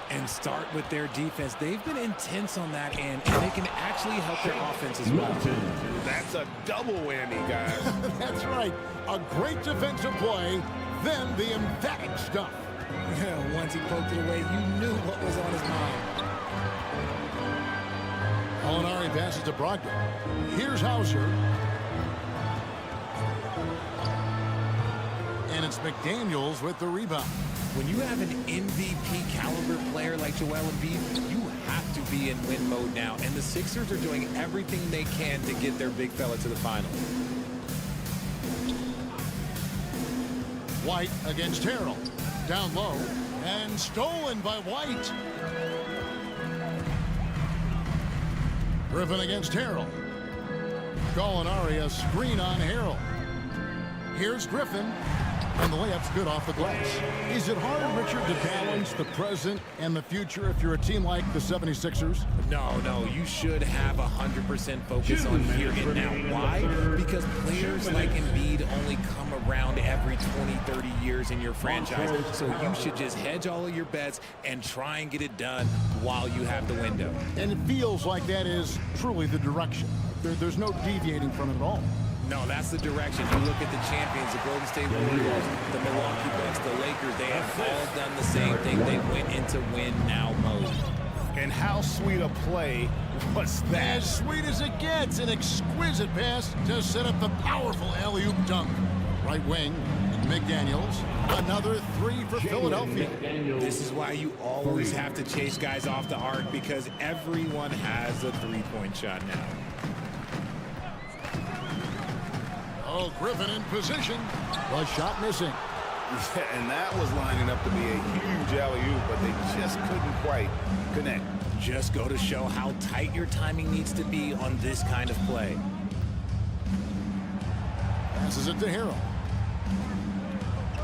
And start with their defense. They've been intense on that end, and they can actually help their offense as well. That's a double whammy, guys. That's right. A great defensive play, then the emphatic stuff. Yeah, once he poked it away, you knew what was on his mind. Molinari passes to Brogdon. Here's Hauser. And it's McDaniels with the rebound. When you have an MVP caliber player like Joel Embiid, you have to be in win mode now. And the Sixers are doing everything they can to get their big fella to the final. White against Harrell. Down low. And stolen by White. Griffin against Harrell. Molinari a screen on Harrell. Here's Griffin. And the layup's good off the glass. Is it hard, Richard, to balance the present and the future if you're a team like the 76ers? No, you should have 100% focus on here and now. Why? Because players like Embiid only come around every 20, 30 years in your franchise. So you should just hedge all of your bets and try and get it done while you have the window. And it feels like that is truly the direction. There's no deviating from it at all. No, that's the direction. You look at the champions, the Golden State Warriors, the Milwaukee Bucks, the Lakers. They have all done the same thing. They went into win-now mode. And how sweet a play was that? As sweet as it gets. An exquisite pass to set up the powerful alley-oop dunk. Right wing, McDaniels. Another three for Philadelphia. This is why you always have to chase guys off the arc, because everyone has a three-point shot now. Oh, Griffin in position. The shot missing. Yeah, and that was lining up to be a huge alley-oop, but they just couldn't quite connect. Just go to show how tight your timing needs to be on this kind of play. Passes it to Harrell.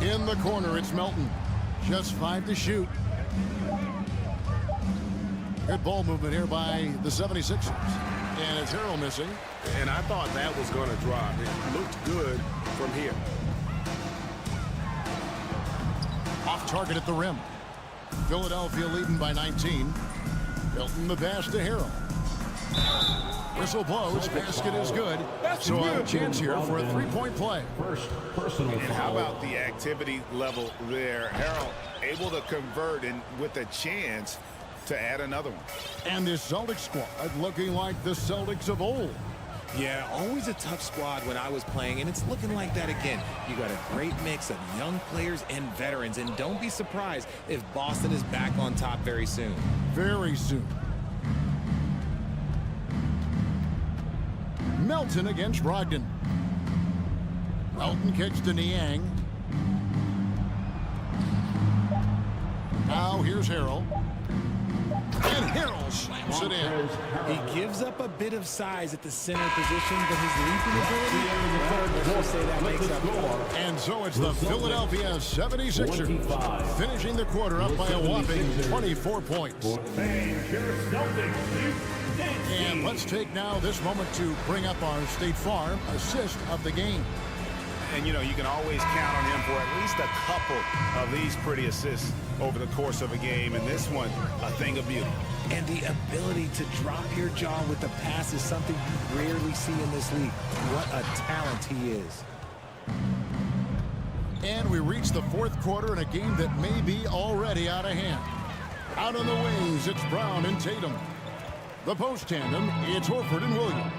In the corner, it's Melton. Just 5 to shoot. Good ball movement here by the 76ers. And it's Harrell missing. And I thought that was going to drop. It looked good from here. Off target at the rim. Philadelphia leading by 19. Milton the pass to Harrell. Whistle blows. Basket is good. So a chance here for a three-point play. And how about the activity level there? Harrell able to convert and with a chance to add another one. And this Celtics squad looking like the Celtics of old. Yeah, always a tough squad when I was playing, and it's looking like that again. You got a great mix of young players and veterans, and don't be surprised if Boston is back on top very soon. Very soon. Melton against Brogdon. Melton kicks to Niang. Now here's Harrell. And Harrell slams it in. He gives up a bit of size at the center position, but his leaping ability, let's just say that makes up for it. And so it's the Philadelphia 76ers finishing the quarter up by a whopping 24 points. And let's take now this moment to bring up our State Farm assist of the game. And, you know, you can always count on him for at least a couple of these pretty assists over the course of a game. And this one, a thing of beauty. And the ability to drop your jaw with the pass is something you rarely see in this league. What a talent he is. And we reach the fourth quarter in a game that may be already out of hand. Out on the wings, it's Brown and Tatum. The post tandem, it's Horford and Williams.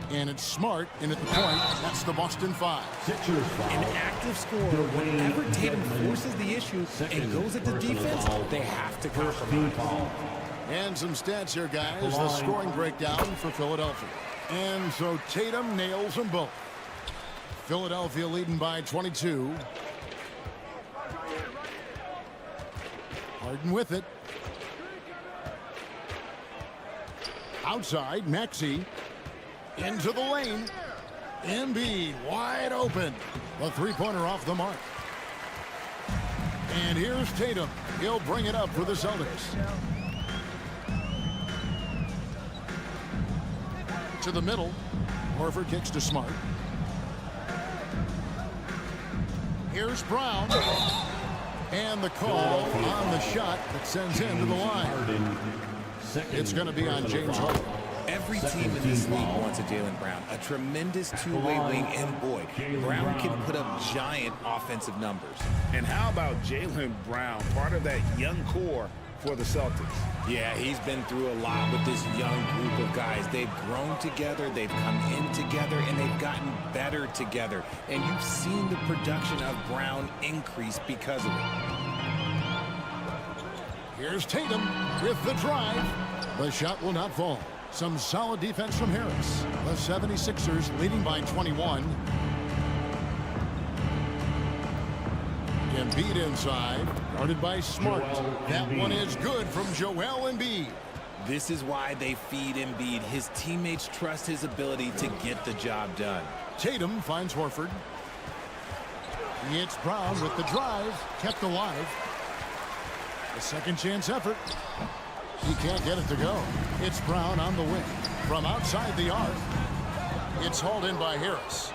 And it's Smart in at the point. That's the Boston 5. Sixers foul. An active scorer, whenever Tatum forces the issue and goes at the defense, they have to compromise. Foul. And some stats here, guys. The scoring breakdown for Philadelphia. And so Tatum nails them both. Philadelphia leading by 22. Harden with it. Outside, Maxey. Into the lane. Embiid wide open. The three-pointer off the mark. And here's Tatum. He'll bring it up for the Celtics. To the middle. Horford kicks to Smart. Here's Brown. And the call on the shot that sends him to the line. It's going to be on James Harden. Every team in this league wants a Jaylen Brown, a tremendous two-way wing, and boy, Brown can put up giant offensive numbers. And how about Jaylen Brown, part of that young core for the Celtics? Yeah, he's been through a lot with this young group of guys. They've grown together, they've come in together, and they've gotten better together. And you've seen the production of Brown increase because of it. Here's Tatum with the drive. The shot will not fall. Some solid defense from Harris. The 76ers leading by 21. Embiid inside, guarded by Smart. That one is good from Joel Embiid. This is why they feed Embiid. His teammates trust his ability to get the job done. Tatum finds Horford. It's Brown with the drive, kept alive. A second chance effort. He can't get it to go. It's Brown on the wing. From outside the arc, it's hauled in by Harris.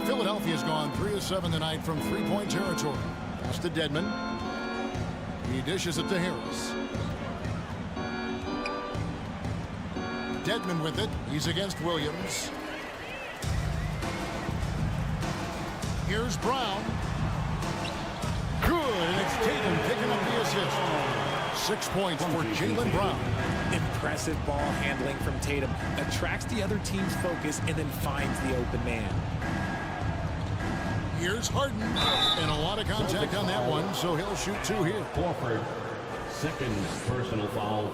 Philadelphia's gone 3 of 7 tonight from three-point territory. Pass to Dedmon. He dishes it to Harris. Dedmon with it. He's against Williams. Here's Brown. Good, and it's Tatum picking up the assist. 6 points for Jaylen Brown. Impressive ball handling from Tatum. Attracts the other team's focus and then finds the open man. Here's Harden. And a lot of contact on that one, so he'll shoot 2 here. Horford. Second personal foul.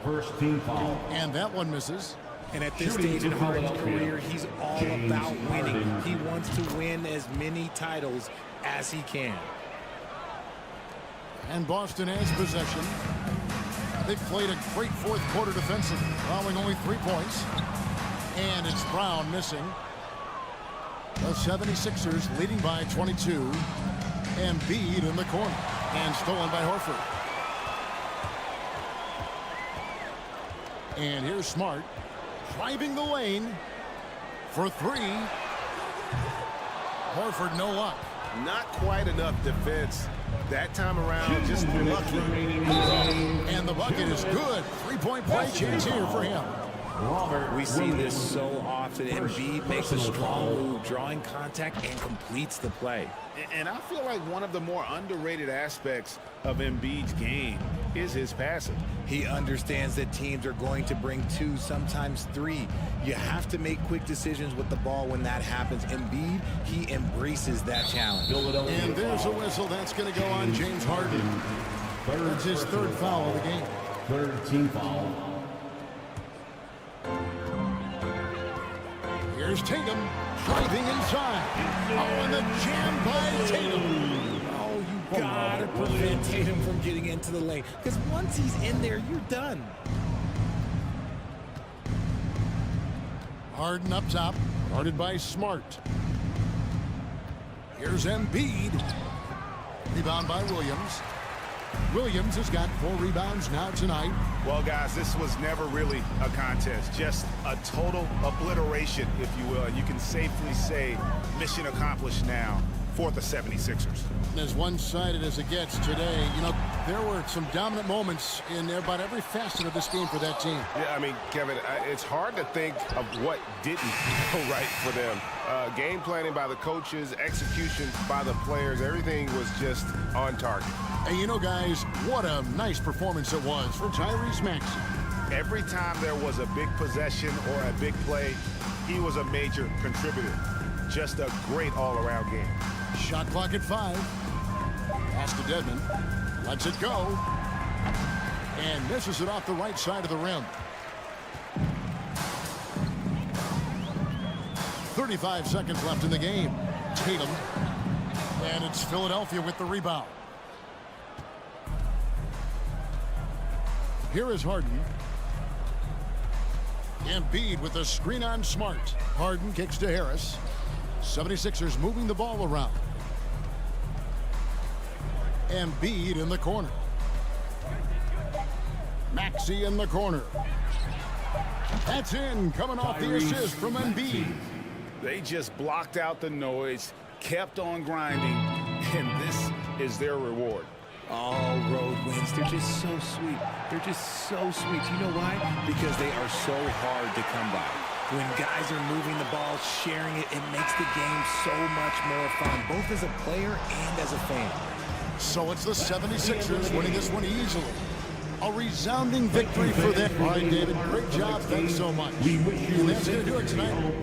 First team foul. And that one misses. And at this stage in Harden's career, he's all about winning. He wants to win as many titles as he can. And Boston has possession. They've played a great fourth quarter defensively, allowing only 3 points. And it's Brown missing. The 76ers leading by 22. Embiid in the corner. And stolen by Horford. And here's Smart. Driving the lane for 3. Horford no luck. Not quite enough defense that time around, just lucky. And the bucket is good. 3-point play chance here for him. We see this so often. Embiid makes a strong move, drawing contact, and completes the play. And I feel like one of the more underrated aspects of Embiid's game is his passing. He understands that teams are going to bring 2, sometimes 3. You have to make quick decisions with the ball when that happens. Embiid, he embraces that challenge. And there's a whistle. That's going to go on James Harden. That's his 3rd foul of the game. Third team foul. Here's Tatum driving inside. Oh, and the jam by Tatum. Oh, you gotta prevent Tatum from getting into the lane, because once he's in there, you're done. Harden up top, guarded by Smart. Here's Embiid. Rebound by Williams. Williams has got 4 rebounds now tonight. Well, guys, this was never really a contest, just a total obliteration, if you will. And you can safely say mission accomplished now for the 76ers. As one-sided as it gets today, you know, there were some dominant moments in about every facet of this game for that team. Yeah, I mean, Kevin, it's hard to think of what didn't go right for them. Game planning by the coaches, execution by the players, everything was just on target. And you know, guys, what a nice performance it was for Tyrese Maxey. Every time there was a big possession or a big play, he was a major contributor. Just a great all-around game. Shot clock at 5. Pass to Dedmon. Lets it go. And misses it off the right side of the rim. 35 seconds left in the game. Tatum. And it's Philadelphia with the rebound. Here is Harden. Embiid with the screen on Smart. Harden kicks to Harris. 76ers moving the ball around. Embiid in the corner. Maxey in the corner. That's in, coming off the assist from Embiid. They just blocked out the noise, kept on grinding, and this is their reward. All road wins. They're just so sweet. They're just so sweet. You know why? Because they are so hard to come by. When guys are moving the ball, sharing it, it makes the game so much more fun, both as a player and as a fan. So it's the 76ers winning this one easily. A resounding victory for them. All right, David, great job. Thanks so much. And that's going to do it tonight.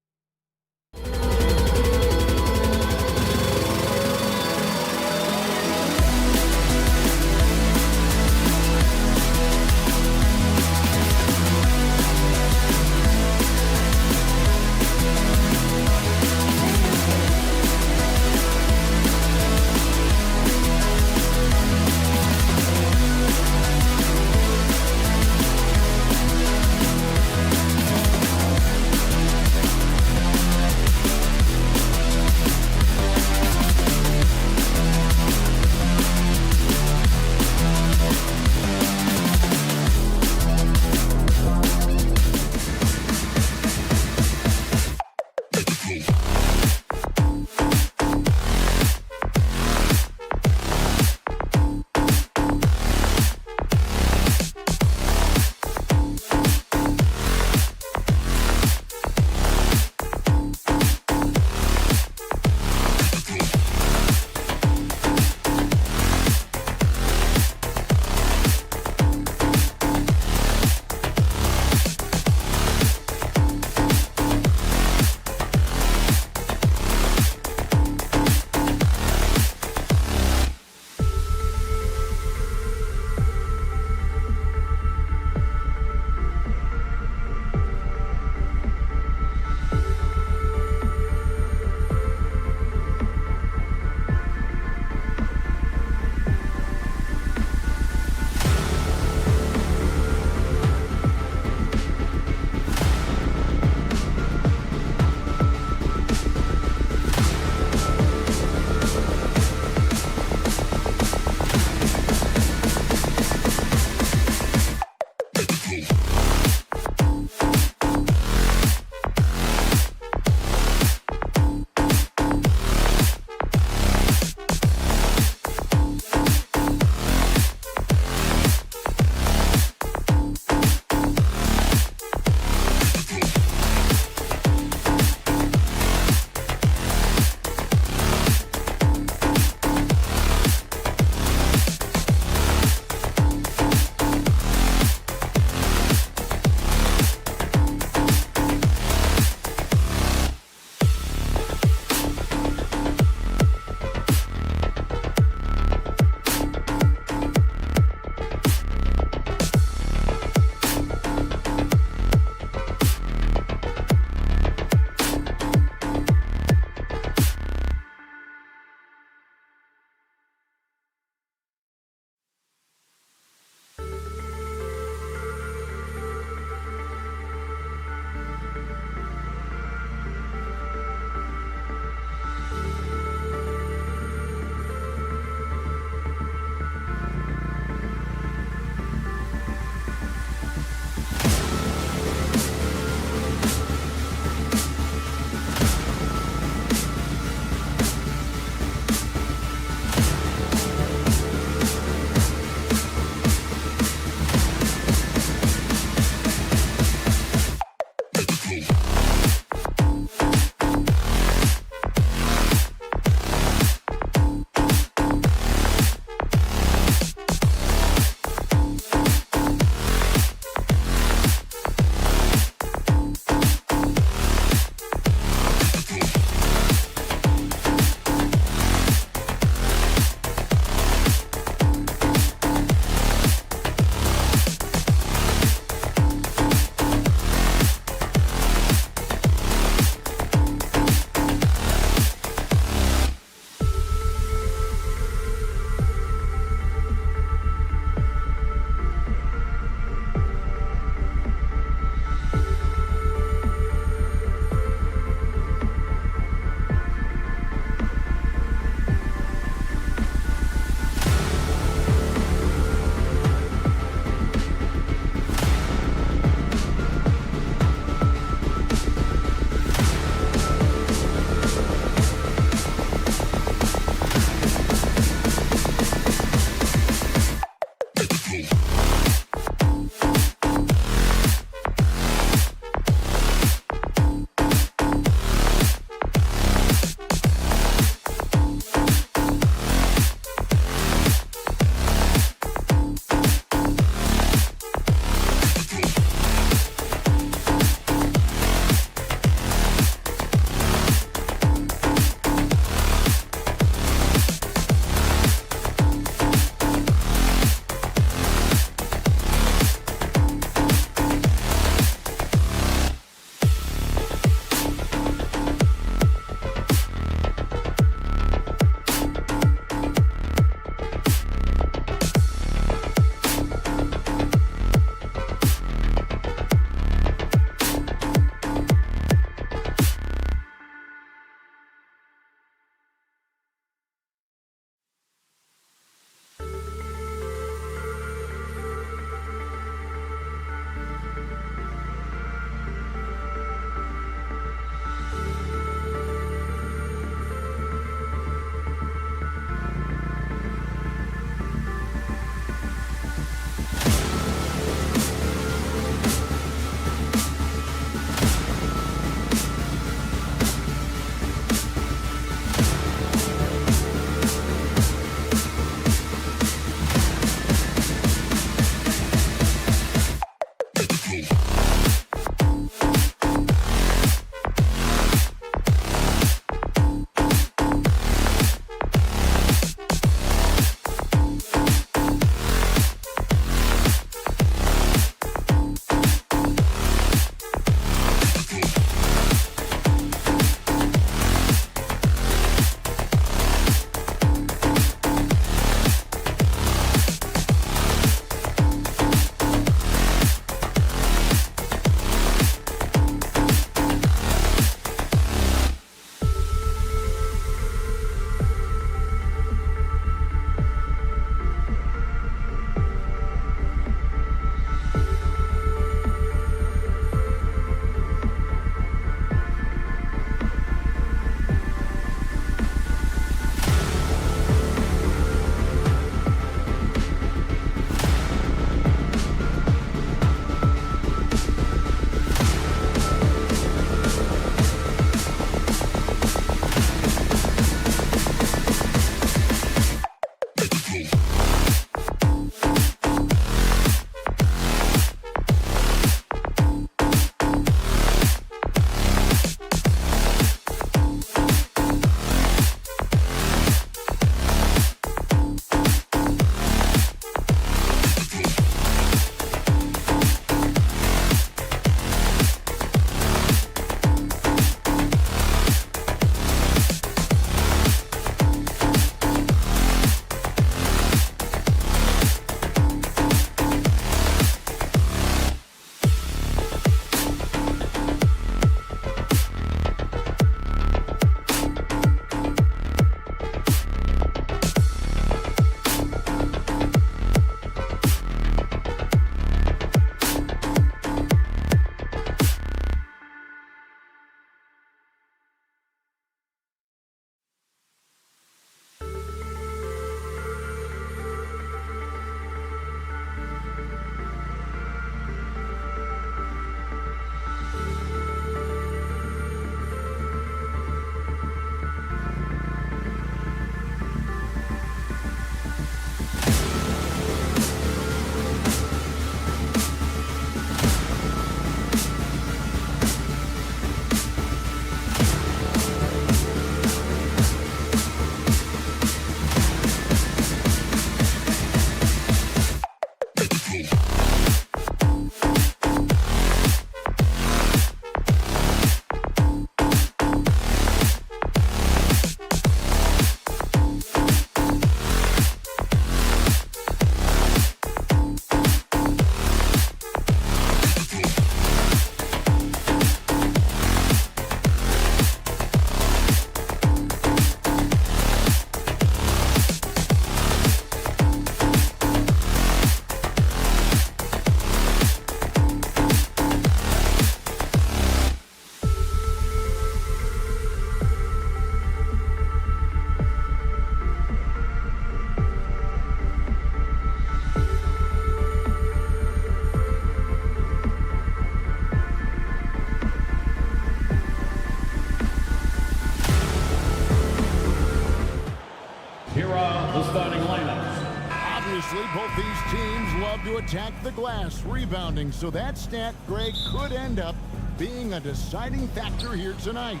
the starting lineups. Obviously, both these teams love to attack the glass, rebounding, so that stat, Greg, could end up being a deciding factor here tonight.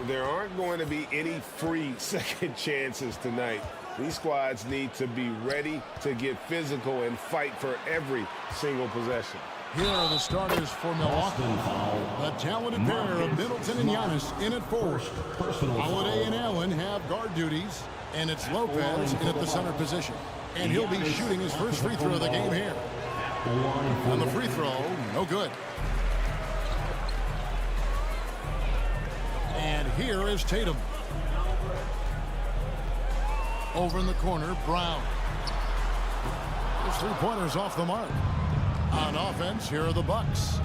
There aren't going to be any free second chances tonight. These squads need to be ready to get physical and fight for every single possession. Here are the starters for Milwaukee. The talented pair of Middleton and Giannis in at forward. Holiday and Allen have guard duties, and it's Lopez in at the center position. And he'll be shooting his first free throw of the game here. And the free throw, no good. And here is Tatum. Over in the corner, Brown. His three-pointers off the mark. On offense, here are the Bucks.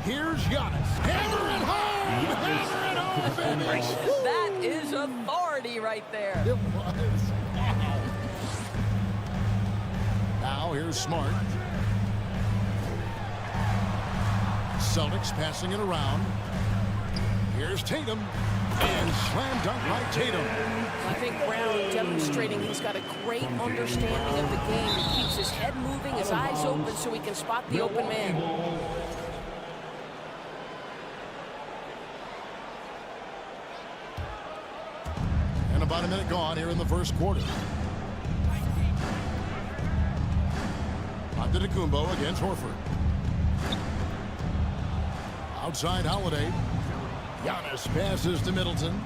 Here's Giannis. Hammer it home! Hammer it home, baby! That is authority right there. It was. Now here's Smart. Celtics passing it around. Here's Tatum. And slam dunk by Tatum. I think Brown demonstrating he's got a great understanding of the game. He keeps his head moving, his eyes open so he can spot the open man. And about a minute gone here in the first quarter. Antetokounmpo against Horford. Outside Holiday. Giannis passes to Middleton.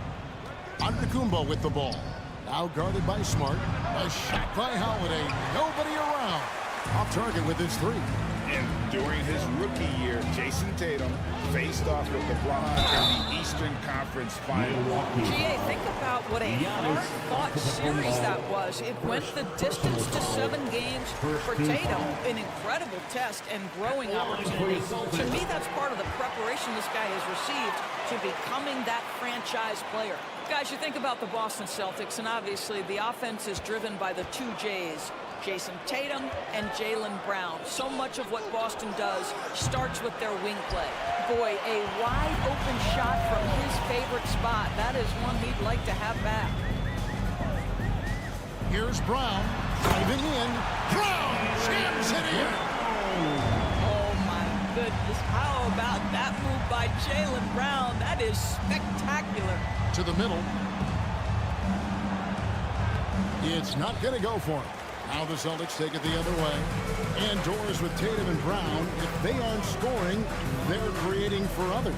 Antetokounmpo with the ball. Now guarded by Smart. A shot by Holiday. Nobody around. Off target with his three. And during his rookie year, Jason Tatum faced off with LeBron in the Eastern Conference Finals. GA, think about what a hard-fought series that was. It went the distance to 7 games for Tatum. An incredible test and growing opportunity. To me, that's part of the preparation this guy has received to becoming that franchise player. Guys, you think about the Boston Celtics, and obviously the offense is driven by the 2 J's. Jason Tatum and Jaylen Brown. So much of what Boston does starts with their wing play. Boy, a wide open shot from his favorite spot. That is one he'd like to have back. Here's Brown. Driving in. Brown jams it in. Oh, my goodness. How about that move by Jaylen Brown? That is spectacular. To the middle. It's not going to go for him. Now the Celtics take it the other way. Indoors with Tatum and Brown. If they aren't scoring, they're creating for others.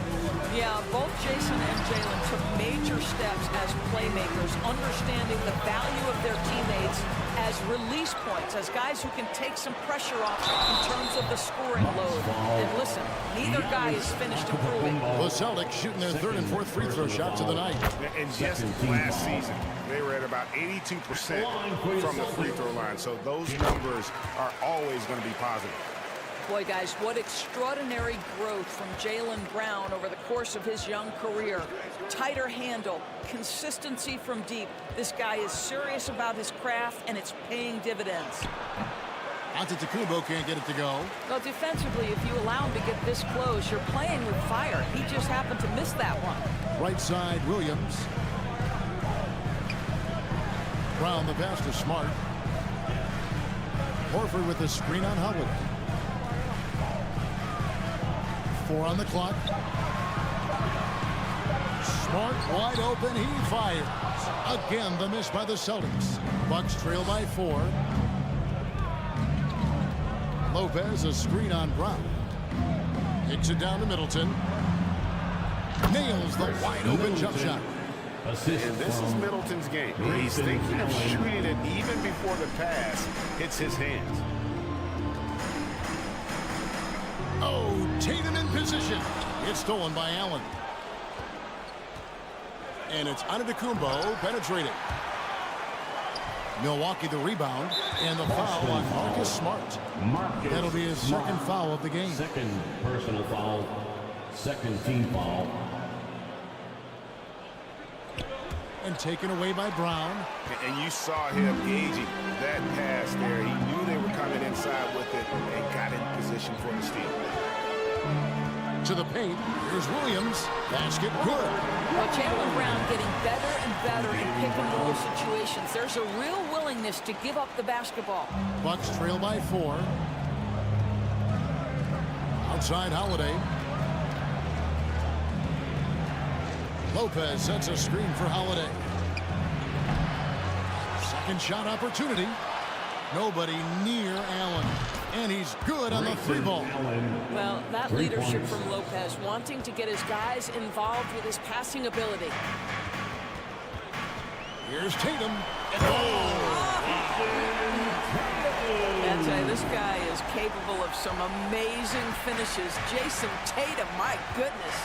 Yeah, both Jason and Jaylen took major steps as playmakers, understanding the value of their teammates as release points, as guys who can take some pressure off in terms of the scoring load. And listen, neither guy is finished improving. The Celtics shooting their third and fourth free throw shots of the night. And just last season, they were at about 82% from the free throw line. So those numbers are always going to be positive. Boy, guys, what extraordinary growth from Jaylen Brown over the course of his young career. Tighter handle, consistency from deep. This guy is serious about his craft, and it's paying dividends. Antetokounmpo can't get it to go. Well, defensively, if you allow him to get this close, you're playing with fire. He just happened to miss that one. Right side, Williams. Brown, the pass to Smart. Horford with the screen on Holiday. 4 on the clock. Smart wide open. He fires. Again, the miss by the Celtics. Bucks trail by 4. Lopez, a screen on Brown. Kicks it down to Middleton. Nails the wide open jump shot. And this is Middleton's game. He's thinking of shooting it even before the pass hits his hands. Oh, Tatum in position. It's stolen by Allen. And it's Antetokounmpo penetrating. Milwaukee the rebound. And the foul on Marcus Smart. That'll be his second foul of the game. Second personal foul. Second team foul. And taken away by Brown. And you saw him gauging that pass there. He knew they were coming inside with it and got in position for the steal. To the paint. Here's Williams. Basket good. Well, Jaylen Brown getting better and better in pick-and-roll situations. There's a real willingness willingness to give up the basketball. Bucks trail by 4. Outside Holiday. Lopez sets a screen for Holiday. Second shot opportunity. Nobody near Allen. And he's good on the 3-ball. Well, that leadership from Lopez, wanting to get his guys involved with his passing ability. Here's Tatum. I'll tell you, this guy is capable of some amazing finishes. Jason Tatum, my goodness.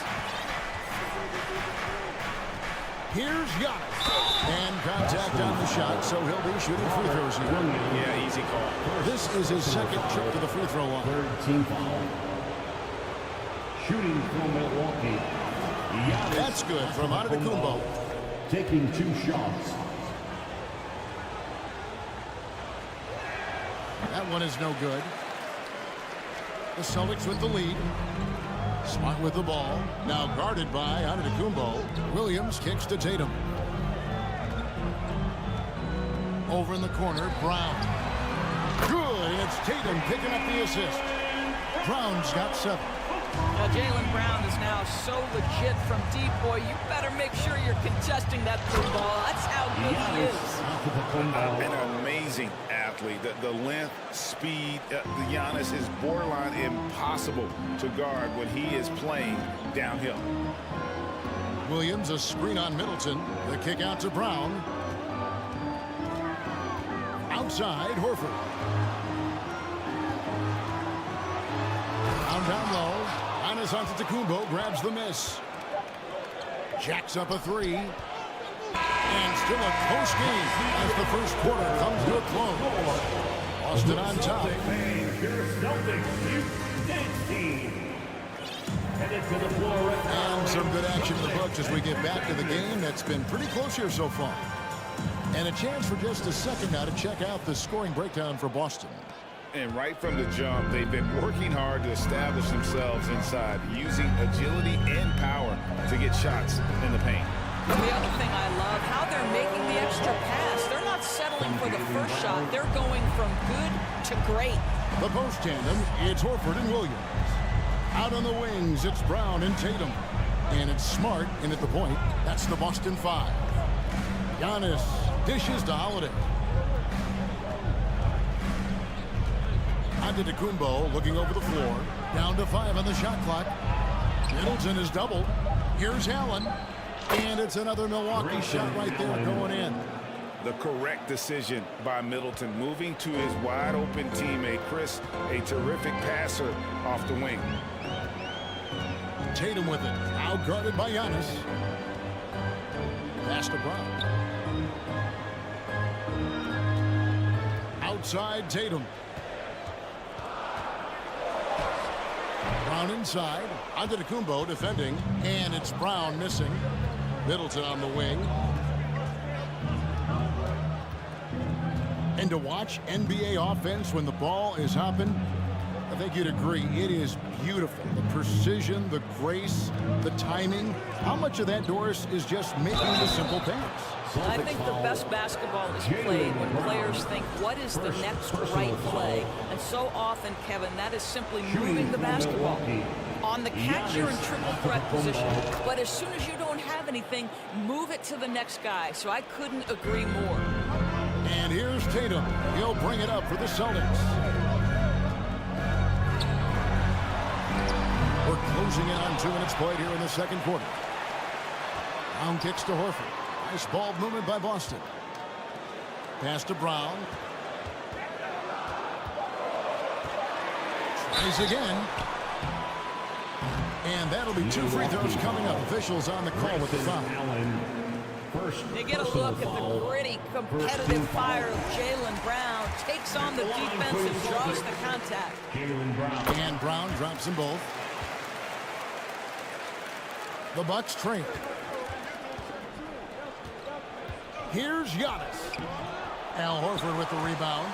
Here's Giannis. And contact on the shot, so he'll be shooting free throws here. Yeah, easy call. This is his second trip to the free throw line. Third team foul. Shooting from Milwaukee. Giannis That's good from Antetokounmpo. taking 2 shots. That one is no good. The Celtics with the lead. Smart with the ball. Now guarded by Antetokounmpo. Williams kicks to Tatum. Over in the corner, Brown. Good. It's Tatum picking up the assist. Brown's got 7. Now, Jaylen Brown is now so legit from deep, boy. You better make sure you're contesting that through ball. That's how good he is. An amazing athlete. The length, speed, the Giannis is borderline impossible to guard when he is playing downhill. Williams a screen on Middleton. The kick out to Brown. Outside, Horford. Down low. Giannis Antetokounmpo grabs the miss. Jacks up a 3. And still a close game as the first quarter comes to a close. Boston on top. And some good action in the books as we get back to the game that's been pretty close here so far. And a chance for just a second now to check out the scoring breakdown for Boston. And right from the jump, they've been working hard to establish themselves inside, using agility and power to get shots in the paint. The other thing I love, how they're making the extra pass. They're not settling for the first shot. They're going from good to great. The post tandem, it's Horford and Williams. Out on the wings, it's Brown and Tatum. And it's Smart in at the point. That's the Boston 5. Giannis dishes to Holiday. Antetokounmpo looking over the floor. Down to 5 on the shot clock. Middleton is doubled. Here's Allen. And it's another Milwaukee shot right there going in. The correct decision by Middleton, moving to his wide open teammate, Chris, a terrific passer off the wing. Tatum with it. Out guarded by Giannis. Pass to Brown. Outside Tatum. Brown inside. Antetokounmpo defending. And it's Brown missing. Middleton on the wing. And to watch NBA offense when the ball is hopping, I think you'd agree, it is beautiful. The precision, the grace, the timing. How much of that, Doris, is just making the simple pass? I think the best basketball is played when players think, what is the next right play? And so often, Kevin, that is simply moving the basketball. On the catch, you're in triple threat position. But as soon as you don't have anything, move it to the next guy. So I couldn't agree more. And here's Tatum. He'll bring it up for the Celtics. We're closing in on 2 minutes played here in the second quarter. Brown kicks to Horford. Nice ball movement by Boston. Pass to Brown. Tries again. And that'll be 2 free throws coming up. Officials on the call with the foul. You get a look at the gritty, competitive fire of Jaylen Brown. Takes on the defense and draws the contact. And Brown drops them both. The Bucks train. Here's Giannis. Al Horford with the rebound.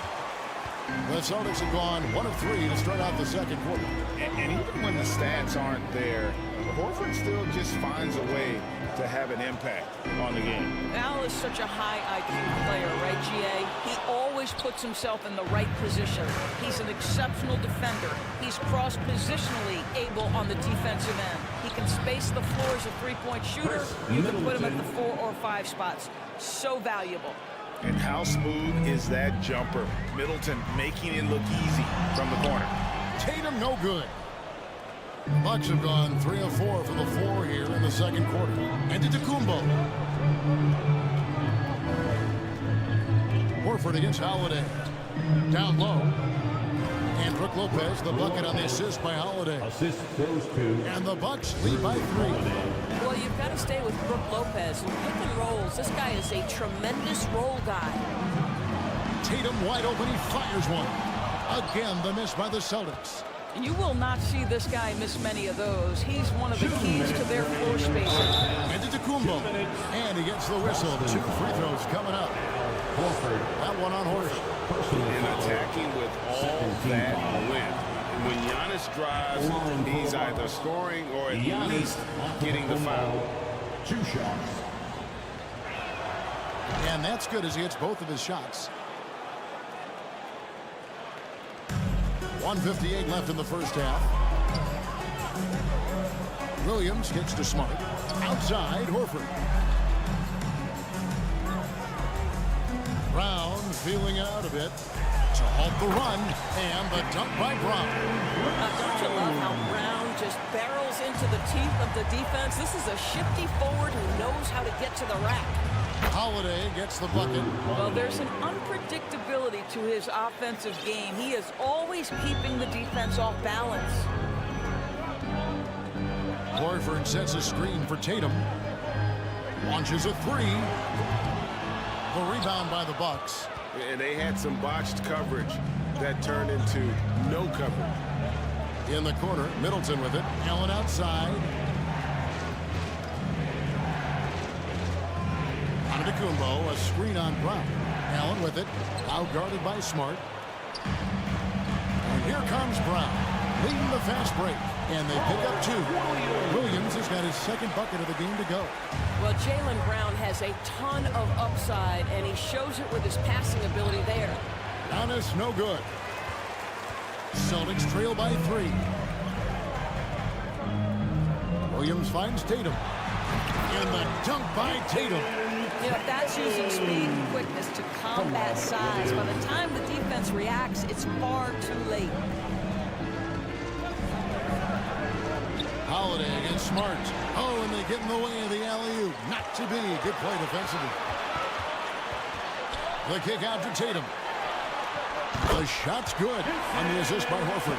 The Celtics have gone 1 of 3 to start out the second quarter. And even when the stats aren't there, Horford still just finds a way to have an impact on the game. Al is such a high IQ player, right, GA? He always puts himself in the right position. He's an exceptional defender. He's cross-positionally able on the defensive end. He can space the floor as a three-point shooter. You can put him at the 4 or 5 spots. So valuable. And how smooth is that jumper? Middleton making it look easy from the corner. Tatum no good. The Bucks have gone 3 of 4 from the floor here in the second quarter. And Antetokounmpo. Horford against Holiday. Down low. And Brook Lopez, the bucket on the assist by Holiday. Assist goes to. And the Bucks lead by 3. Well, you've got to stay with Brook Lopez. In pick and rolls, this guy is a tremendous roll guy. Tatum wide open, he fires one. Again, the miss by the Celtics. You will not see this guy miss many of those. He's one of the keys to their floor spacing. And Antetokounmpo. And he gets the whistle. 2 free throws coming up. Horford. That one on Horford. And attacking with all that wind. When Giannis drives, he's either scoring or at least getting the foul. 2 shots. And that's good as he hits both of his shots. 1:58 left in the first half. Williams gets to Smart. Outside, Horford. Brown feeling out a bit to halt the run. And the dunk by Brown. Don't you love how Brown just barrels into the teeth of the defense? This is a shifty forward who knows how to get to the rack. Holiday gets the bucket. Well, there's an unpredictability to his offensive game. He is always keeping the defense off balance. Horford sets a screen for Tatum. Launches a 3. The rebound by the Bucks. And they had some botched coverage that turned into no coverage. In the corner, Middleton with it. Allen outside. Antetokounmpo, a screen on Brown. Allen with it. Out guarded by Smart. And here comes Brown, leading the fast break. And they pick up 2. Williams has got his second bucket of the game to go. Well, Jaylen Brown has a ton of upside, and he shows it with his passing ability there. Giannis, no good. Celtics trail by 3. Williams finds Tatum. And the dunk by Tatum. You know, that's using speed and quickness to combat size. By the time the defense reacts, it's far too late. Holiday against Smart. Oh, and they get in the way of the alley-oop. Not to be. Good play defensively. The kick out to Tatum. The shot's good. And the assist by Horford.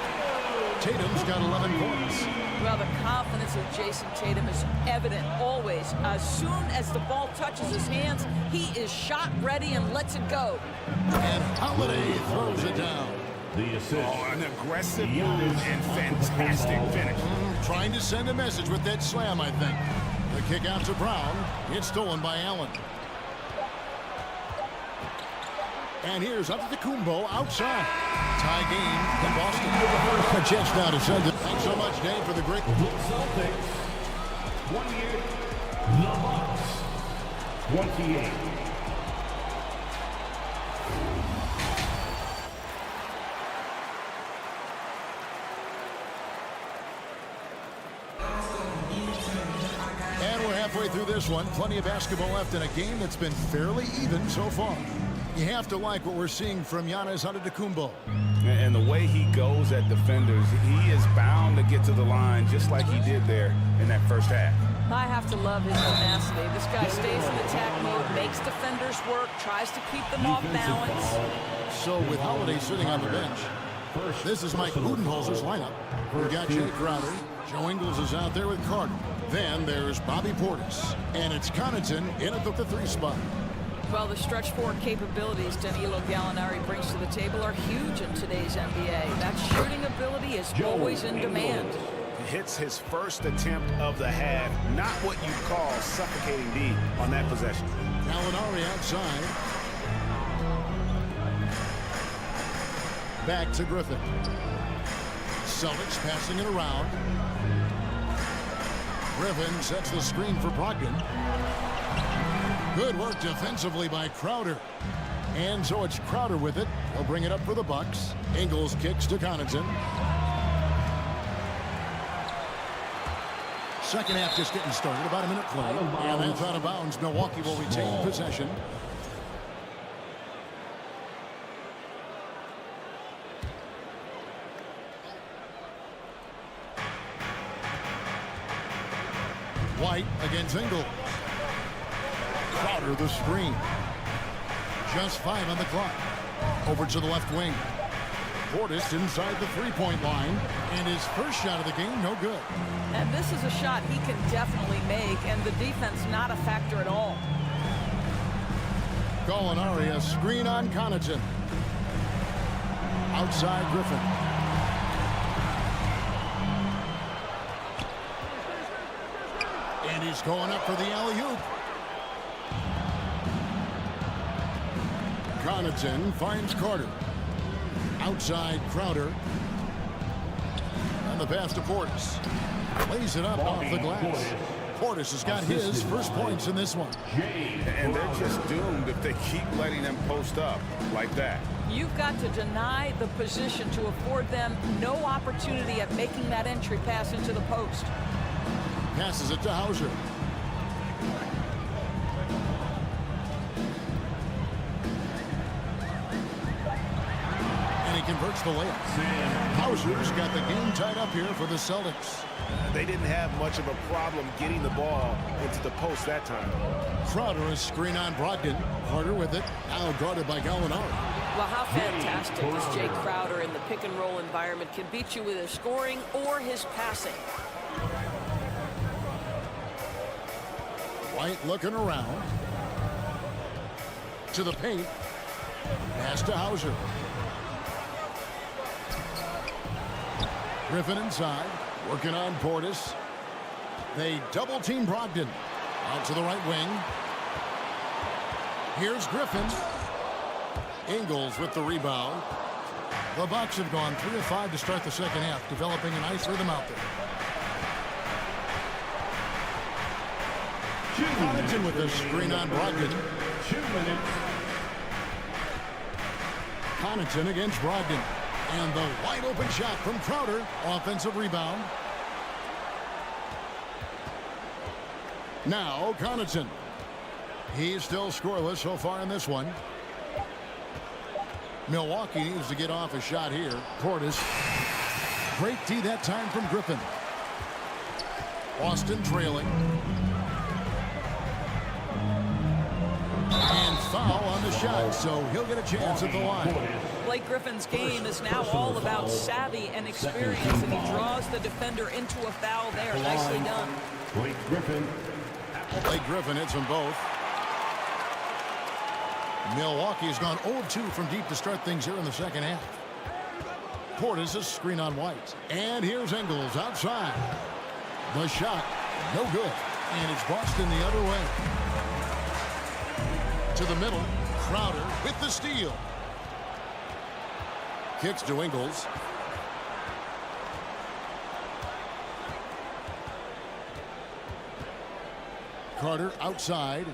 Tatum's got 11 points. Well, the confidence of Jason Tatum is evident always. As soon as the ball touches his hands, he is shot ready and lets it go. And Holiday throws it down. The assist. Oh, an aggressive move and fantastic finish. Trying to send a message with that slam, I think. The kick out to Brown. It's stolen by Allen. And here's Antetokounmpo outside. Tie game in Boston. A chance now to send it. Thanks so much, Dave, for the great. The Celtics. 28. The Bucks. 28. And we're halfway through this one. Plenty of basketball left in a game that's been fairly even so far. You have to like what we're seeing from Giannis Antetokounmpo. And the way he goes at defenders, he is bound to get to the line just like he did there in that first half. I have to love his tenacity. This guy stays in attack mode, makes defenders work, tries to keep them off balance. So with Holiday sitting on the bench, this is Mike Budenholzer's lineup. We've got Jay Crowder. Joe Ingles is out there with Carter. Then there's Bobby Portis. And it's Connaughton in at the 3 spot. Well, the stretch four capabilities Danilo Gallinari brings to the table are huge in today's NBA. That shooting ability is always in demand. Hits his first attempt of the half. Not what you call suffocating D on that possession. Gallinari outside. Back to Griffin. Celtics passing it around. Griffin sets the screen for Brogdon. Good work defensively by Crowder. And so it's Crowder with it. He'll bring it up for the Bucks. Ingles kicks to Connaughton. Second half just getting started. About a minute play. And that's out of bounds. Milwaukee will retain possession. White against Ingles. Crowder the screen. Just 5 on the clock. Over to the left wing. Portis inside the three-point line. And his first shot of the game, no good. And this is a shot he can definitely make, and the defense not a factor at all. Gallinari, a screen on Connaughton. Outside Griffin. And he's going up for the alley-oop. Connaughton finds Carter. Outside Crowder. And the pass to Portis. Lays it up off the glass. Portis has got his first points in this one. And they're just doomed if they keep letting them post up like that. You've got to deny the position to afford them no opportunity at making that entry pass into the post. Passes it to Hauser. And he converts the layup. Hauser's got the game tied up here for the Celtics. They didn't have much of a problem getting the ball into the post that time. Crowder a screen on Brogdon. Carter with it. Now guarded by Gallinari. Well, how fantastic is Jay Crowder in the pick-and-roll environment. Can beat you with his scoring or his passing. White looking around. To the paint. Pass to Hauser. Griffin inside. Working on Portis. They double-team Brogdon. Out to the right wing. Here's Griffin. Ingles with the rebound. The Bucks have gone 3 of 5 to start the second half, developing a nice rhythm out there. Connaughton with the screen on Brogdon. 2 minutes. Connaughton against Brogdon. And the wide open shot from Crowder. Offensive rebound. Now Connaughton. He's still scoreless so far in this one. Milwaukee needs to get off a shot here. Portis. Great D that time from Griffin. Austin trailing. And foul on the shot, so he'll get a chance at the line. Blake Griffin's game is now all about savvy and experience, and he draws the defender into a foul there. Nicely done. Blake Griffin. Blake Griffin hits them both. Milwaukee has gone 0-2 from deep to start things here in the second half. Portis a screen on White. And here's Ingles outside. The shot, no good. And it's Boston the other way. To the middle, Crowder with the steal. Kicks to Ingles. Carter outside.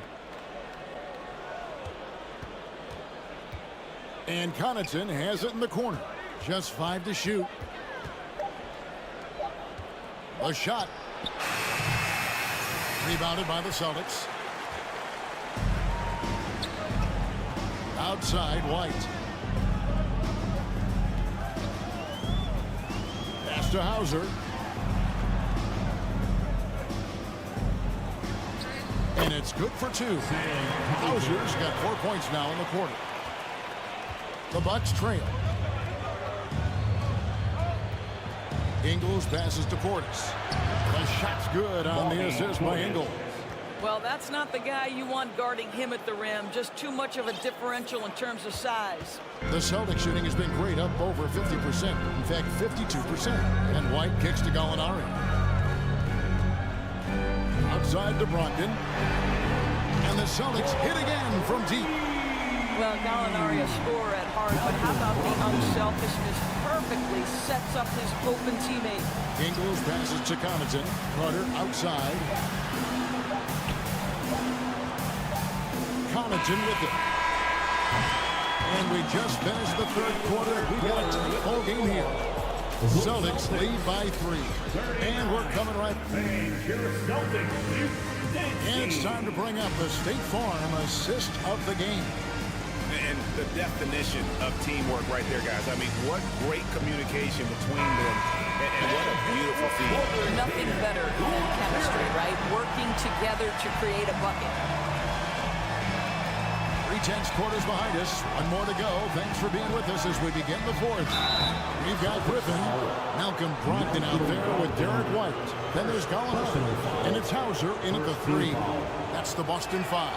And Connaughton has it in the corner. Just 5 to shoot. A shot. Rebounded by the Celtics. Outside White. Pass to Hauser. And it's good for 2. Hauser's got 4 points now in the quarter. The Bucks trail. Ingles passes to Portis. The shot's good on the assist by Ingles. Well, that's not the guy you want guarding him at the rim. Just too much of a differential in terms of size. The Celtics shooting has been great, up over 50%. In fact, 52%. And White kicks to Gallinari. Outside to Brogdon. And the Celtics hit again from deep. Well, Gallinari a scorer at heart, but how about the unselfishness? perfectly sets up his open teammate. Ingles passes to Connaughton. Carter outside. Connaughton with it. And we just finished the third quarter. We got a full game here. Celtics lead by 3. And we're coming right. And it's time to bring up the State Farm assist of the game. And the definition of teamwork right there, guys. I mean, what great communication between them, and what a beautiful feat. Nothing better than chemistry, right? Working together to create a bucket. 3/10 quarters behind us. One more to go. Thanks for being with us as we begin the fourth. We've got Griffin, Malcolm Brogdon out there with Derek White. Then there's Gallinari, and it's Hauser in at the 3. That's the Boston 5.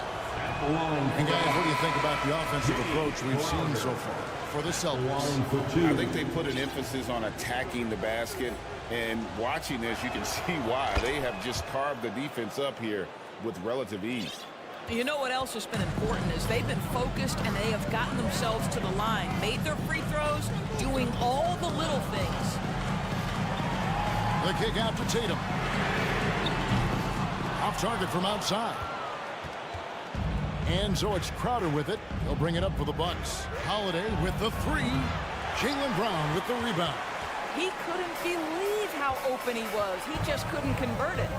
And guys, what do you think about the offensive approach we've seen so far for the Celtics? I think they put an emphasis on attacking the basket, and watching this, you can see why. They have just carved the defense up here with relative ease. You know what else has been important is they've been focused and they have gotten themselves to the line, made their free throws, doing all the little things. The kick out to Tatum. Off target from outside. And so it's Crowder with it. He'll bring it up for the Bucks. Holiday with the 3. Jaylen Brown with the rebound. He couldn't believe how open he was. He just couldn't convert it.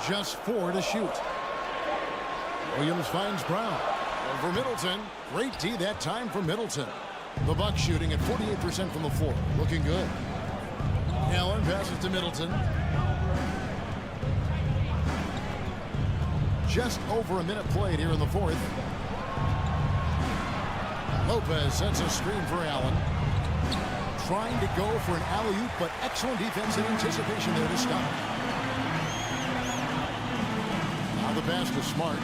Just 4 to shoot. Williams finds Brown. Over Middleton. Great D that time for Middleton. The Bucks shooting at 48% from the floor. Looking good. Allen passes to Middleton. Just over a minute played here in the fourth. Lopez sets a screen for Allen. Trying to go for an alley-oop, but excellent defense and anticipation there to stop. Now the pass to Smart.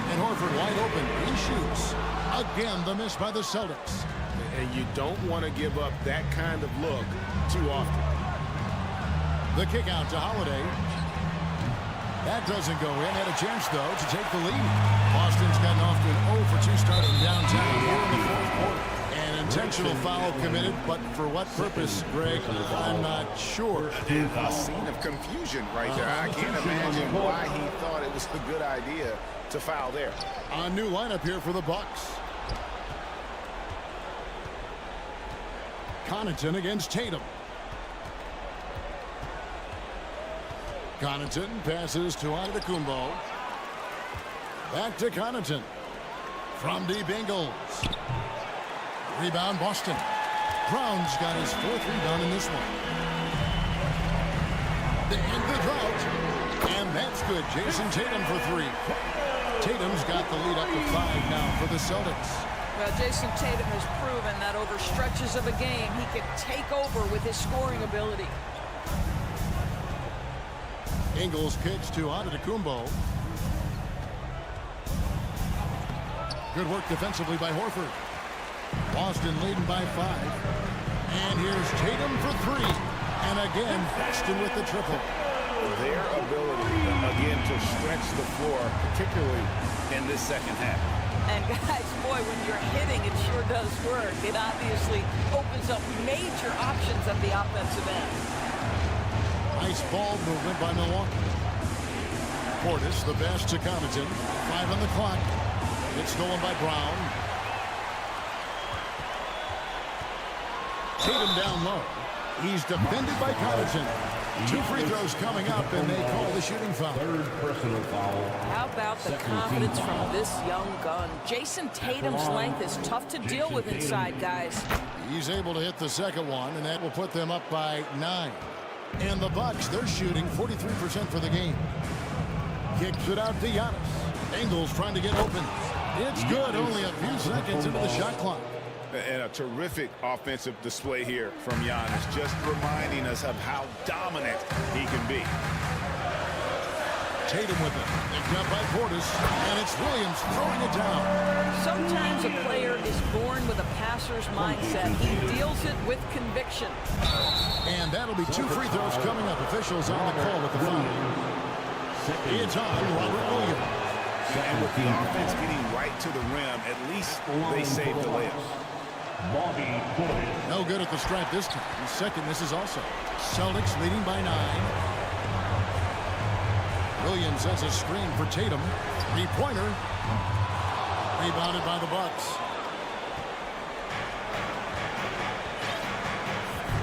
And Horford wide open. He shoots. Again, the miss by the Celtics. And you don't want to give up that kind of look too often. The kick out to Holiday. That doesn't go in. Had a chance, though, to take the lead. Boston's gotten off to an 0 for 2 start from downtown here in the fourth quarter. An intentional foul committed, but for what purpose, Greg? I'm not sure. A scene of confusion right there. I can't imagine why he thought it was a good idea to foul there. A new lineup here for the Bucks. Connaughton against Tatum. Connaughton passes to Antetokounmpo. Back to Connaughton. From deep Ingles. Rebound Boston. Brown's got his 4th rebound in this one. They end the drought. And that's good. Jason Tatum for 3. Tatum's got the lead up to 5 now for the Celtics. Well, Jason Tatum has proven that over stretches of a game, he can take over with his scoring ability. Ingles kicks to Antetokounmpo. Good work defensively by Horford. Boston leading by 5. And here's Tatum for 3. And again, Boston with the triple. Their ability, again, to stretch the floor, particularly in this second half. And guys, boy, when you're hitting, it sure does work. It obviously opens up major options at the offensive end. Nice ball movement by Milwaukee. Portis, the pass to Connaughton. 5 on the clock. It's stolen by Brown. Tatum down low. He's defended by Connaughton. 2 free throws coming up, and they call the shooting foul. 3rd personal foul. How about the confidence from this young gun? Jason Tatum's length is tough to deal with inside, guys. He's able to hit the second one, and that will put them up by 9. And the Bucks, they're shooting 43% for the game. Kicks it out to Giannis. Ingles trying to get open. It's good, only a few seconds into the shot clock. And a terrific offensive display here from Giannis, just reminding us of how dominant he can be. Tatum with it. Picked up by Portis, and it's Williams throwing it down. Sometimes a player is born with a passer's mindset. He deals it with conviction. And And that'll be 2 free throws coming up. Officials on the call with the foul. It's on Robert Williams. And with the offense getting right to the rim, at least they saved the layup. No good at the stripe this time. Second, this is also. Celtics leading by 9. Williams has a screen for Tatum. Three-pointer. Rebounded by the Bucks.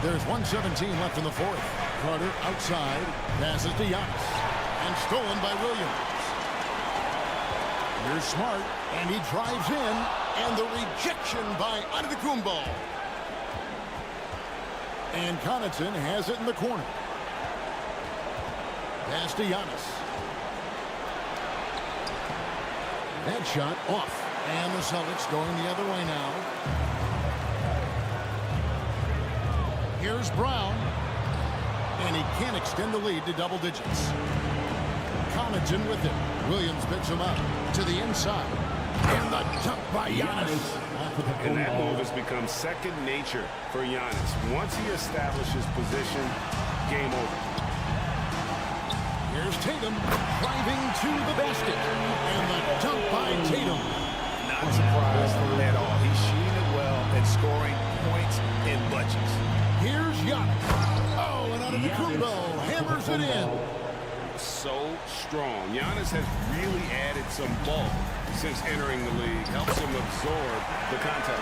There's 1:17 left in the fourth. Carter outside. Passes to Giannis. And stolen by Williams. Here's Smart. And he drives in. And the rejection by Antetokounmpo. And Connaughton has it in the corner. Pass to Giannis. That shot off. And the Celtics going the other way now. Here's Brown. And he can't extend the lead to double digits. Connaughton with it. Williams picks him up to the inside. And the dunk by Giannis. And that move has become second nature for Giannis. Once he establishes position, game over. Here's Tatum driving to the basket. And the dunk by Tatum. Not surprised at all. He's shooting it well and scoring points in bunches. Here's Giannis. Oh, and Antetokounmpo hammers it in. So strong. Giannis has really added some bulk since entering the league. Helps him absorb the contact.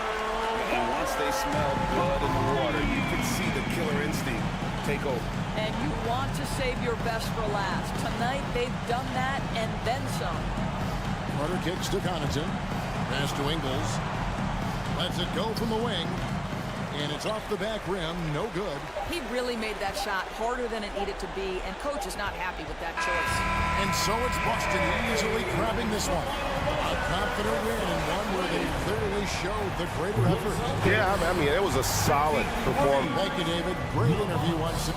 And once they smell blood in the water, you can see the killer instinct take over. And you want to save your best for last. Tonight, they've done that and then some. Carter kicks to Connaughton. Pass to Ingles. Lets it go from the wing. And it's off the back rim. No good. He really made that shot harder than it needed to be, and coach is not happy with that choice. And so it's Boston easily grabbing this one. A confident win, and one where they clearly showed the greater effort. Yeah, I mean, it was a solid performance. Thank you, David. Great interview once.